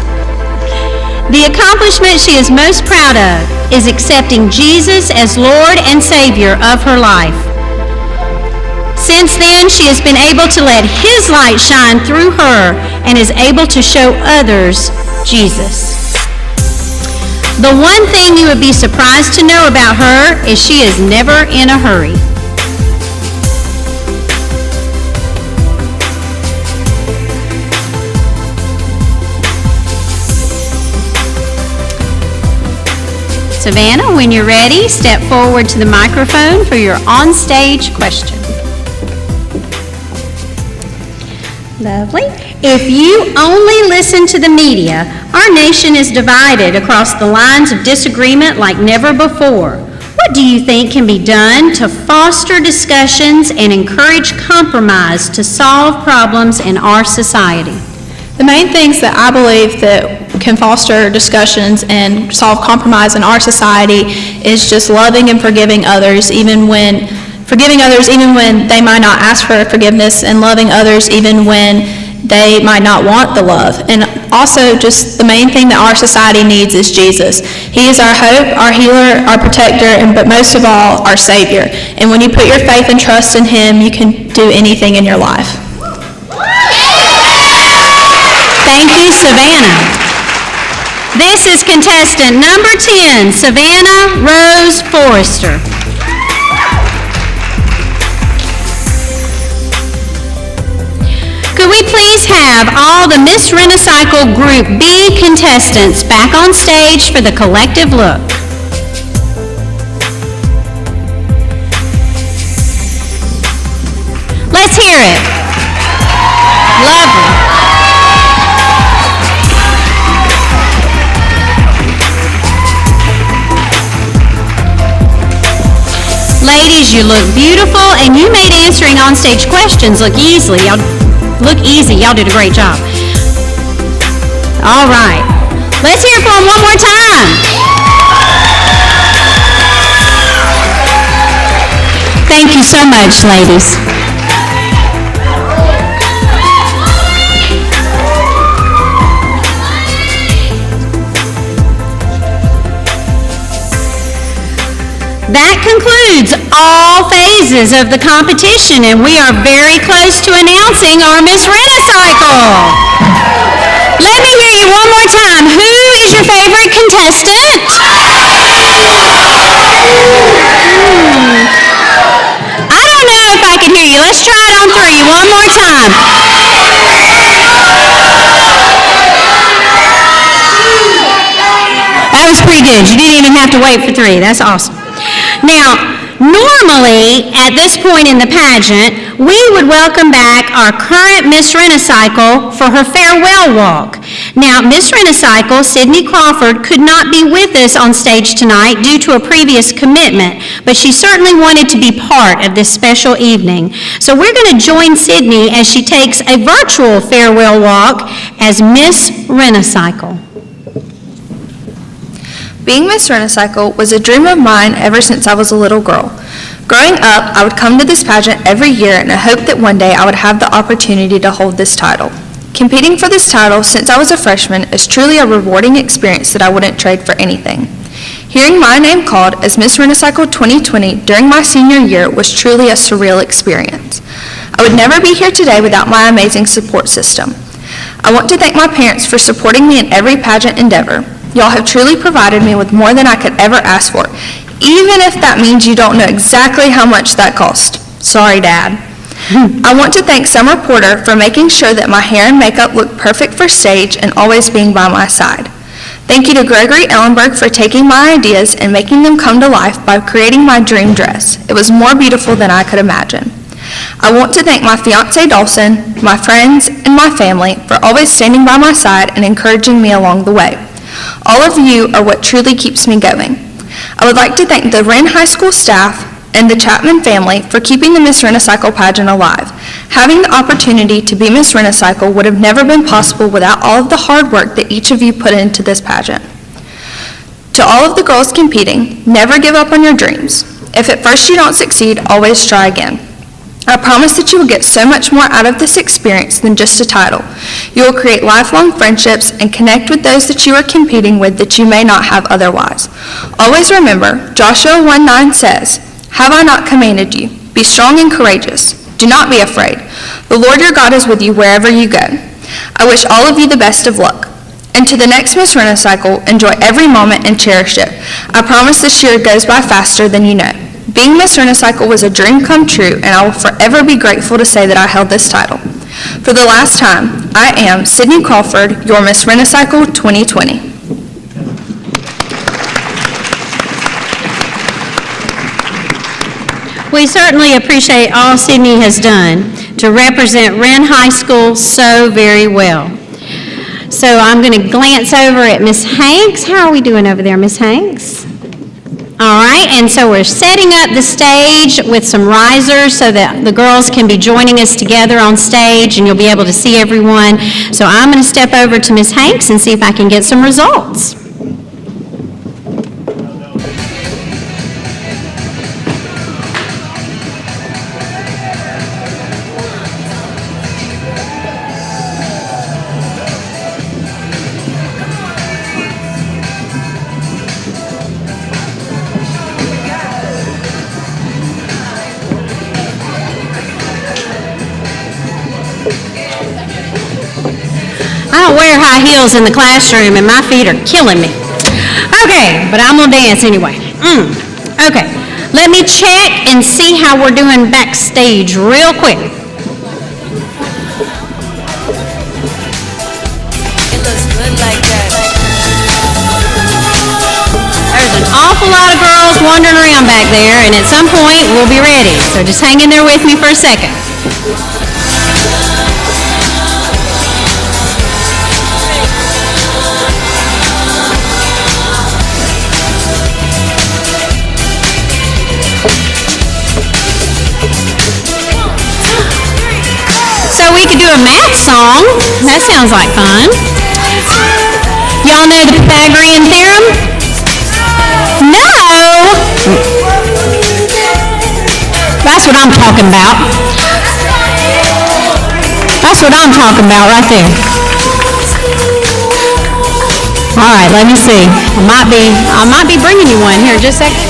The accomplishment she is most proud of is accepting Jesus as Lord and Savior of her life. Since then, she has been able to let His light shine through her and is able to show others Jesus. The one thing you would be surprised to know about her is she is never in a hurry. Savannah, when you're ready, step forward to the microphone for your on-stage question. Lovely. If you only listen to the media, our nation is divided across the lines of disagreement like never before. What do you think can be done to foster discussions and encourage compromise to solve problems in our society? The main things that I believe that can foster discussions and solve compromise in our society is just loving and forgiving others even when they might not ask for forgiveness, and loving others even when they might not want the love. And also just the main thing that our society needs is Jesus. He is our hope, our healer, our protector, but most of all, our Savior. And when you put your faith and trust in Him, you can do anything in your life. Thank you, Savannah. This is contestant number 10, Savannah Rose Forrester. Could we please have all the Miss Wrenicycle Group B contestants back on stage for the collective look? Let's hear it. Lovely. Ladies, you look beautiful, and you made answering on-stage questions look easy. Y'all did a great job. All right. Let's hear it for them one more time. Thank you so much, ladies. That concludes all phases of the competition, and we are very close to announcing our Miss Wrenicycle. Let me hear you one more time. Who is your favorite contestant? I don't know if I can hear you. Let's try it on 3 one more time. good. You didn't even have to wait for 3. That's awesome. Now, normally, at this point in the pageant, we would welcome back our current Miss Wrenicycle for her farewell walk. Now, Miss Wrenicycle, Sydney Crawford, could not be with us on stage tonight due to a previous commitment, but she certainly wanted to be part of this special evening. So we're going to join Sydney as she takes a virtual farewell walk as Miss Wrenicycle. Being Miss Wrenicycle was a dream of mine ever since I was a little girl. Growing up, I would come to this pageant every year in a hope that one day I would have the opportunity to hold this title. Competing for this title since I was a freshman is truly a rewarding experience that I wouldn't trade for anything. Hearing my name called as Miss Wrenicycle 2020 during my senior year was truly a surreal experience. I would never be here today without my amazing support system. I want to thank my parents for supporting me in every pageant endeavor. Y'all have truly provided me with more than I could ever ask for, even if that means you don't know exactly how much that cost. Sorry, Dad. I want to thank Summer Porter for making sure that my hair and makeup looked perfect for stage and always being by my side. Thank you to Gregory Ellenberg for taking my ideas and making them come to life by creating my dream dress. It was more beautiful than I could imagine. I want to thank my fiancé Dawson, my friends, and my family for always standing by my side and encouraging me along the way. All of you are what truly keeps me going. I would like to thank the Wren High School staff and the Chapman family for keeping the Miss Wrenicycle pageant alive. Having the opportunity to be Miss Wrenicycle would have never been possible without all of the hard work that each of you put into this pageant. To all of the girls competing, never give up on your dreams. If at first you don't succeed, always try again. I promise that you will get so much more out of this experience than just a title. You will create lifelong friendships and connect with those that you are competing with that you may not have otherwise. Always remember, Joshua 1:9 says, "Have I not commanded you? Be strong and courageous. Do not be afraid. The Lord your God is with you wherever you go." I wish all of you the best of luck. And to the next Miss Wrenicycle, enjoy every moment and cherish it. I promise this year goes by faster than you know. Being Miss Wrenicycle was a dream come true, and I will forever be grateful to say that I held this title. For the last time, I am Sydney Crawford, your Miss Wrenicycle 2020. We certainly appreciate all Sydney has done to represent Wren High School so very well. So I'm going to glance over at Miss Hanks. How are we doing over there, Miss Hanks? All right, and so we're setting up the stage with some risers so that the girls can be joining us together on stage and you'll be able to see everyone. So I'm going to step over to Miss Hanks and see if I can get some results. I don't wear high heels in the classroom and my feet are killing me. Okay, but I'm gonna dance anyway. Okay, let me check and see how we're doing backstage real quick. It looks good like that. There's an awful lot of girls wandering around back there, and at some point we'll be ready. So just hang in there with me for a second. So we could do a math song. That sounds like fun. Y'all know the Pythagorean theorem? No! That's what I'm talking about. That's what I'm talking about right there. All right, let me see. I might be bringing you one here in just a second.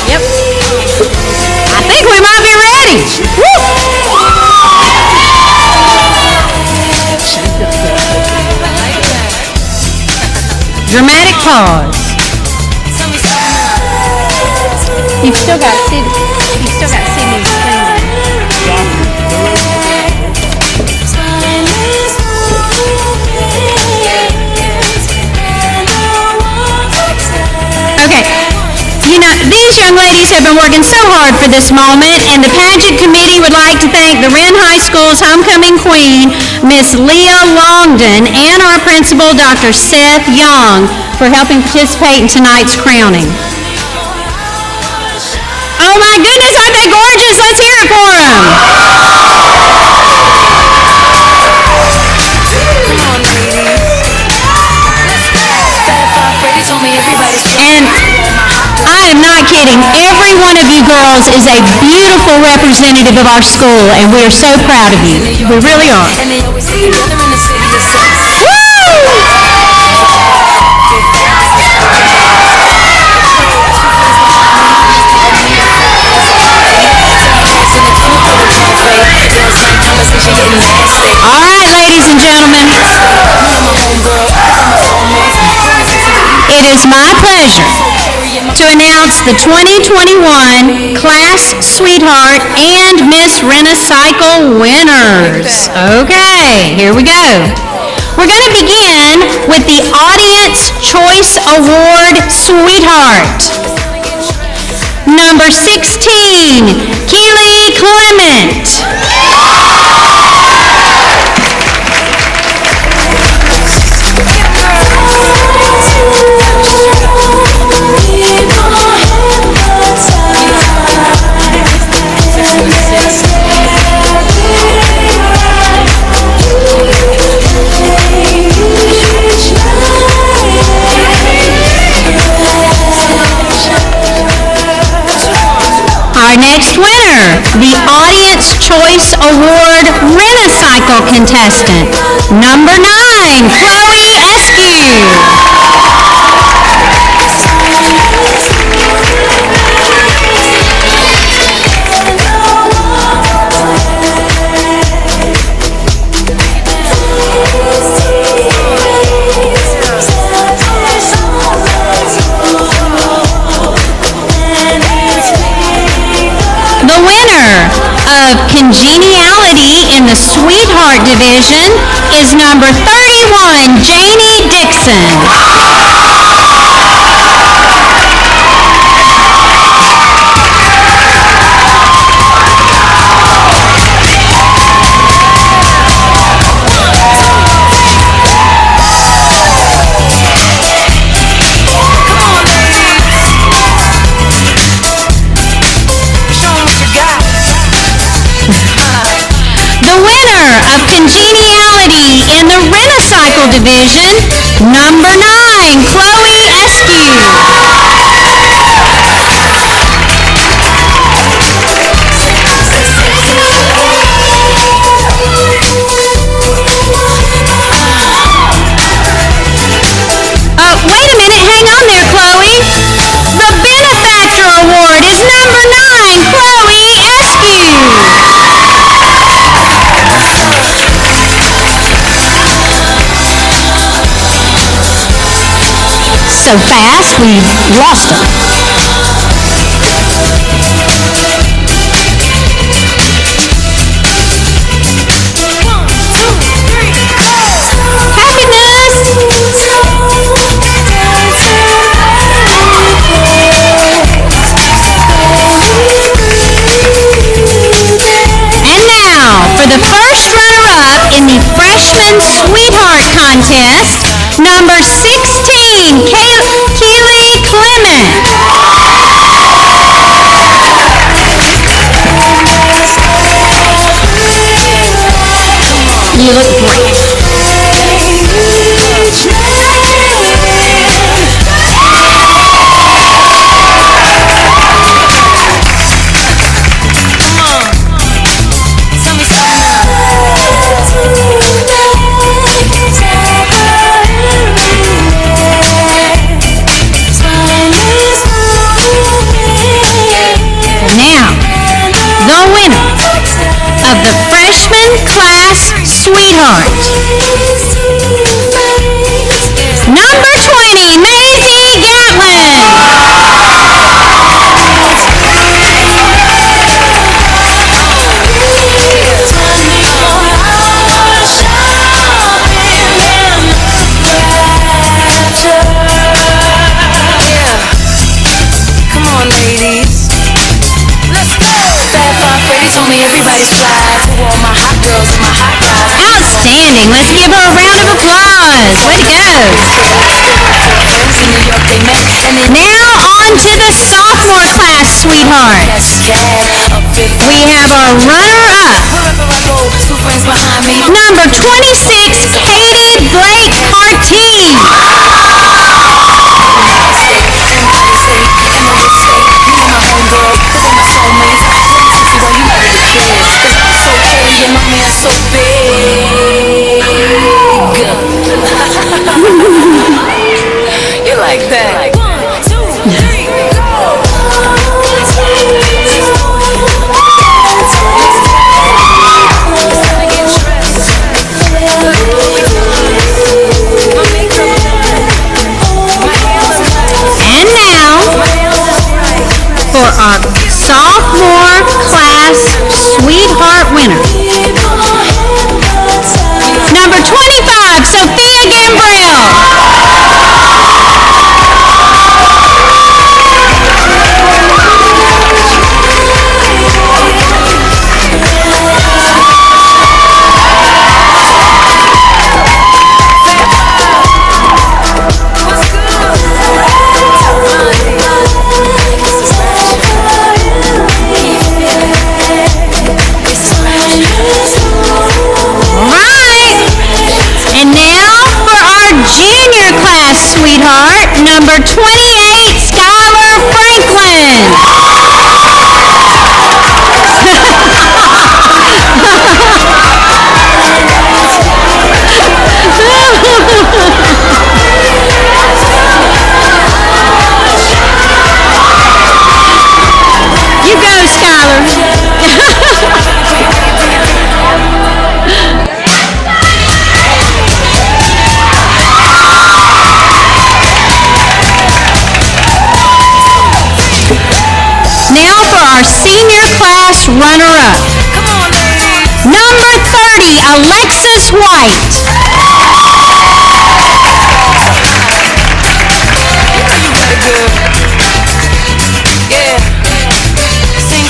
Yep. I think we might be ready. Woo! Dramatic pause. You've still got Sydney. ladies have been working so hard for this moment, and the pageant committee would like to thank the Wren High School's homecoming queen, Miss Leah Longden, and our principal, Dr. Seth Young, for helping participate in tonight's crowning. Oh my goodness, aren't they gorgeous? Let's hear it for them. And I am not kidding. Every one of you girls is a beautiful representative of our school, and we are so proud of you. We really are. All right, ladies and gentlemen. It is my pleasure to announce the 2021 Class Sweetheart and Miss Wrenicycle winners. Okay, here we go. We're going to begin with the Audience Choice Award Sweetheart. Number 16, Keely Clement. Our next winner, the Audience Choice Award Wrenicycle contestant, number 9, Chloe Eskew. The winner of Congeniality in the Sweetheart Division is number 31, Janie Dixon. Of Congeniality in the Wrenicycle Division, number 9, Chloe Eskew. Wait a minute, hang on there, Chloe. The Benefactor Award is number 9, Chloe Eskew. So fast, we lost them. Happiness! And now, for the first runner-up in the Freshman Sweetheart Contest, number 16, Keely Clement. You look great. Of the Freshman Class Sweetheart. Number 20, Maisie Gatlin. Come on, ladies. me everybody's fly. To all my hot girls and my hot guys. Outstanding. Let's give her a round of applause. Way to go. Now on to the sophomore class, sweethearts. We have our runner-up. Number 26, Katie Blake Partee. So big. You like that? 1, 2, 3, go. And now for our sophomore class sweetheart winner. Number 25, Sophia Gambrell. Junior class sweetheart, number 28, Skylar Franklin. You go, Skylar. Now for our senior class runner-up. Number 30, Alexis White.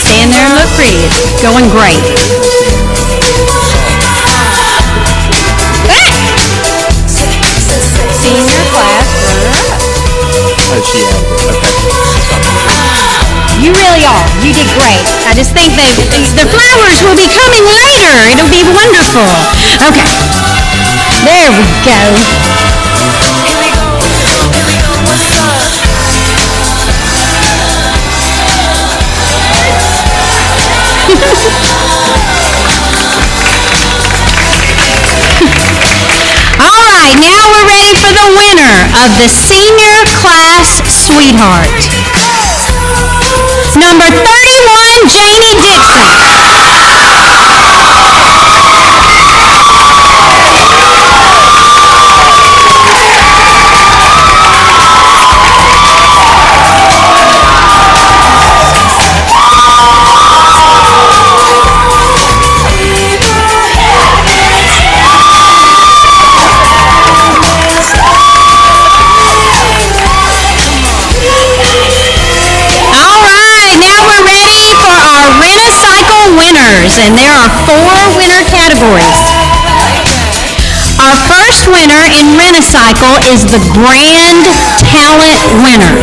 Stand there and look pretty. It's going great. Senior class runner-up. Oh, she added it. Okay. You really are. You did great. I just think that the flowers will be coming later. It'll be wonderful. Okay. There we go. All right, now we're ready for the winner of the senior class sweetheart. Number 31, Janie Dixon. Wrenicycle winners, and there are 4 winner categories. Our first winner in Wrenicycle is the Grand Talent winner.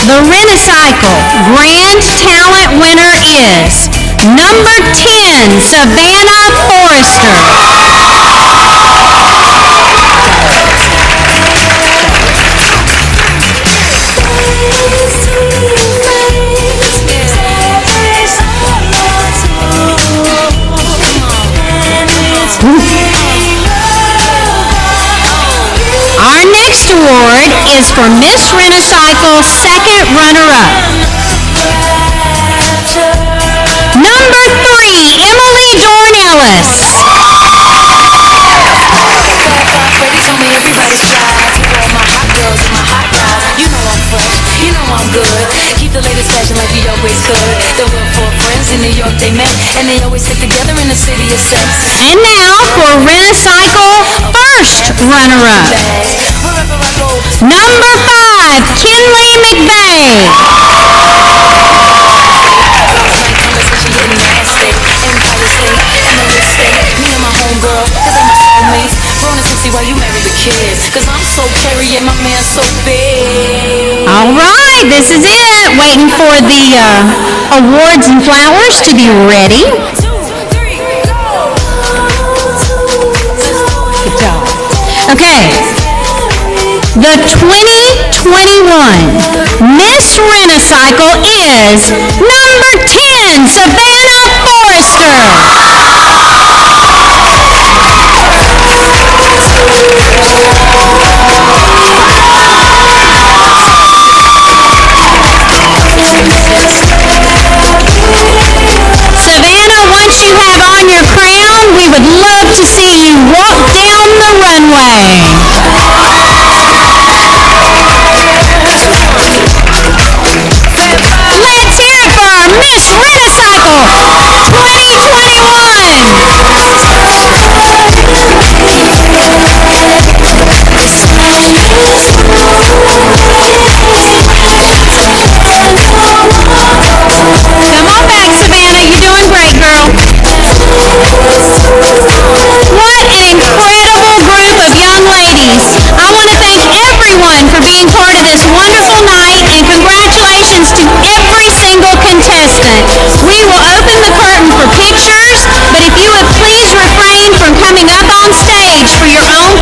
The Wrenicycle Grand Talent winner is number 10, Savannah Forrester. Our next award is for Miss Wrenicycle's second runner-up. Number 3, Emily Dornellis. You know I'm good. Keep the latest fashion like we always could. There were 4 friends in New York, they met, and they always stick together in the city of sex. And now for Wrenicycle first runner-up. Number 5, Kinley McVeigh. care. Cause I'm so carry and my man so big. All right, this is it. Waiting for the awards and flowers to be ready. 2, 3, go. Good job. Okay. The 2021 Miss Wrenicycle is number 10, Savannah Forrester. Savannah, once you have on your crown, we would love to see you walk down the runway. Let's hear it for our Miss Wrenicycle 2021. Come on back, Savannah. You're doing great, girl. What an incredible group of young ladies. I want to thank everyone for being part of this wonderful night, and congratulations to every single contestant. We will open the curtain for pictures, but if you would please refrain from coming up on stage for your own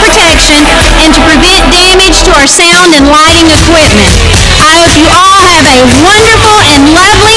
protection and to prevent damage to our sound and lighting equipment. I hope you all have a wonderful and lovely